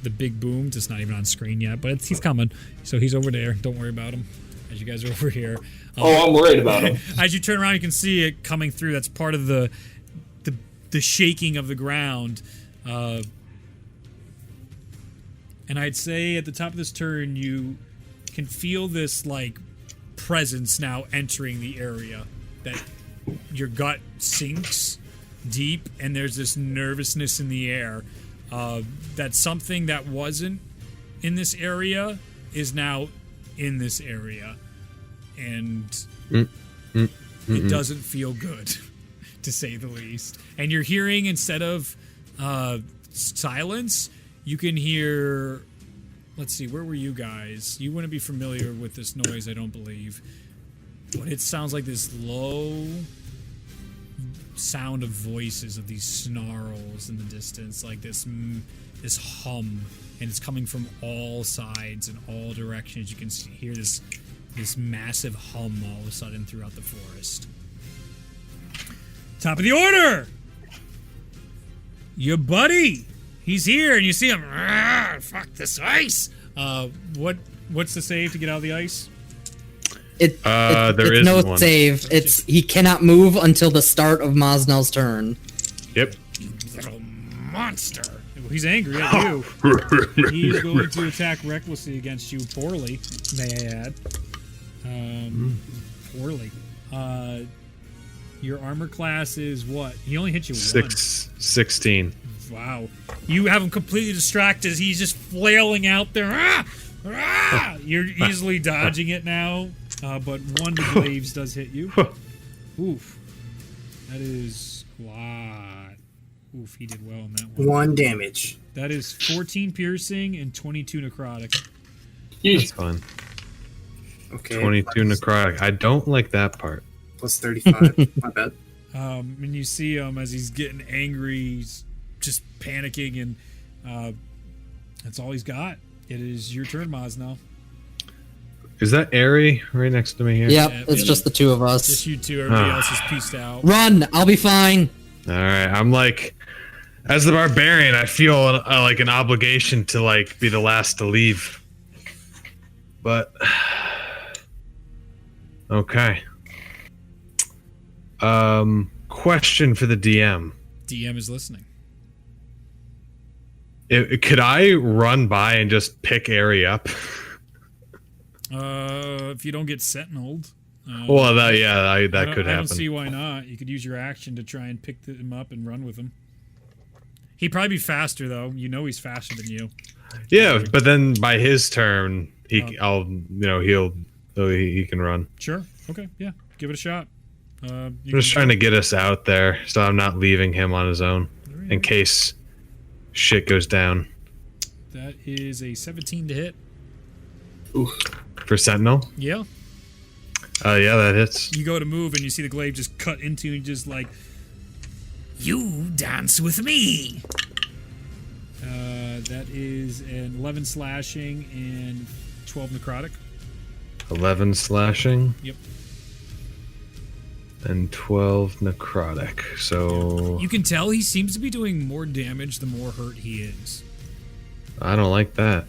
The big boom, just not even on screen yet, but he's coming. So he's over there. Don't worry about him. As you guys are over here. Oh, I'm worried about him. As you turn around, you can see it coming through. That's part of the shaking of the ground. And I'd say at the top of this turn, you can feel this like presence now entering the area. That your gut sinks deep, and there's this nervousness in the air. That something that wasn't in this area is now in this area, and it doesn't feel good, to say the least. And you're hearing, instead of silence, you can hear... Let's see, where were you guys? You wouldn't be familiar with this noise, I don't believe. But it sounds like this low sound of voices, of these snarls in the distance, like this hum, and it's coming from all sides and all directions. You can hear this massive hum all of a sudden throughout the forest. Top of the order! Your buddy! He's here, and you see him. Fuck this ice! What's the save to get out of the ice? There it's is no one. save. It's he cannot move until the start of Mosnell's turn. Yep. Little monster! Well, he's angry at you. He's going to attack recklessly against you poorly, may I add. Poorly. Your armor class is what? He only hit you once. 16. Wow. You have him completely distracted. He's just flailing out there. You're easily dodging it now, but one of the glaives does hit you. Oof. That is a lot. Oof, he did well in that one. 1 damage. That is 14 piercing and 22 necrotic. That's fine. Okay. 22 necrotic. I don't like that part. Plus 35. My bad. And you see him as he's getting angry, he's just panicking, and that's all he's got. It is your turn, Maz, now. Is that Airy right next to me here? Yep, Yeah, it's just the two of us. Just you two. Everybody else is pieced out. Run! I'll be fine. All right. I'm like, as the barbarian, I feel like an obligation to like be the last to leave. But okay. Question for the DM. DM is listening. Could I run by and just pick Airy up? If you don't get sentineled. Well, that could happen. I don't see why not. You could use your action to try and pick him up and run with him. He'd probably be faster though. You know he's faster than you. Yeah, but then by his turn, he can run. Sure. Okay. Yeah. Give it a shot. I'm just trying to get us out there, so I'm not leaving him on his own in case shit goes down. That is a 17 to hit. Oof. For Sentinel? Yeah. Yeah, that hits. You go to move and you see the glaive just cut into and just like, you dance with me. That is an 11 slashing and 12 necrotic. 11 slashing. Yep. And 12 necrotic. So You can tell he seems to be doing more damage the more hurt he is. I don't like that.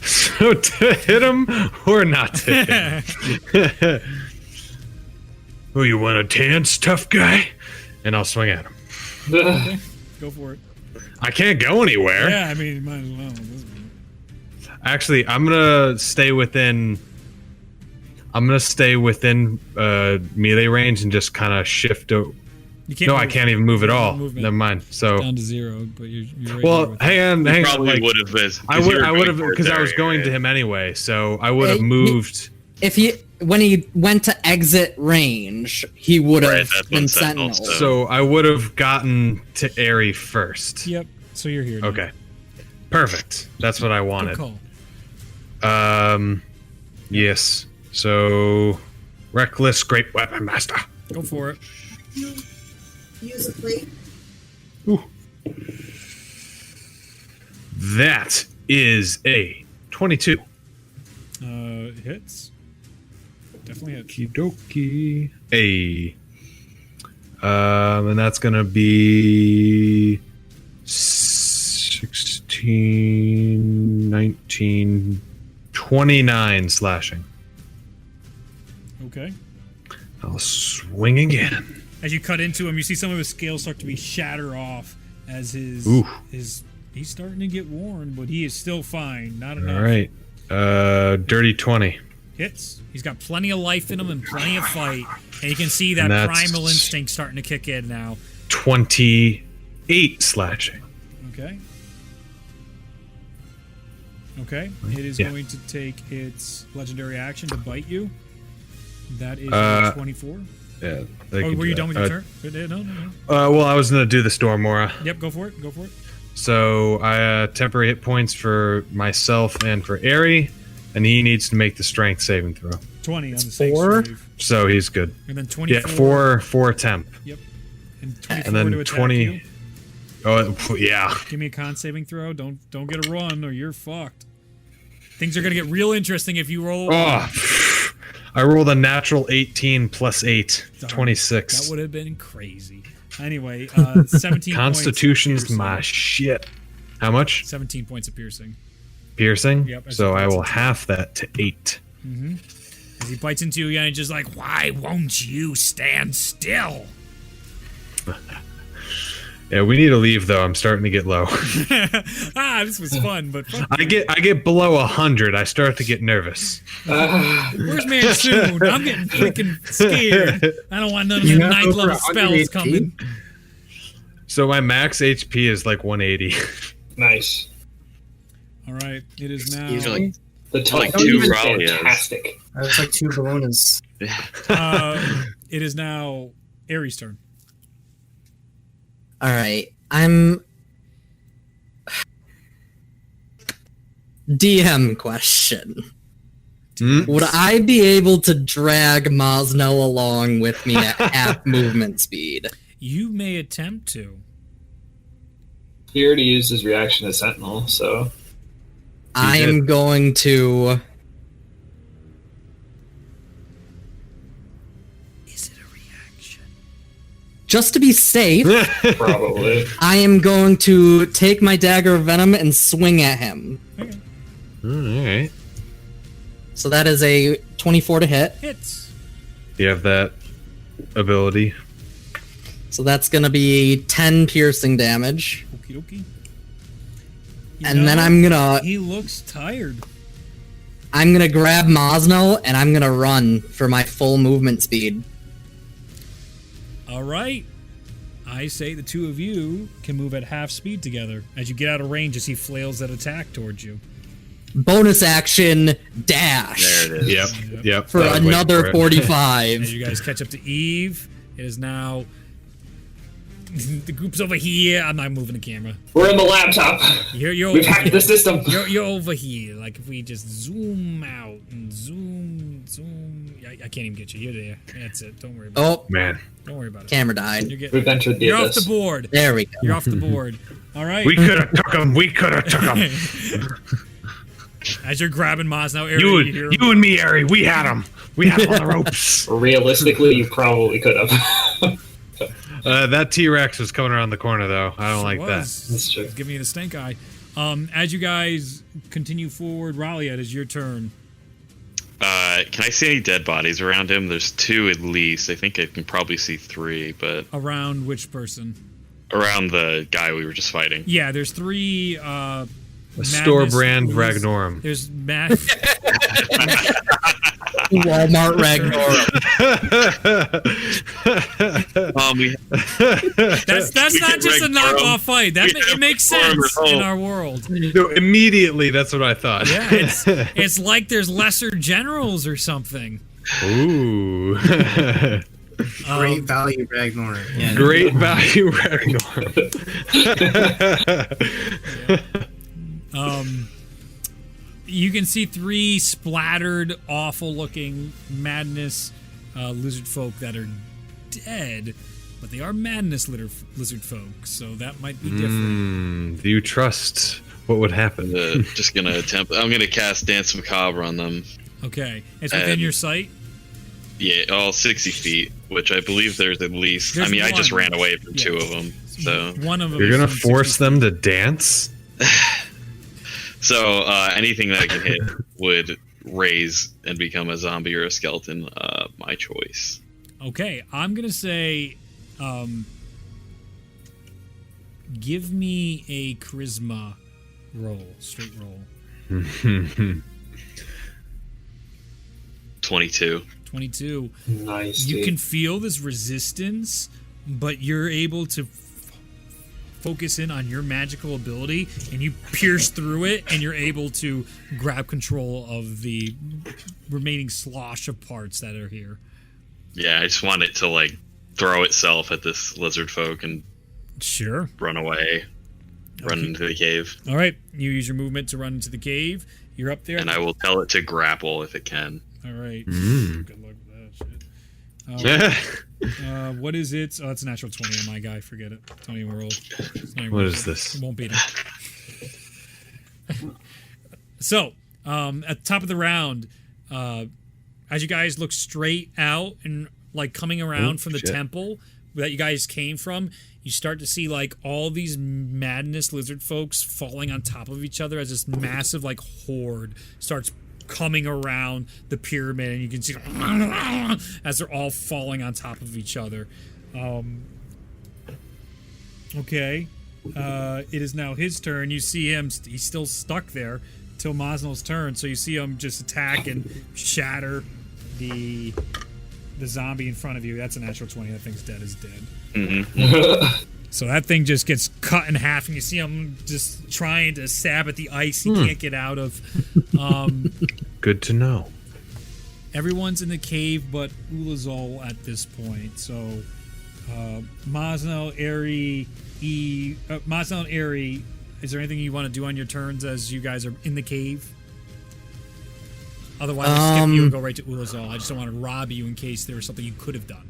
So to hit him or not to hit him? Oh, you want to dance, tough guy? And I'll swing at him. Okay, go for it. I can't go anywhere. Yeah, I mean, you might as well. Actually, I'm gonna stay within melee range and just kind of shift. You can't No, move. I can't even move at all. Movement. Never mind. So Down to 0, but you're right well, there with hang on. Probably Like, would have been. I would have because I was going to him anyway. So I would have moved. When he went to exit range, he would have Right, that's when been Sentinel, sentinel. So I would have gotten to Airy first. Yep. So you're here. Now. Okay. Perfect. That's what I Good wanted. call. Yes. So reckless, great weapon master. Go for it. Use a plate. Ooh. That is a 22. Hits. Definitely hits. Okie dokie. And that's gonna be 16, 19, 29 slashing. Okay. I'll swing again. As you cut into him, you see some of his scales start to be shatter off as his Ooh. he's starting to get worn, but he is still fine. Not enough. All right. Dirty 20. Hits. He's got plenty of life in him and plenty of fight, and you can see that And that's- primal instinct starting to kick in now. 28 slashing. Okay. Okay. It is Yeah. going to take its legendary action to bite you. That is 24. Yeah. Oh, were you done with your turn? No. Well, I was gonna do the Stormora. Yep, go for it. Go for it. So I temporary hit points for myself and for Airy, and he needs to make the strength saving throw. 20 on the save. So he's good. And then 24. Yeah, four temp. Yep. And 24 And then to attack 20. you. Oh yeah. Give me a con saving throw. Don't get a run or you're fucked. Things are gonna get real interesting if you roll. Oh, I rolled a natural 18 plus 8, Darn, 26. That would have been crazy. Anyway, 17 Constitution's points of my shit. How much? 17 points of piercing. Piercing? Yep, So I will that's- half that to 8. As he bites into you again, he's just like, why won't you stand still? Yeah, we need to leave though. I'm starting to get low. This was fun, but fuck I get below 100. I start to get nervous. where's Mansoon? I'm getting freaking scared. I don't want none of the know, ninth level for spells 118? coming. So my max HP is like 180. Nice. All right, it is now. Easily. The top like two two is Rallias. fantastic. That's like 2 Belonas. It is now Ares' turn. All right, I'm. DM question. Would I be able to drag Mosnell along with me at half movement speed? You may attempt to. He already used his reaction to Sentinel, so I am going to just to be safe, Probably. I am going to take my dagger of venom and swing at him. Alright. So that is a 24 to hit. Hits. You have that ability. So that's going to be 10 piercing damage. Okie dokie. And then I'm gonna He looks tired. grab Mosno and I'm gonna run for my full movement speed. All right. I say the two of you can move at half speed together as you get out of range as he flails that attack towards you. Bonus action dash There it is. Yep. for I was waiting another for it. 45. As you guys catch up to Eve, it is now the group's over here. I'm not moving the camera. We're in the laptop. You're We've over hacked here. the system. You're over here. Like if we just zoom out and zoom. I can't even get you. You're there. That's it. Don't worry about Oh, Man, Don't worry about it. camera died. You're getting. We've entered the You're off abyss. the board. There we go. You're off the board. All right. we could have took him. We could have took him. As you're grabbing Maz now, Ari, you hear him. You and me, Ari. We had him. We had him on the ropes. Realistically, you probably could have. That T-Rex was coming around the corner, though. I don't like that. That's true. It's giving you the stink eye. As you guys continue forward, Ralia, it is your turn. Can I see any dead bodies around him? There's 2 at least. I think I can probably see 3, but Around which person? around the guy we were just fighting. Yeah, there's 3. A store brand Madness- Ragnorum. There's Walmart Ragnorum. that's not just a knockoff fight. It makes sense in our world. No, immediately, that's what I thought. Yeah, it's like there's lesser generals or something. Ooh. Great value, Ragnar. Yeah. Great value Ragnorum. You can see 3 splattered, awful-looking madness lizard folk that are dead, but they are madness lizard folk, so that might be different. Do you trust what would happen? Just gonna attempt. I'm gonna cast Dance Macabre on them. Okay, it's within your sight. Yeah, all 60 feet, which I believe there's at least. There's I just one. ran away from 2 of them. So One of them. You're is gonna from force 60 them to dance? So anything that I can hit would raise and become a zombie or a skeleton. My choice. Okay, I'm gonna say, give me a charisma roll, straight roll. 22. 22. Nice. You dude. can feel this resistance, but you're able to focus in on your magical ability, and you pierce through it, and you're able to grab control of the remaining slosh of parts that are here. Yeah, I just want it to like throw itself at this lizard folk and Sure. run away, run into the cave, All right, you use your movement to run into the cave. You're up there. and I will tell it to grapple if it can. All right. Mm. Good luck with that shit. Yeah. What is it? Oh, it's a natural 20 on my guy. Forget it. Don't even roll. It's not even What roll. is this? It won't beat him. So, at the top of the round, as you guys look straight out and like coming around from the shit. temple that you guys came from, you start to see like all these madness lizard folks falling on top of each other as this massive like horde starts coming around the pyramid, and you can see as they're all falling on top of each other. Okay. It is now his turn. You see him, he's still stuck there till Mosnell's turn, so you see him just attack and shatter the zombie in front of you. That's a natural 20. That thing's dead as dead. So that thing just gets cut in half, and you see him just trying to stab at the ice he can't get out of. Good to know. Everyone's in the cave but Ulazol at this point. So Mosnell, Airy, Mosnell and Airy, is there anything you want to do on your turns as you guys are in the cave? Otherwise, I'll skip you and go right to Ulazol. I just don't want to rob you in case there was something you could have done.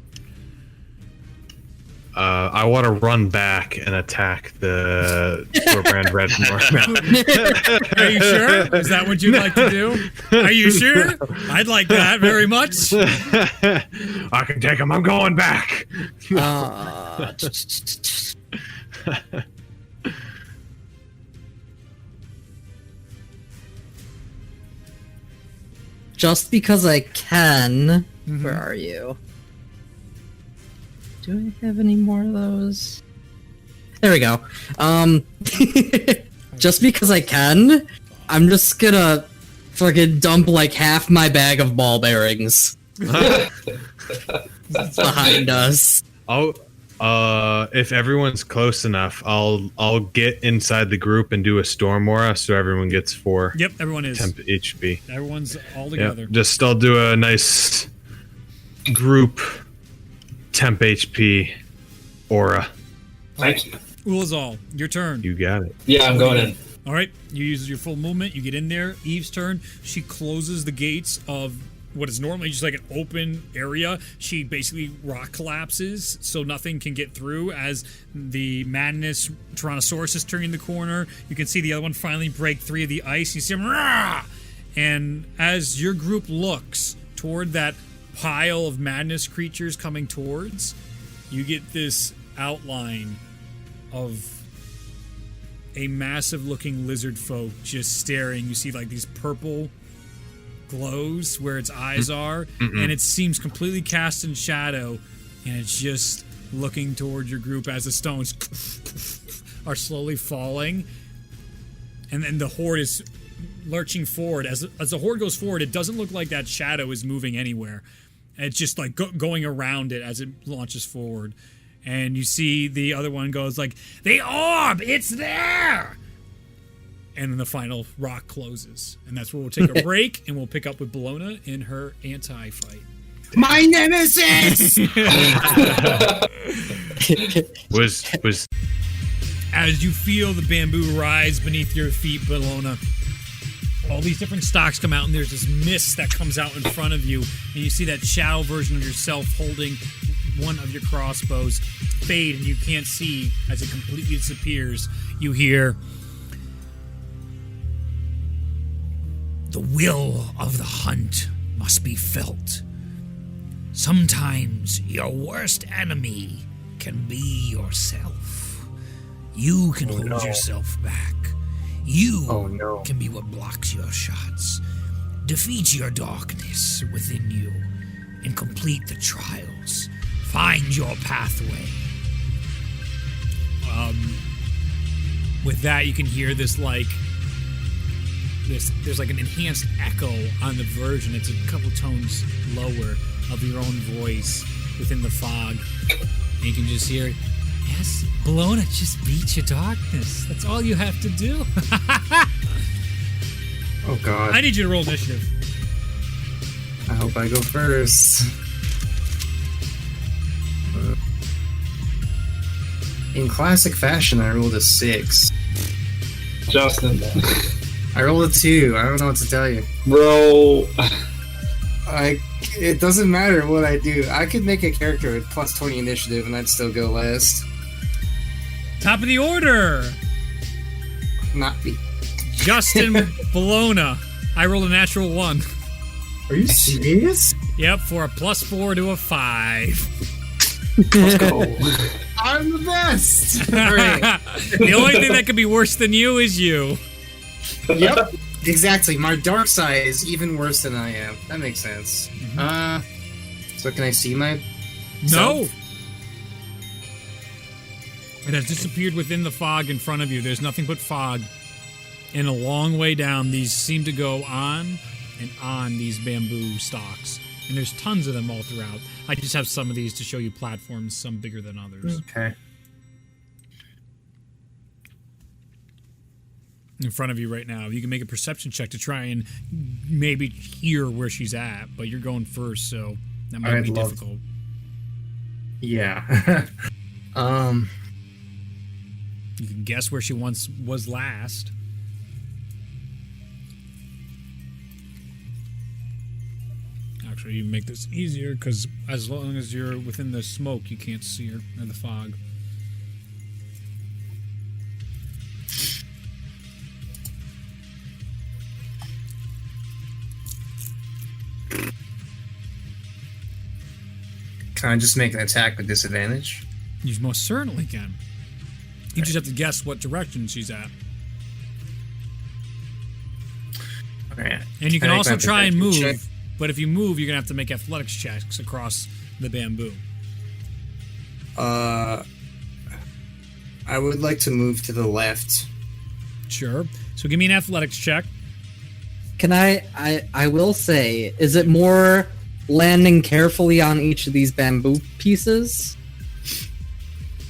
I want to run back and attack the Brand Red North. Are you sure? Is that what you'd like to do? Are you sure? I'd like that very much. I can take him. I'm going back. Just because I can. Where are you? Do I have any more of those? There we go. Just because I can, I'm just gonna fucking dump like half my bag of ball bearings behind us. If everyone's close enough, I'll get inside the group and do a storm aura so everyone gets 4. Yep, everyone is. Temp HP. Everyone's all together. Yep. I'll do a nice group temp HP aura. Thank you. Ulazal, your turn. You got it. Yeah, I'm going in. All right, you use your full movement. You get in there. Eve's turn. She closes the gates of what is normally just like an open area. She basically rock collapses so nothing can get through. As the Madness Tyrannosaurus is turning the corner, you can see the other one finally break 3 of the ice. You see him, rah! And as your group looks toward that pile of madness creatures coming towards, you get this outline of a massive looking lizard folk just staring. You see like these purple glows where its eyes are, and it seems completely cast in shadow, and it's just looking toward your group as the stones are slowly falling, and then the horde is lurching forward. As the horde goes forward, it doesn't look like that shadow is moving anywhere. It's just like going around it as it launches forward. And you see the other one goes like, the orb, it's there! And then the final rock closes. And that's where we'll take a break, and we'll pick up with Belona in her anti-fight. My nemesis! was As you feel the bamboo rise beneath your feet, Belona, all these different stalks come out, and there's this mist that comes out in front of you, and you see that shadow version of yourself holding one of your crossbows fade, and you can't see as it completely disappears. You hear, the will of the hunt must be felt. Sometimes your worst enemy can be yourself. You can hold yourself back. You can be what blocks your shots. Defeat your darkness within you and complete the trials. Find your pathway. With that, you can hear this like there's like an enhanced echo on the version. It's a couple tones lower of your own voice within the fog. And you can just hear, yes, Belona, just beat your darkness. That's all you have to do. Oh god. I need you to roll initiative. I hope I go first. In classic fashion, I rolled a 6. Justin. I rolled a 2. I don't know what to tell you. Bro. It doesn't matter what I do. I could make a character with plus 20 initiative and I'd still go last. Top of the order. Not me. Justin Belona. I rolled a natural 1. Are you serious? Yep, for a +4 to a 5. Let's go. I'm the best! Alright. The only thing that could be worse than you is you. Yep, exactly. My dark side is even worse than I am. That makes sense. So can I see my No! It has disappeared within the fog in front of you. There's nothing but fog. And a long way down, these seem to go on and on, these bamboo stalks. And there's tons of them all throughout. I just have some of these to show you platforms, some bigger than others. Okay. In front of you right now. You can make a perception check to try and maybe hear where she's at, but you're going first, so that might be difficult. Yeah. You can guess where she once was last. actually make this easier because as long as you're within the smoke, you can't see her in the fog. Can I just make an attack with disadvantage? You most certainly can. You just have to guess what direction she's at. Alright. And you can also try and move, check? but if you move, you're going to have to make athletics checks across the bamboo. I would like to move to the left. Sure. So give me an athletics check. Can I will say, is it more landing carefully on each of these bamboo pieces?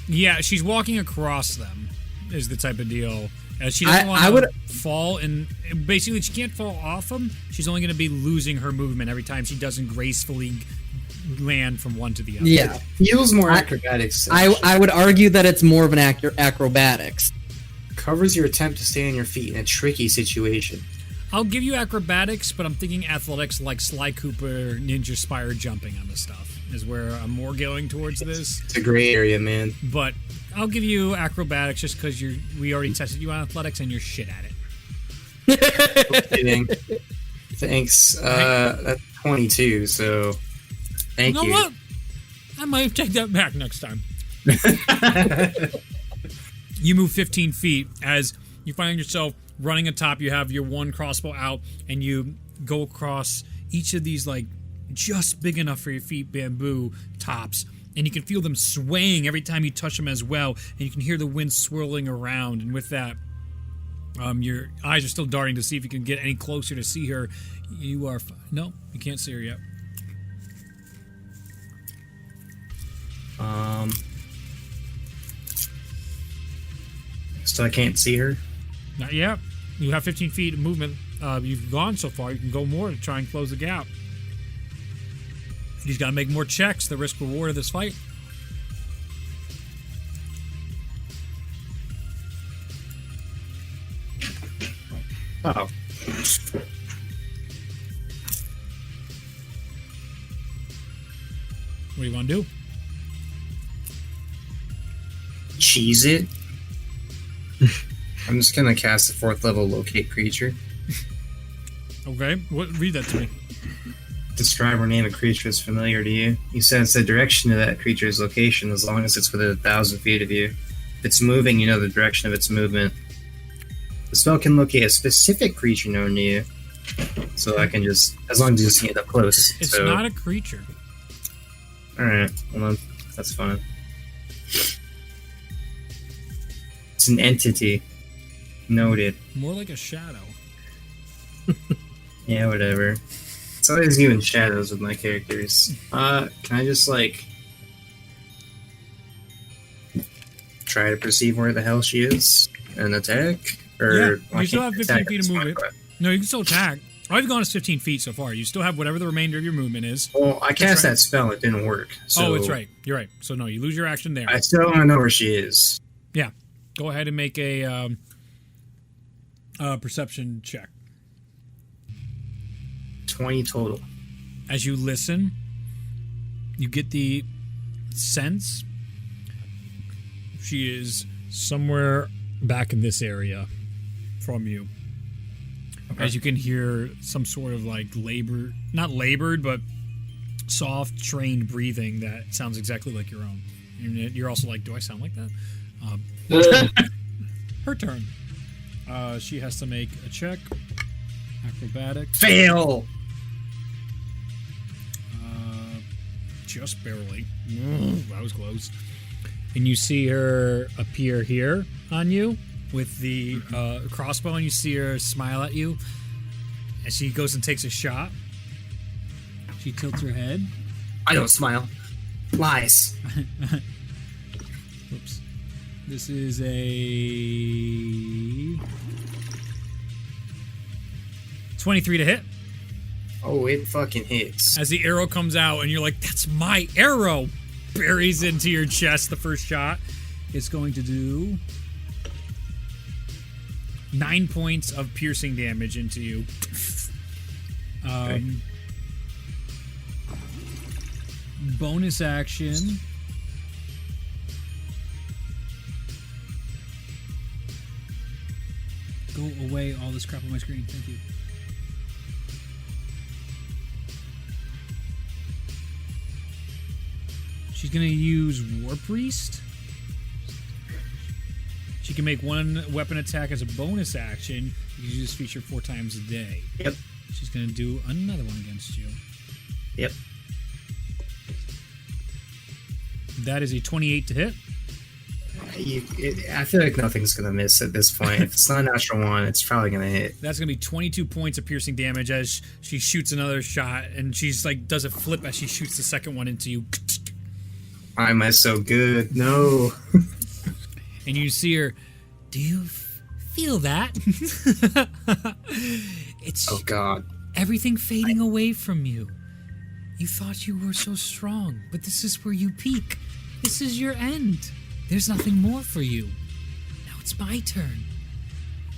Yeah, she's walking across them, is the type of deal. She doesn't want to fall, and basically she can't fall off them. She's only going to be losing her movement every time she doesn't gracefully land from one to the other. Yeah. Feels more acrobatics. I would argue that it's more of an acrobatics. Covers your attempt to stay on your feet in a tricky situation. I'll give you acrobatics, but I'm thinking athletics like Sly Cooper, Ninja Spire jumping on this stuff is where I'm more going towards this. It's a gray area, man. But I'll give you acrobatics just because we already tested you on athletics and you're shit at it. No kidding. Thanks. That's 22, so thank you. You know what? I might take that back next time. You move 15 feet as you find yourself running atop. You have your one crossbow out, and you go across each of these, like, just big enough for your feet bamboo tops, and you can feel them swaying every time you touch them as well, and you can hear the wind swirling around, and with that, your eyes are still darting to see if you can get any closer to see her. You are... No, you can't see her yet. So I can't see her? Not yet. You have 15 feet of movement. You've gone so far. You can go more to try and close the gap. He's got to make more checks. The risk reward of this fight. Oh. What do you want to do? Cheese it? I'm just gonna cast a 4th level locate creature. Okay. Read that to me. Describe or name a creature that's familiar to you. You sense the direction of that creature's location as long as it's within 1,000 feet of you. If it's moving, you know the direction of its movement. The spell can locate a specific creature known to you. So I can just, as long as you see it up close. It's not a creature. Alright, well, that's fine. It's an entity. Noted. More like a shadow. Yeah, whatever. It's always you in shadows with my characters. Can I just, like, try to perceive where the hell she is and attack? Or Yeah, you still have 15 feet of movement. No, you can still attack. All you've gone is 15 feet so far. You still have whatever the remainder of your movement is. Well, I cast that spell. It didn't work. So it's right. You're right. So, no, you lose your action there. I still want to know where she is. Yeah. Go ahead and make a perception check. 20 total. As you listen, you get the sense she is somewhere back in this area from you. Okay. As you can hear some sort of like not labored, but soft, trained breathing that sounds exactly like your own. And you're also like, do I sound like that? Her turn. She has to make a check. Acrobatics. Fail! Just barely. That was close. And you see her appear here on you with the crossbow, and you see her smile at you. As she goes and takes a shot, she tilts her head. I don't smile. Lies. Oops. This is a 23 to hit. Oh, it fucking hits. As the arrow comes out, and you're like, that's my arrow! Buries into your chest the first shot. It's going to do 9 points of piercing damage into you. Okay. bonus action. Go away, all this crap on my screen. Thank you. She's going to use War Priest. She can make one weapon attack as a bonus action. You can use this feature 4 times a day. Yep. She's going to do another one against you. Yep. That is a 28 to hit. I feel like nothing's going to miss at this point. If it's not a natural one, it's probably going to hit. That's going to be 22 points of piercing damage as she shoots another shot, and she's like does a flip as she shoots the second one into you. Why am I so good? No. And you see her. Do you feel that? It's Oh, God. everything fading away from you. You thought you were so strong, but this is where you peak. This is your end. There's nothing more for you. Now it's my turn.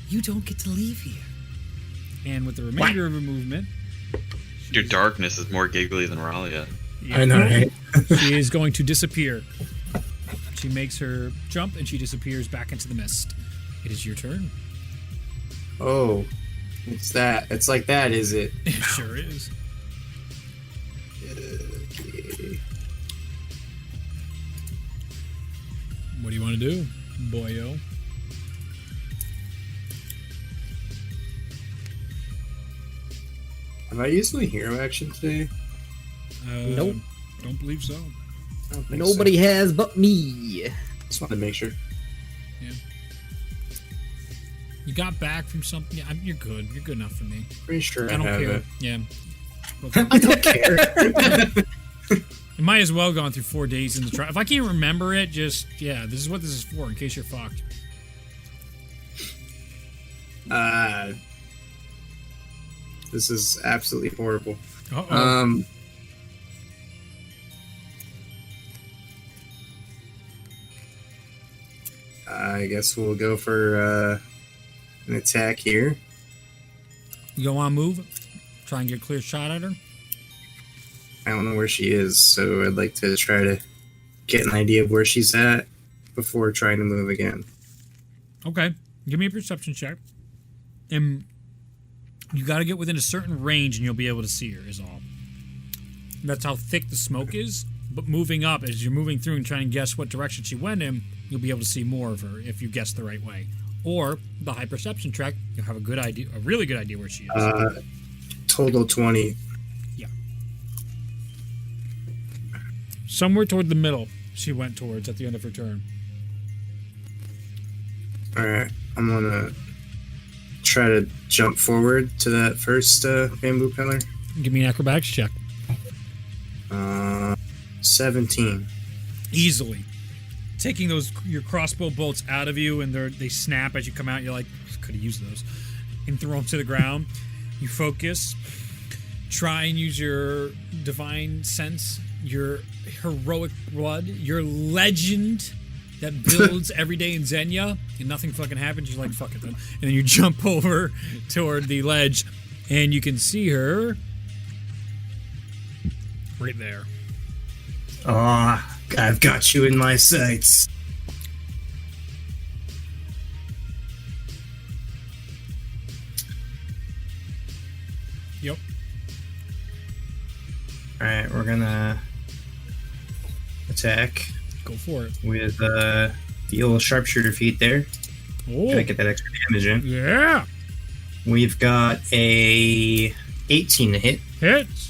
You don't get to leave here. And with the remainder of her movement, Your darkness is more giggly than Ralia. I know, right? she is going to disappear. She makes her jump and she disappears back into the mist. It is your turn. Oh. It's that. It's like that, is it? It sure is. Okay. What do you want to do, boyo? Have I used my hero action today? Nope. Don't believe so. I don't think Nobody has but me. so. Just wanted to make sure. You got back from something. Yeah, you're good. You're good enough for me. Pretty sure I I don't have care. it. Yeah. I don't care. It might as well gone through 4 days in the trial. If I can't remember it, just this is what this is for in case you're fucked. This is absolutely horrible. Uh-oh. I guess we'll go for an attack here. You don't want to move? Try and get a clear shot at her? I don't know where she is, so I'd like to try to get an idea of where she's at before trying to move again. Okay. Give me a perception check. And you got to get within a certain range and you'll be able to see her, is all. That's how thick the smoke is. But moving up, as you're moving through and trying to guess what direction she went in, you'll be able to see more of her if you guess the right way. Or the high perception check, you'll have a good idea, a really good idea where she is. Total 20. Yeah. Somewhere toward the middle, she went towards at the end of her turn. Alright, I'm gonna try to jump forward to that first bamboo pillar. Give me an acrobatics check. 17. Easily. Taking your crossbow bolts out of you and they snap as you come out. You're like, could have used those. And throw them to the ground. You focus. Try and use your divine sense, your heroic blood, your legend that builds every day in Zenya, and nothing fucking happens. You're like, fuck it then. And then you jump over toward the ledge, and you can see her right there. Ah, I've got you in my sights. Yep. Alright, we're gonna attack Go for it. with the old sharpshooter feat there. Oh, Gotta get that extra damage in. yeah. We've got a 18 to hit. Hits.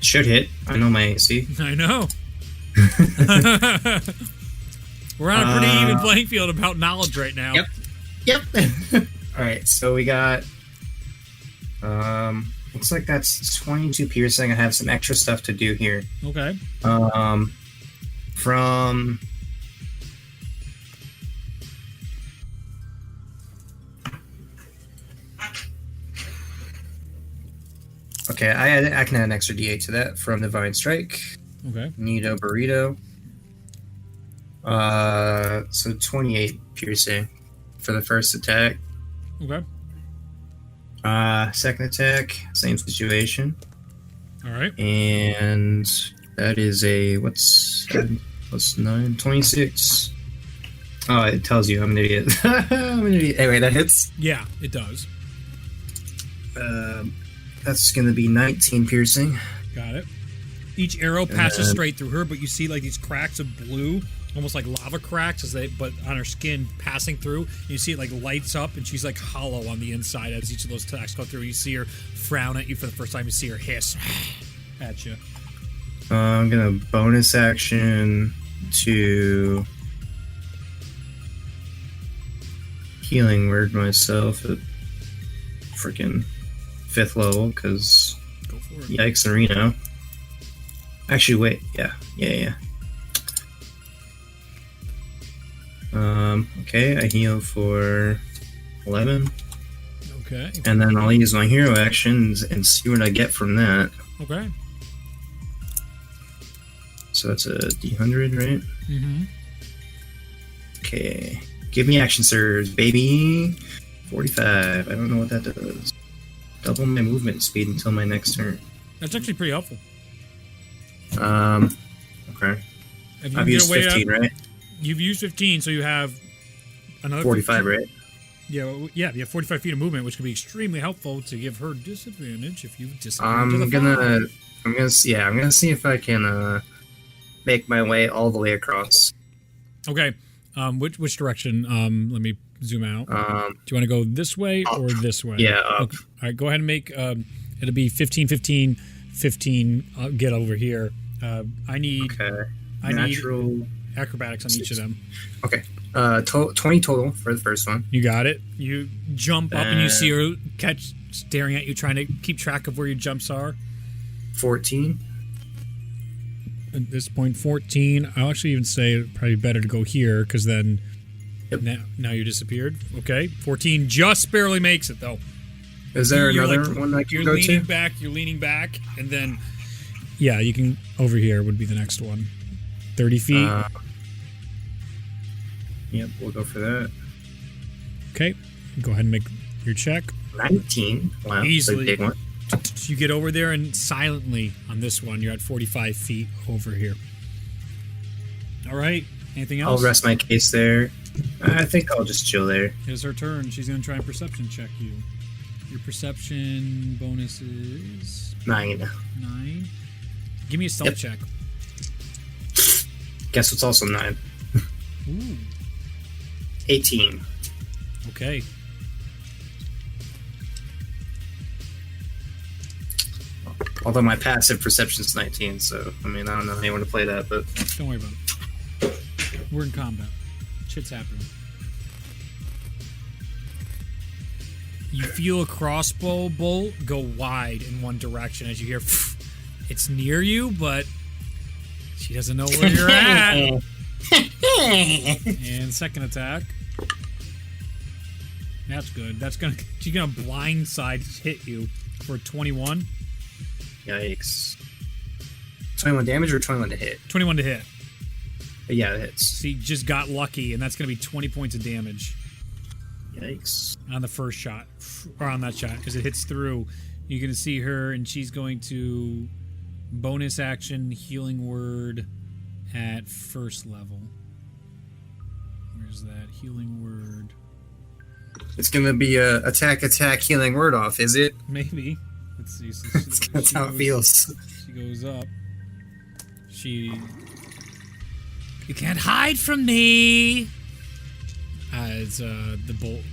Should hit. I know my AC. I know. We're on a pretty even playing field about knowledge right now. Yep. Alright, so we got looks like that's 22 piercing. I have some extra stuff to do here. Okay. From okay, I can add an extra D8 to that from Divine Strike. Okay. Nido Burrito. So 28 piercing for the first attack. Okay. Second attack, same situation. All right. And That is a what's plus 9, 26. Oh, it tells you I'm an idiot. I'm an idiot. Anyway, that hits. Yeah, it does. That's gonna be 19 piercing. Got it. Each arrow passes straight through her, but you see like these cracks of blue, almost like lava cracks, but on her skin passing through. You see it like lights up, and she's like hollow on the inside as each of those attacks go through. You see her frown at you for the first time. You see her hiss at you. I'm gonna bonus action to healing word myself at freaking 5th level, because Go for it. yikes and Reno. Actually, wait, yeah. Okay, I heal for 11, Okay. and then I'll use my hero actions and see what I get from that. Okay. So that's a D100, right? Mm-hmm. Okay. Give me action surge, baby. 45. I don't know what that does. Double my movement speed until my next turn. That's actually pretty helpful. Okay. If you I've get used away 15, right? You've used 15, so you have another 45, 15. right? Yeah, you have 45 feet of movement, which can be extremely helpful to give her disadvantage if you disappear to the I'm gonna see if I can make my way all the way across. Okay. Which direction? Let me zoom out. Do you want to go this way or this way? Yeah, up. Okay. All right, go ahead and make it'll be 15, 15, 15. Get over here. I need Natural acrobatics on each of them. Okay. 20 total for the first one. You got it. You jump up and you see her staring at you, trying to keep track of where your jumps are. 14. At this point, 14. I'll actually even say it'd probably better to go here, because then now you disappeared. Okay. 14 just barely makes it, though. Is there You're another one I can go to? You're leaning back, and then, yeah, you can, over here would be the next one. 30 feet. Yep, we'll go for that. Okay. Go ahead and make your check. 19. Wow, Easily. Big one. So you get over there, and silently on this one, you're at 45 feet over here. All right. Anything else? I'll rest my case there. I think I'll just chill there. It's her turn. She's going to try and perception check you. Your perception bonus is 9. 9. Give me a stealth check. Guess what's also 9? Ooh. 18. Okay. Although my passive perception's 19, so I mean I don't know how you want to play that, but Don't worry about it. We're in combat. Shit's happening. You feel a crossbow bolt go wide in one direction as you hear it's near you, but she doesn't know where you're at. And second attack. That's good. She's gonna blindside hit you for 21. yikes. 21 damage or 21 to hit? 21 to hit. But yeah, it hits. So you just got lucky, and that's gonna be 20 points of damage Yikes. on the first shot, or on that shot, because it hits through. You're gonna see her, and she's going to bonus action healing word at first level. Where's that healing word? It's gonna be a attack, healing word off, is it? Maybe. Let's see. So That's how it feels. She goes up. You can't hide from me! As the bolt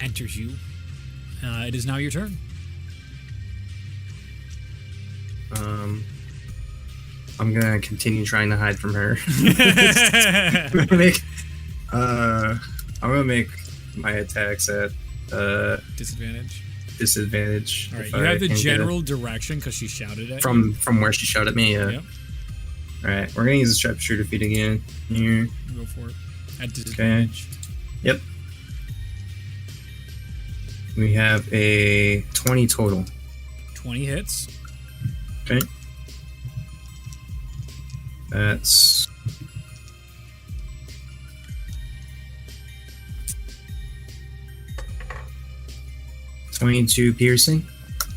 enters you. It is now your turn. I'm gonna continue trying to hide from her. I'm gonna make my attacks at Disadvantage. All right, you have the general direction because she shouted at you. From where she shot at me. Yeah. Yep. All right, we're gonna use the sharpshooter feat again. Here. Go for it. At disadvantage. Yep. We have a 20 total. 20 hits. Okay. That's 22 piercing.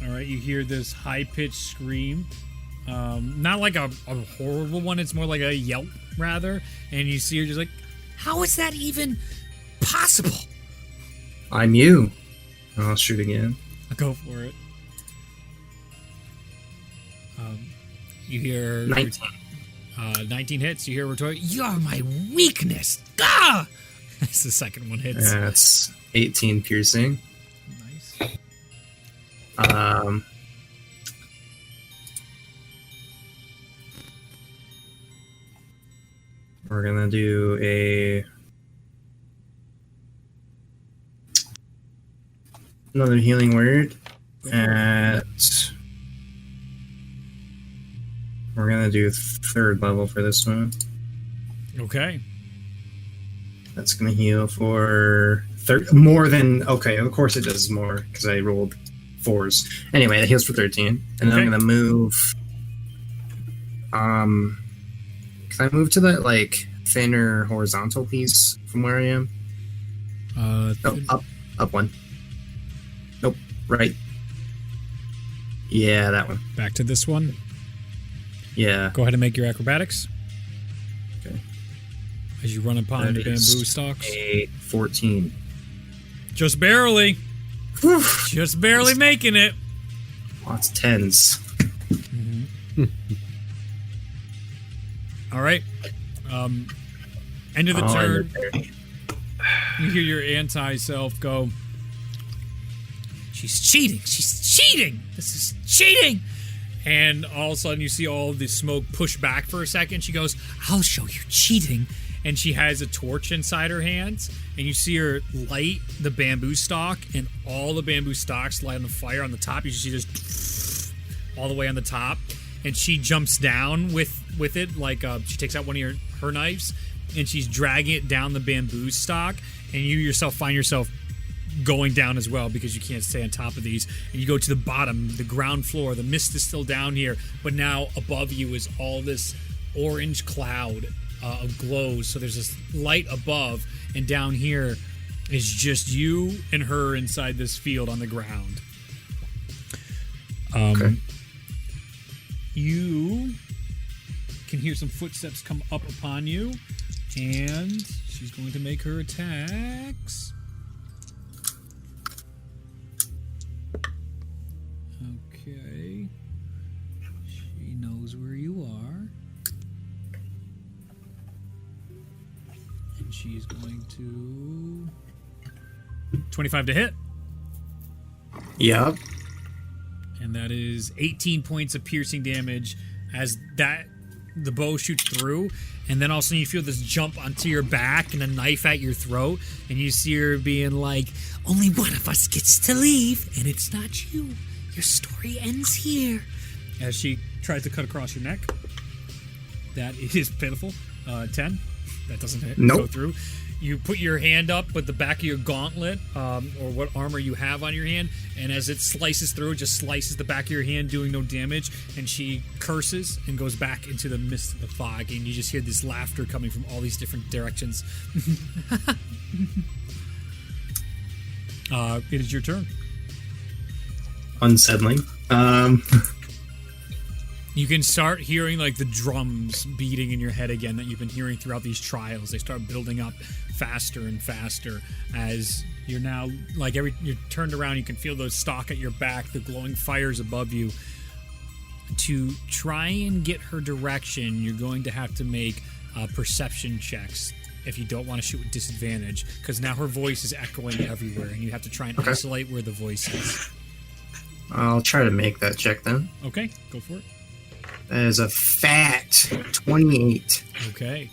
All right, you hear this high-pitched scream Not like a horrible one. It's more like a yelp, rather. And you see her just like, how is that even possible? I'm you. I'll shoot again. I'll go for it. You hear 19. 19 hits. You hear retort. You're my weakness. Gah! That's the second one hits. That's 18 piercing. Nice. We're gonna do another healing word at. We're gonna do 3rd level for this one. Okay. That's gonna heal for more than. Okay, of course it does more because I rolled 4s. Anyway, that heals for 13, and then I'm gonna move. Can I move to that like thinner horizontal piece from where I am? Up one. Nope, right. Yeah, that one. Back to this one. Yeah. Go ahead and make your acrobatics. Okay. As you run upon the bamboo stalks. A 14. Just barely. Whew. Just barely making it. Lots of 10s. All right. End of the turn. You hear your anti-self go, she's cheating. She's cheating. This is cheating. And all of a sudden you see all the smoke push back for a second. She goes, I'll show you cheating. And she has a torch inside her hands. And you see her light the bamboo stalk. And all the bamboo stalks light on fire on the top. You see this all the way on the top. And she jumps down with it. Like she takes out one of her knives. And she's dragging it down the bamboo stalk. And you yourself find yourself going down as well because you can't stay on top of these, and you go to the bottom, the ground floor. The mist is still down here, but now above you is all this orange cloud of glows. So there's this light above, and down here is just you and her inside this field on the ground. Okay. You can hear some footsteps come up upon you, and she's going to make her attacks. Okay. She knows where you are. And she's going to 25 to hit. Yep. And that is 18 points of piercing damage as the bow shoots through, and then all of a sudden you feel this jump onto your back and a knife at your throat, and you see her being like, only one of us gets to leave, and it's not you. Your story ends here. As she tries to cut across your neck. That is pitiful. 10. That doesn't go through. You put your hand up with the back of your gauntlet, or what armor you have on your hand, and as it slices through, it just slices the back of your hand, doing no damage, and she curses and goes back into the mist of the fog, and you just hear this laughter coming from all these different directions. It is your turn. Unsettling. You can start hearing like the drums beating in your head again that you've been hearing throughout these trials. They start building up faster and faster as you're now like you're turned around. You can feel those stalk at your back, the glowing fires above you. To try and get her direction, you're going to have to make perception checks if you don't want to shoot with disadvantage, because now her voice is echoing everywhere, and you have to try and isolate where the voice is. I'll try to make that check then. Okay, go for it. That is a fat 28. Okay.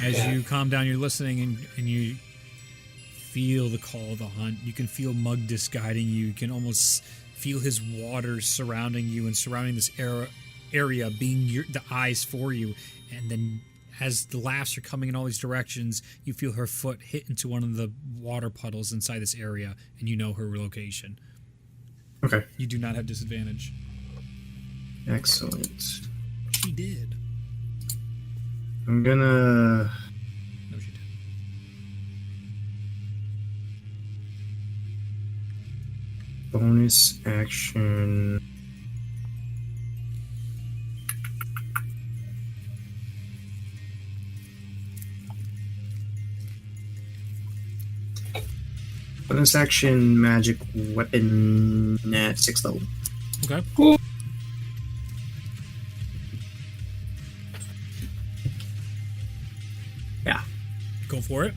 As you calm down, you're listening, and you feel the call of the hunt. You can feel Mugdis guiding you. You can almost feel his waters surrounding you and surrounding this area, being the eyes for you. And then as the laughs are coming in all these directions, you feel her foot hit into one of the water puddles inside this area, and you know her location. Okay. You do not have disadvantage. Excellent. She did. I'm gonna... No, she did. Bonus action. Bonus action magic weapon at 6th level. Okay. Yeah. Go for it.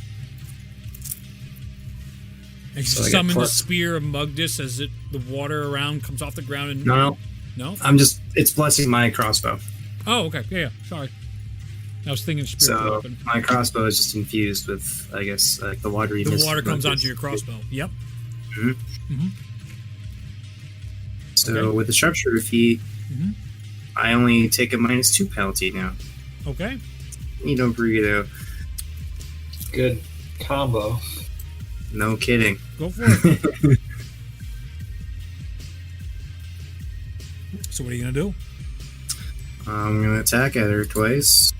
And So you I got summon the plus- spear of Mugdis as the water around comes off the ground and No. no. It's blessing my crossbow. Oh, okay. Yeah. Sorry. I was thinking spirit So weapon. my crossbow is just infused with, I guess, like the watery The mist. water comes Mugdis. onto your crossbow. Yep. So Okay. with the sharpshooter feat, Mhm. I only take a -2 penalty now. Okay. You know, burrito. Good combo. No kidding. Go for it. So what are you gonna do? I'm gonna attack at her twice.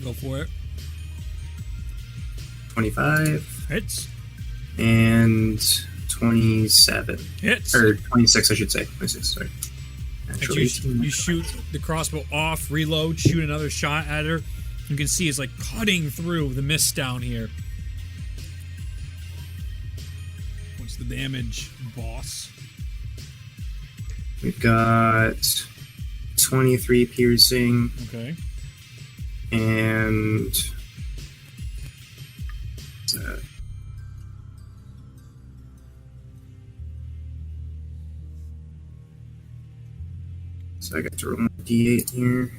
Go for it. 25 Hits. and 27. Hits. Or 26, I should say. 26, sorry. As Natural you, 18. you shoot the crossbow off, reload, shoot another shot at her. You can see it's like cutting through the mist down here. What's the damage, boss? We've got 23 piercing Okay. and so I got to roll my d8 here.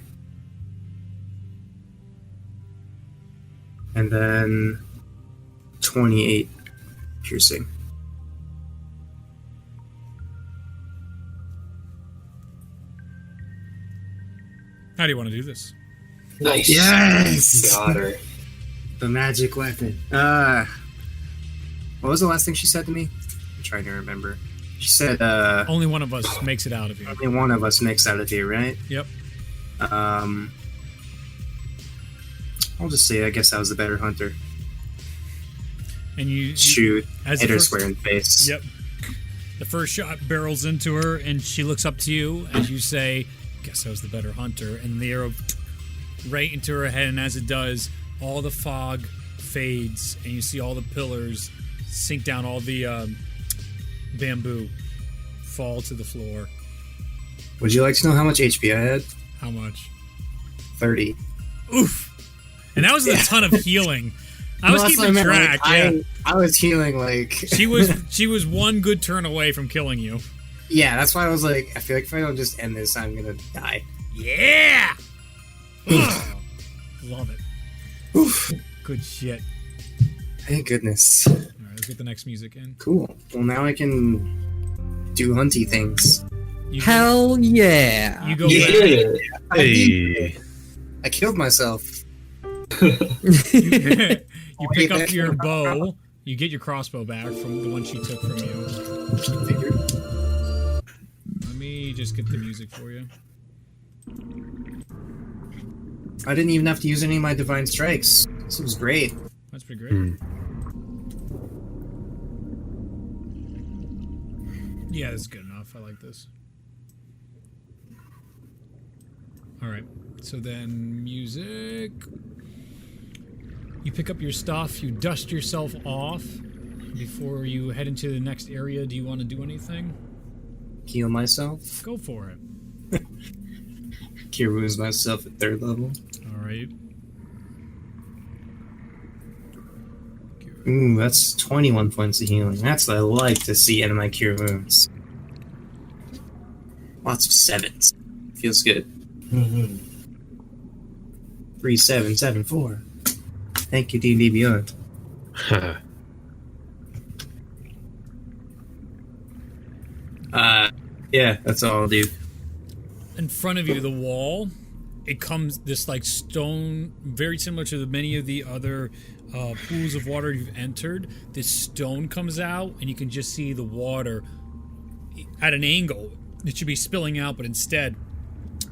And then 28 piercing. How do you want to do this? Nice. Yes! Got her. The magic weapon. What was the last thing she said to me? I'm trying to remember. She said, Only one of us makes it out of here. only one of us makes out of here, right? Yep. I'll just say I guess I was the better hunter. And you Shoot. as Hit the her first- square in the face. Yep. The first shot barrels into her, and she looks up to you as you say, "Guess I was the better hunter." And the arrow right into her head, and as it does, all the fog fades, and you see all the pillars sink down, all the bamboo fall to the floor. Would you like to know how much HP I had? How much? 30. Oof! And that was a ton of healing. I was No, that's what keeping meant, track. like, Yeah, I was healing like she was one good turn away from killing you. yeah. That's why I was like, I feel like if I don't just end this, I'm gonna die. Yeah. Oh, love it. Oof. Good shit. Thank goodness. All right, let's get the next music in. Cool. Well, now I can do hunty things. You Hell yeah! You go You back. did it. Hey. I killed myself. You pick up your bow. You get your crossbow back from the one she took from you. Figured. Let me just get the music for you. I didn't even have to use any of my divine strikes. This was great. That's pretty great. Hmm. Yeah, this is good enough. I like this. All right. So then music. You pick up your stuff. You dust yourself off before you head into the next area. Do you want to do anything? Heal myself. Go for it. Cure wounds myself at 3rd level. All right. Ooh, that's 21 points of healing. That's what I like to see out of my cure wounds. Lots of 7s. Feels good. 3, 7, 7, 4. Thank you, D&D Beyond. Yeah, that's all I'll do. In front of you, the wall, it comes this like stone, very similar to many of the other pools of water you've entered. This stone comes out, and you can just see the water at an angle. It should be spilling out, but instead,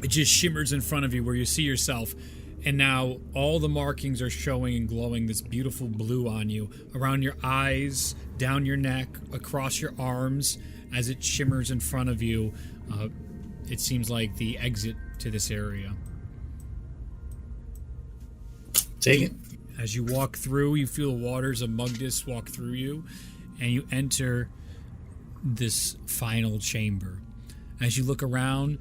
it just shimmers in front of you where you see yourself. And now all the markings are showing and glowing this beautiful blue on you, around your eyes, down your neck, across your arms. As it shimmers in front of you, it seems like the exit to this area. Take it. As you walk through, you feel the waters of Mugdis walk through you, and you enter this final chamber. As you look around,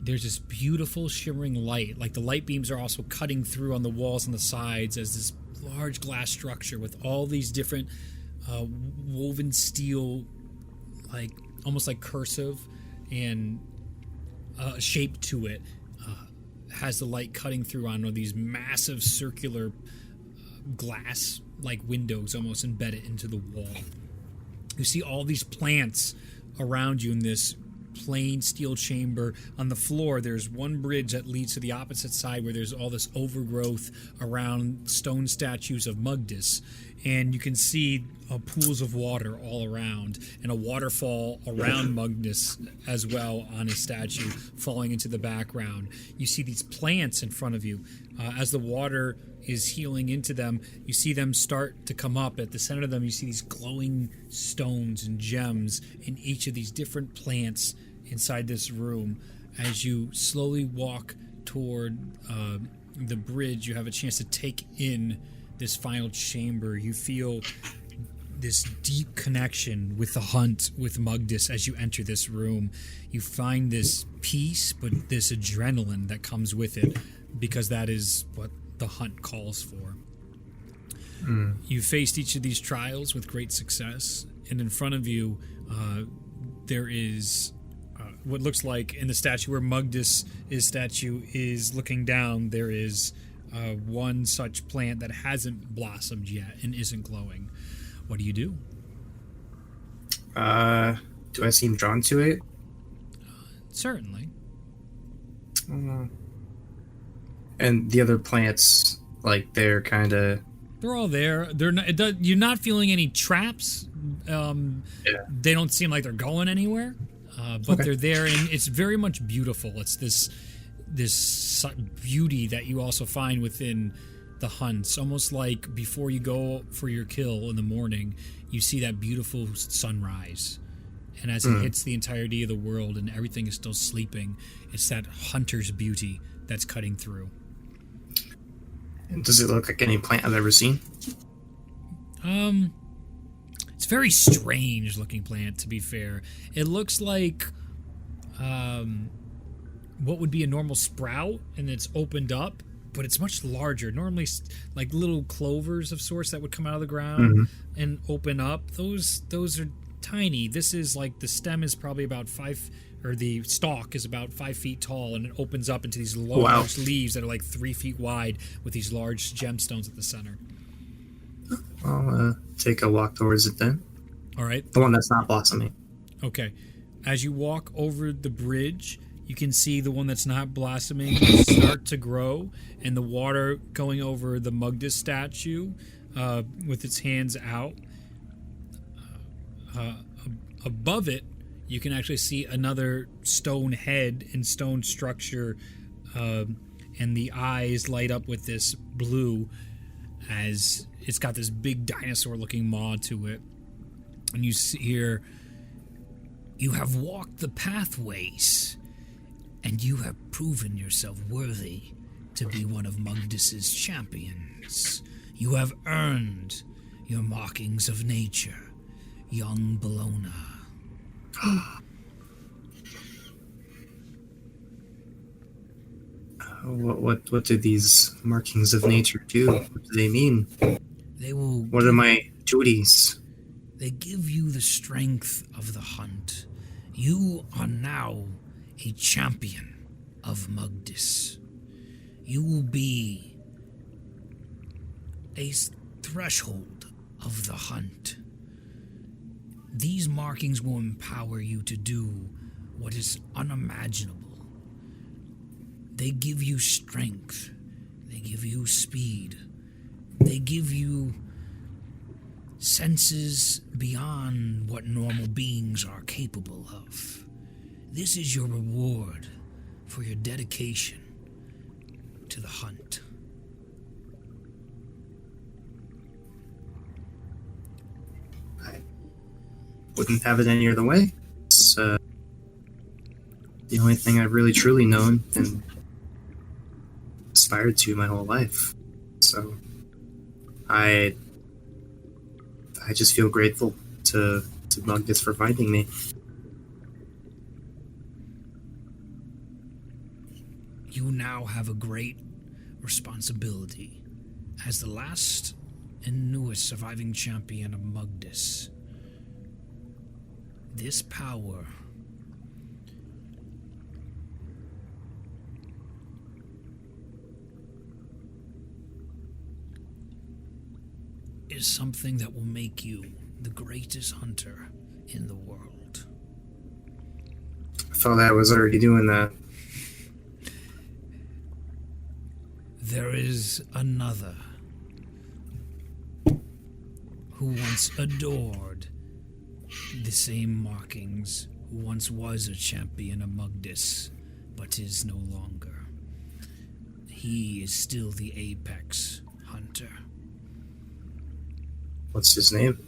there's this beautiful shimmering light. Like the light beams are also cutting through on the walls and the sides as this large glass structure with all these different woven steel, like almost like cursive and shape to it. Has the light cutting through on these massive circular glass like windows almost embedded into the wall. You see all these plants around you in this plain steel chamber. On the floor, there's one bridge that leads to the opposite side where there's all this overgrowth around stone statues of Mugdis. And you can see pools of water all around and a waterfall around Mugdis as well on his statue falling into the background. You see these plants in front of you. As the water is healing into them, you see them start to come up. At the center of them, you see these glowing stones and gems in each of these different plants inside this room. As you slowly walk toward the bridge, you have a chance to take in this final chamber. You feel this deep connection with the hunt with Mugdis as you enter this room. You find this peace, but this adrenaline that comes with it, because that is what the hunt calls for. You faced each of these trials with great success, and in front of you there is what looks like in the statue where Mugdis' statue is looking down, there is one such plant that hasn't blossomed yet and isn't glowing. What do you do? Do I seem drawn to it? Certainly. And the other plants, like, they're kind of... They're all there. They're not, you're not feeling any traps. They don't seem like they're going anywhere, but they're there, and it's very much beautiful. It's this beauty that you also find within the hunts, almost like before you go for your kill in the morning, you see that beautiful sunrise, and as it hits the entirety of the world and everything is still sleeping, it's that hunter's beauty that's cutting through. And does it look like any plant I've ever seen? It's a very strange looking plant, to be fair. It looks like what would be a normal sprout, and it's opened up, but it's much larger. Normally, like little clovers of sorts that would come out of the ground and open up. Those are tiny. This is like the stem is probably about the stalk is about 5 feet tall, and it opens up into these large leaves that are like 3 feet wide with these large gemstones at the center. I'll take a walk towards it then. All right. The one that's not blossoming. Okay. As you walk over the bridge, you can see the one that's not blossoming start to grow, and the water going over the Mugdis statue with its hands out. Above it, you can actually see another stone head and stone structure, and the eyes light up with this blue as it's got this big dinosaur-looking maw to it. And you see here, you have walked the pathways, and you have proven yourself worthy to be one of Mugdis' champions. You have earned your markings of nature, young Belona. What do these markings of nature do? What do they mean? What are my duties? They give you the strength of the hunt. You are now a champion of Mugdis. You will be a threshold of the hunt. These markings will empower you to do what is unimaginable. They give you strength. They give you speed. They give you senses beyond what normal beings are capable of. This is your reward for your dedication to the hunt. I wouldn't have it any other way. It's the only thing I've really truly known and aspired to my whole life. So I just feel grateful to Mugdis for finding me. You now have a great responsibility as the last and newest surviving champion of Mugdis. This power is something that will make you the greatest hunter in the world. I thought I was already doing that. There is another who once adored the same markings, who once was a champion of Mugdis, but is no longer. He is still the apex hunter. What's his name?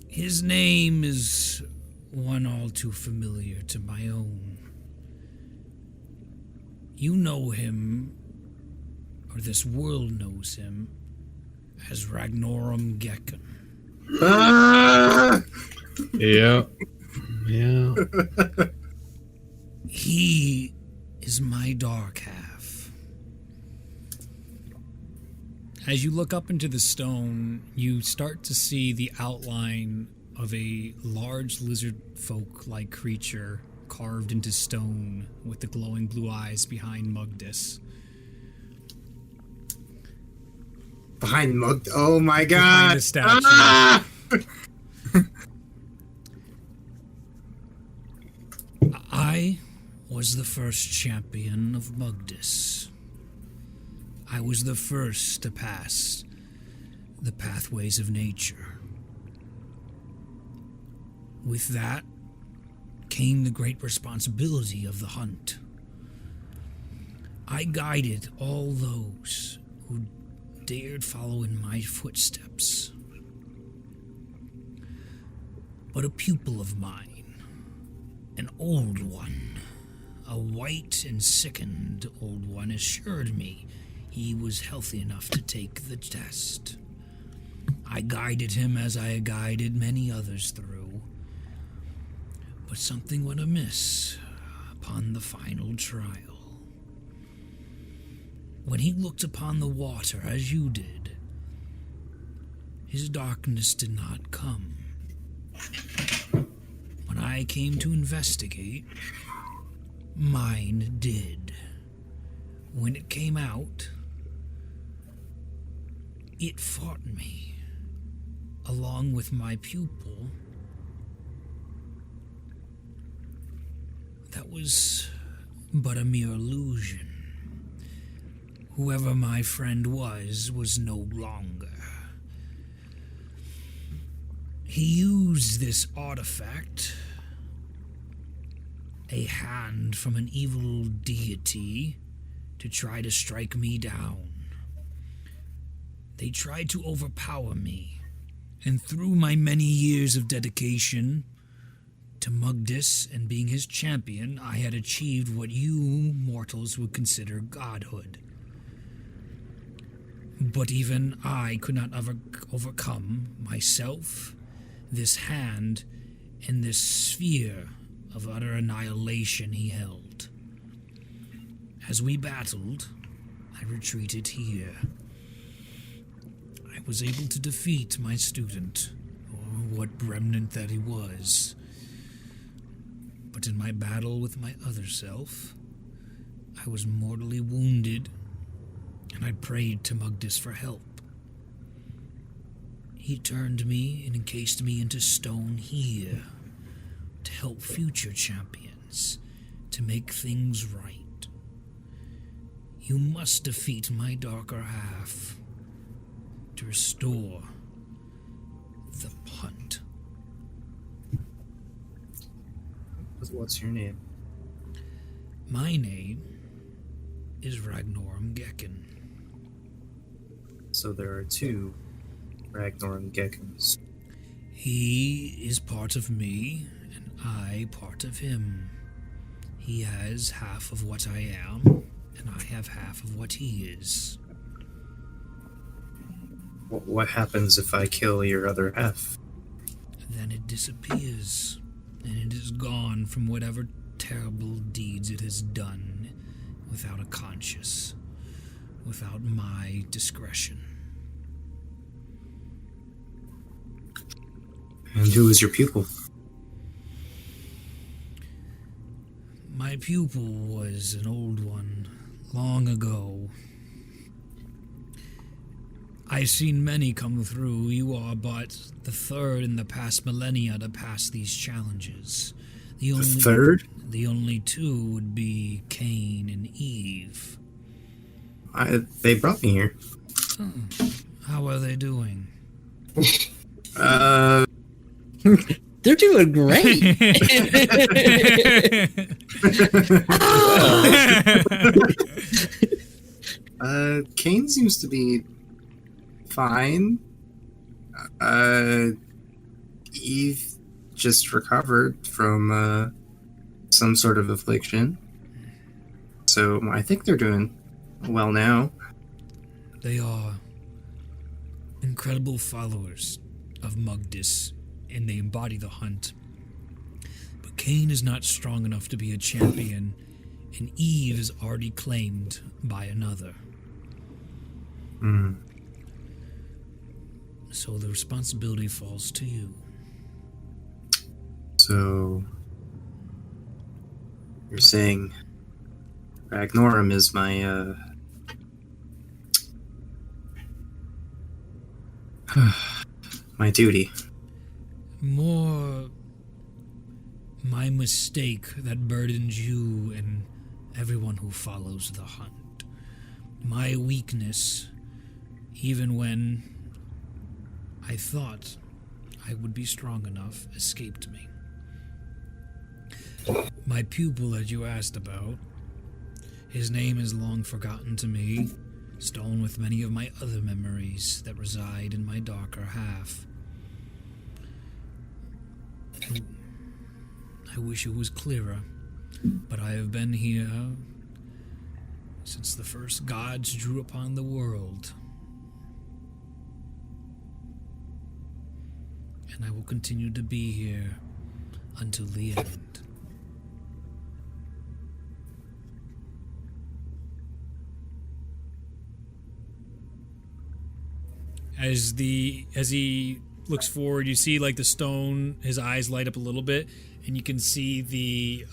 His name is one all too familiar to my own. You know him, or this world knows him, as Ragnorum Gekon. Ah! Yeah. Yeah. He is my dark half. As you look up into the stone, you start to see the outline of a large lizard folk-like creature carved into stone with the glowing blue eyes behind Mugdis. Behind Mugdis? Oh my god! Behind the statue. Ah! I was the first champion of Mugdis. I was the first to pass the pathways of nature. With that came the great responsibility of the hunt. I guided all those who dared follow in my footsteps. But a pupil of mine, an old one, a white and sickened old one, assured me he was healthy enough to take the test. I guided him as I guided many others through. But something went amiss upon the final trial. When he looked upon the water as you did, his darkness did not come. When I came to investigate, mine did. When it came out, it fought me, along with my pupil. That was but a mere illusion. Whoever my friend was no longer. He used this artifact, a hand from an evil deity, to try to strike me down. They tried to overpower me, and through my many years of dedication to Mugdis and being his champion, I had achieved what you mortals would consider godhood. But even I could not overcome myself, this hand, and this sphere of utter annihilation he held. As we battled, I retreated here. I was able to defeat my student, or what remnant that he was. But in my battle with my other self, I was mortally wounded, and I prayed to Mugdis for help. He turned me and encased me into stone here to help future champions, to make things right. You must defeat my darker half to restore the punt. What's your name? My name is Ragnorum Gekon. So there are two Ragnorum Gekons. He is part of me, and I part of him. He has half of what I am, and I have half of what he is. What happens if I kill your other half? Then it disappears, and it is gone from whatever terrible deeds it has done without a conscience, without my discretion. And who is your pupil? My pupil was an old one, long ago. I've seen many come through. You are but the third in the past millennia to pass these challenges. The third? The only two would be Cain and Eve. They brought me here. Oh, how are they doing? They're doing great. Kane seems to be fine. Eve just recovered from some sort of affliction. So I think they're doing well now. They are incredible followers of Mugdis, and they embody the hunt. But Cain is not strong enough to be a champion, and Eve is already claimed by another. So the responsibility falls to you. So you're saying Ragnorum is my my duty. More my mistake that burdens you and everyone who follows the hunt. My weakness, even when I thought I would be strong enough, escaped me. My pupil that you asked about, his name is long forgotten to me, stolen with many of my other memories that reside in my darker half. I wish it was clearer, but I have been here since the first gods drew upon the world. And I will continue to be here until the end. As he looks forward, you see like the stone, his eyes light up a little bit, and you can see the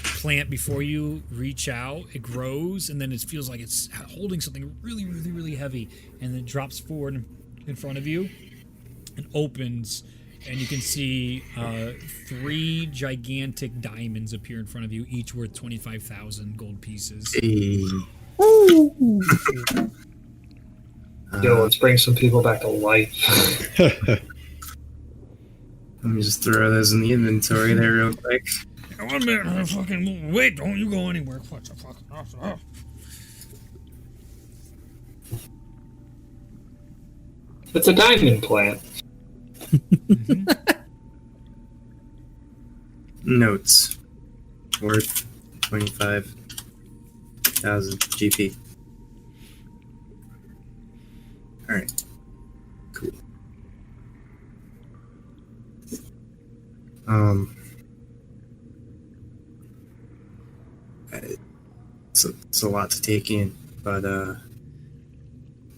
plant before you reach out. It grows, and then it feels like it's holding something really, really, really heavy, and then it drops forward in front of you and opens, and you can see 3 gigantic diamonds appear in front of you, each worth 25,000 gold pieces. Yo, let's bring some people back to life. Let me just throw those in the inventory there real quick. 1 minute, fucking wait! Don't you go anywhere! What the fuck? It's a diamond plant. Notes worth 25,000 GP. All right, cool. It's a lot to take in, but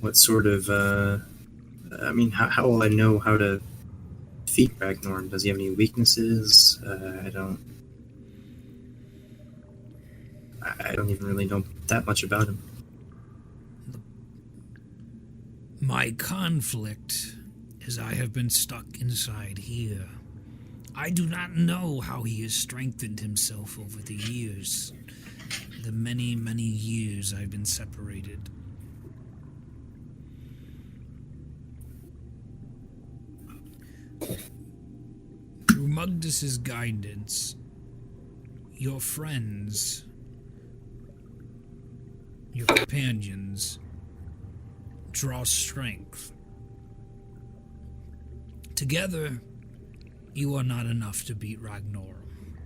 what sort of I mean, how will I know how to defeat Ragnorn? Does he have any weaknesses? I don't even really know that much about him. My conflict is I have been stuck inside here. I do not know how he has strengthened himself over the years. The many, many years I've been separated. Through Mugdis' guidance, your friends, your companions, draw strength. Together, you are not enough to beat Ragnorum,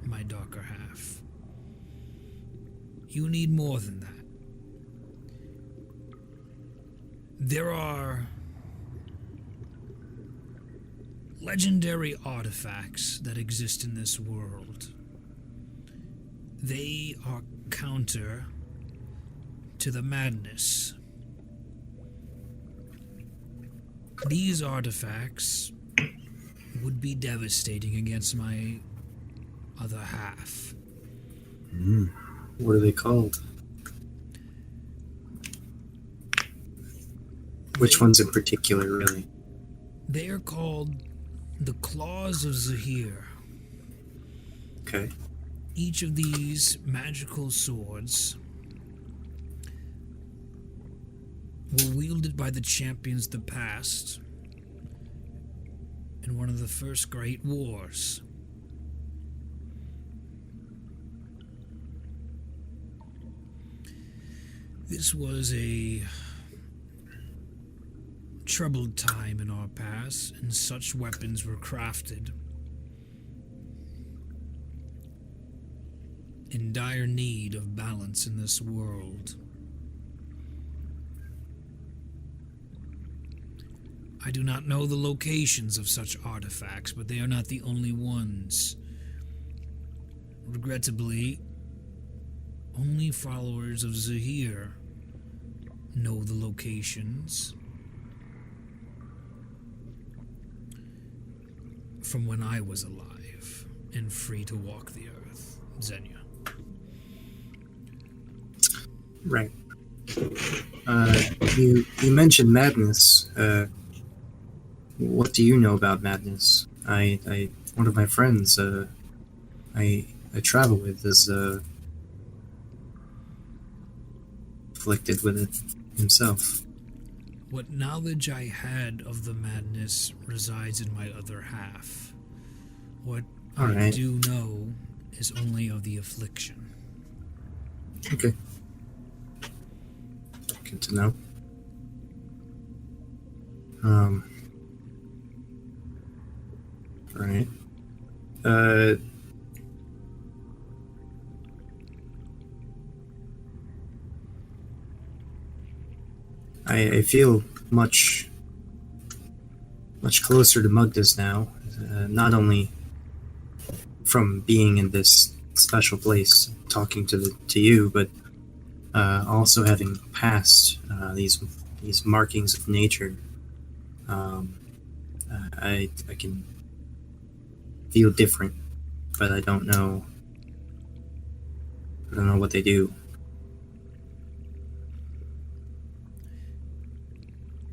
my darker half. You need more than that. There are legendary artifacts that exist in this world. They are counter to the madness. These artifacts would be devastating against my other half. What are they called? Which ones in particular, really? They are called the Claws of Zahir. Okay. Each of these magical swords were wielded by the champions of the past in one of the first great wars. This was a troubled time in our past, and such weapons were crafted in dire need of balance in this world. I do not know the locations of such artifacts, but they are not the only ones. Regrettably, only followers of Zahir know the locations from when I was alive and free to walk the earth. Zenya. Right. You mentioned madness. What do you know about madness? One of my friends, I travel with is afflicted with it himself. What knowledge I had of the madness resides in my other half. What I do know is only of the affliction. Okay. Good to know. Right. I feel much closer to Mugdis now, not only from being in this special place, talking to you, but also having passed these markings of nature. I can feel different, but I don't know what they do.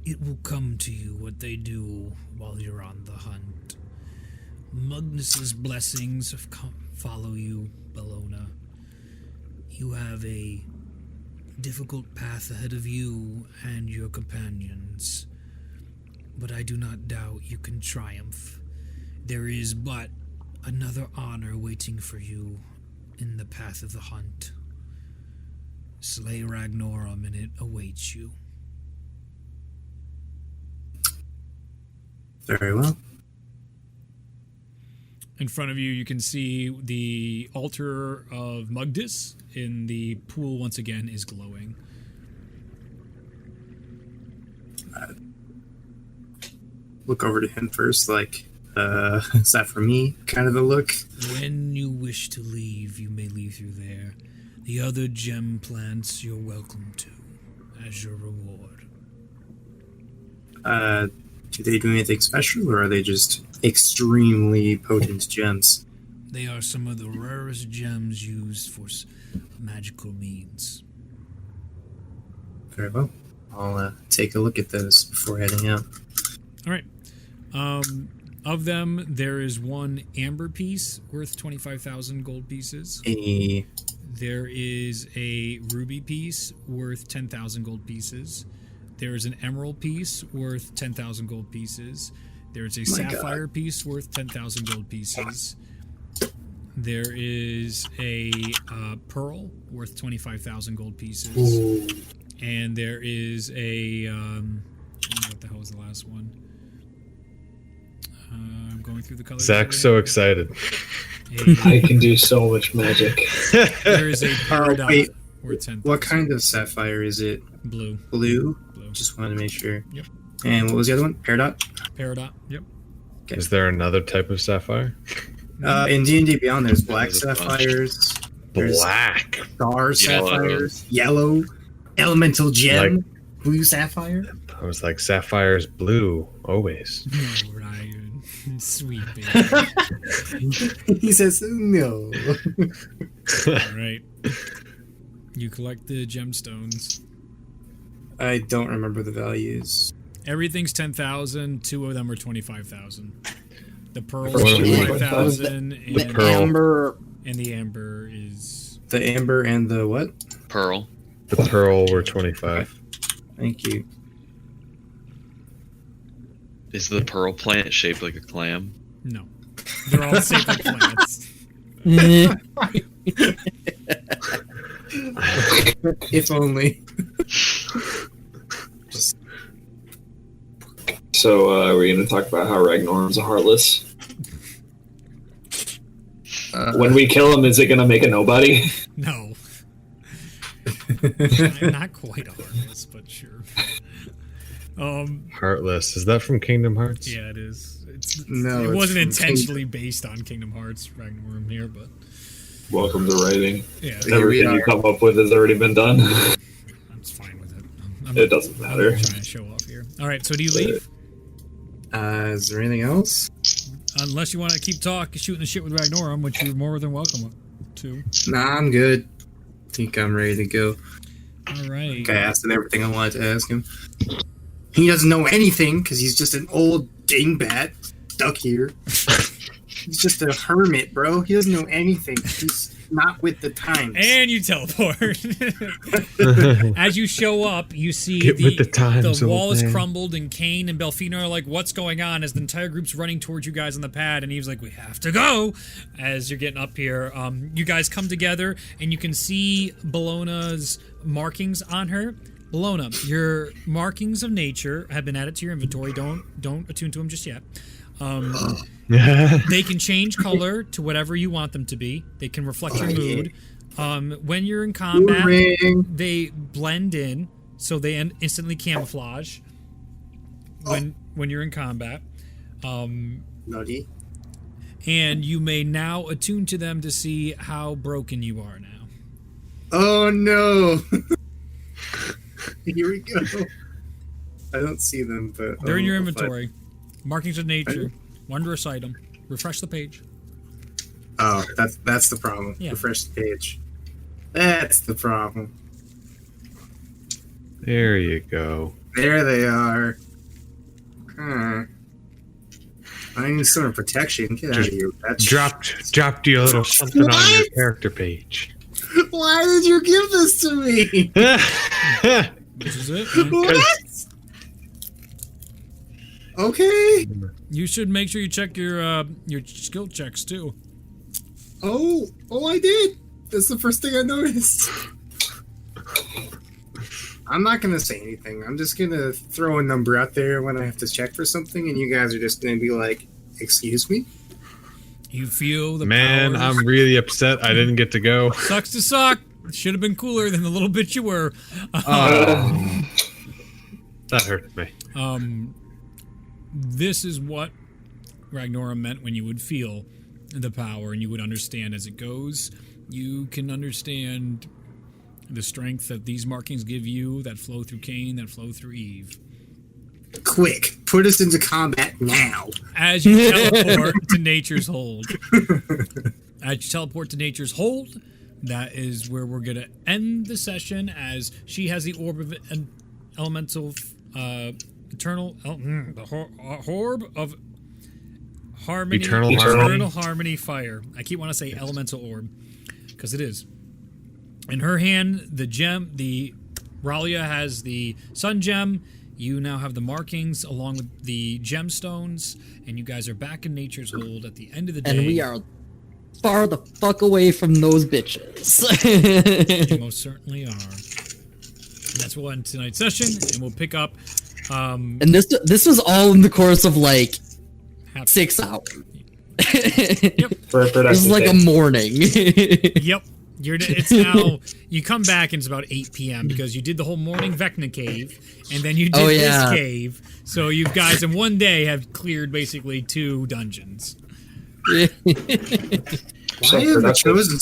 It will come to you what they do while you're on the hunt. Mugdis's blessings follow you, Belona. You have a difficult path ahead of you and your companions, but I do not doubt you can triumph. There is but another honor waiting for you in the path of the hunt. Slay Ragnorum and it awaits you. Very well. In front of you, you can see the altar of Mugdis in the pool once again is glowing. Look over to him first, like, is that for me? Kind of a look. When you wish to leave, you may leave through there. The other gem plants you're welcome to as your reward. Do they do anything special, or are they just extremely potent gems? They are some of the rarest gems used for magical means. Very well. I'll take a look at those before heading out. All right. Of them, there is one amber piece worth 25,000 gold pieces. There is a ruby piece worth 10,000 gold pieces. There is an emerald piece worth 10,000 gold pieces. There is a sapphire piece worth 10,000 gold pieces. There is a pearl worth 25,000 gold pieces. Ooh. And there is a... what the hell was the last one? I'm going through the colors. Zach's so excited. I can do so much magic. There is a peridot Or 10,000. What kind of sapphire is it? Blue. Blue? Blue. Just wanted to make sure. Yep. And what was the other one? Peridot? Peridot. Yep. Is there another type of sapphire? In D&D Beyond, there's black there's a bunch. sapphires. There's Black. star Yellow. sapphires. Yellow. Elemental gem. Blue sapphire. I was like, sapphire's blue always. No, Ryan. Sweet baby. He says no. All right. You collect the gemstones. I don't remember the values. Everything's 10,000. 2 of them are 25,000. The pearls Pearl. are 25,000, The and, Pearl. amber. and the amber is The amber and the what? Pearl. The pearl were 25. Thank you. Is the pearl plant shaped like a clam? no. They're all sacred plants. If only. So, we're going to talk about how Ragnar's a heartless. When we kill him, is it going to make a nobody? No. I'm not quite harmless, but sure. Heartless. Is that from Kingdom Hearts? Yeah, it is. No, it it's wasn't from intentionally based on Kingdom Hearts Ragnar here, but Welcome to writing. yeah, Everything you come up with has already been done. I'm fine with it. It doesn't matter. I'm trying to show off here. All right, so do you leave? Is there anything else? Unless you want to keep shooting the shit with Ragnorum, which you're more than welcome to. Nah, I'm good. Think I'm ready to go. All right. I asked him everything I wanted to ask him. He doesn't know anything because he's just an old dingbat stuck here. He's just a hermit, bro. He doesn't know anything. He's not with the times. And you teleport. As you show up, you see Get with the times, the wall old is man. crumbled, and Kane and Belfina are like, what's going on? As the entire group's running towards you guys on the pad, and Eve's like, we have to go. As you're getting up here, you guys come together, and you can see Belona's markings on her. Belona, your markings of nature have been added to your inventory. Don't attune to them just yet. They can change color to whatever you want them to be. They can reflect your mood. When you're in combat, they blend in, so they instantly camouflage. When you're in combat, Nutty. and you may now attune to them to see how broken you are now. Oh no! Here we go. I don't see them, but They're in your inventory. Markings of nature, wondrous item. Refresh the page. Oh, that's the problem. Yeah. Refresh the page. That's the problem. There you go. There they are. I need some sort of protection. Get out of here. That's Dropped you a little something on your character page. Why did you give this to me? This is it. What? Okay. You should make sure you check your skill checks too. Oh, I did. That's the first thing I noticed. I'm not gonna say anything. I'm just gonna throw a number out there when I have to check for something, and you guys are just gonna be like, "Excuse me." You feel the Man, powers. I'm really upset I didn't get to go. Sucks to suck. Should have been cooler than the little bit you were. That hurts me. This is what Ragnorum meant when you would feel the power and you would understand as it goes. You can understand the strength that these markings give you that flow through Cain, that flow through Eve. Quick, put us into combat now. As you teleport to Nature's Hold. As you teleport to Nature's Hold, that is where we're going to end the session, as she has the orb of elemental eternal the orb of harmony, Eternal harmony fire. I keep wanting to say elemental orb because it is. In her hand, the gem, the Ralia has the sun gem. You now have the markings along with the gemstones, and you guys are back in Nature's Hold at the end of the day. And we are far the fuck away from those bitches. You most certainly are. And that's what we'll end tonight's session, and we'll pick up. And this was all in the course of like 6 hours. Yep. For a This productive is like day. a morning. Yep. It's now. You come back and it's about 8 p.m. because you did the whole morning Vecna cave, and then you did this cave. So you guys in one day have cleared basically 2 dungeons. Why have the chosen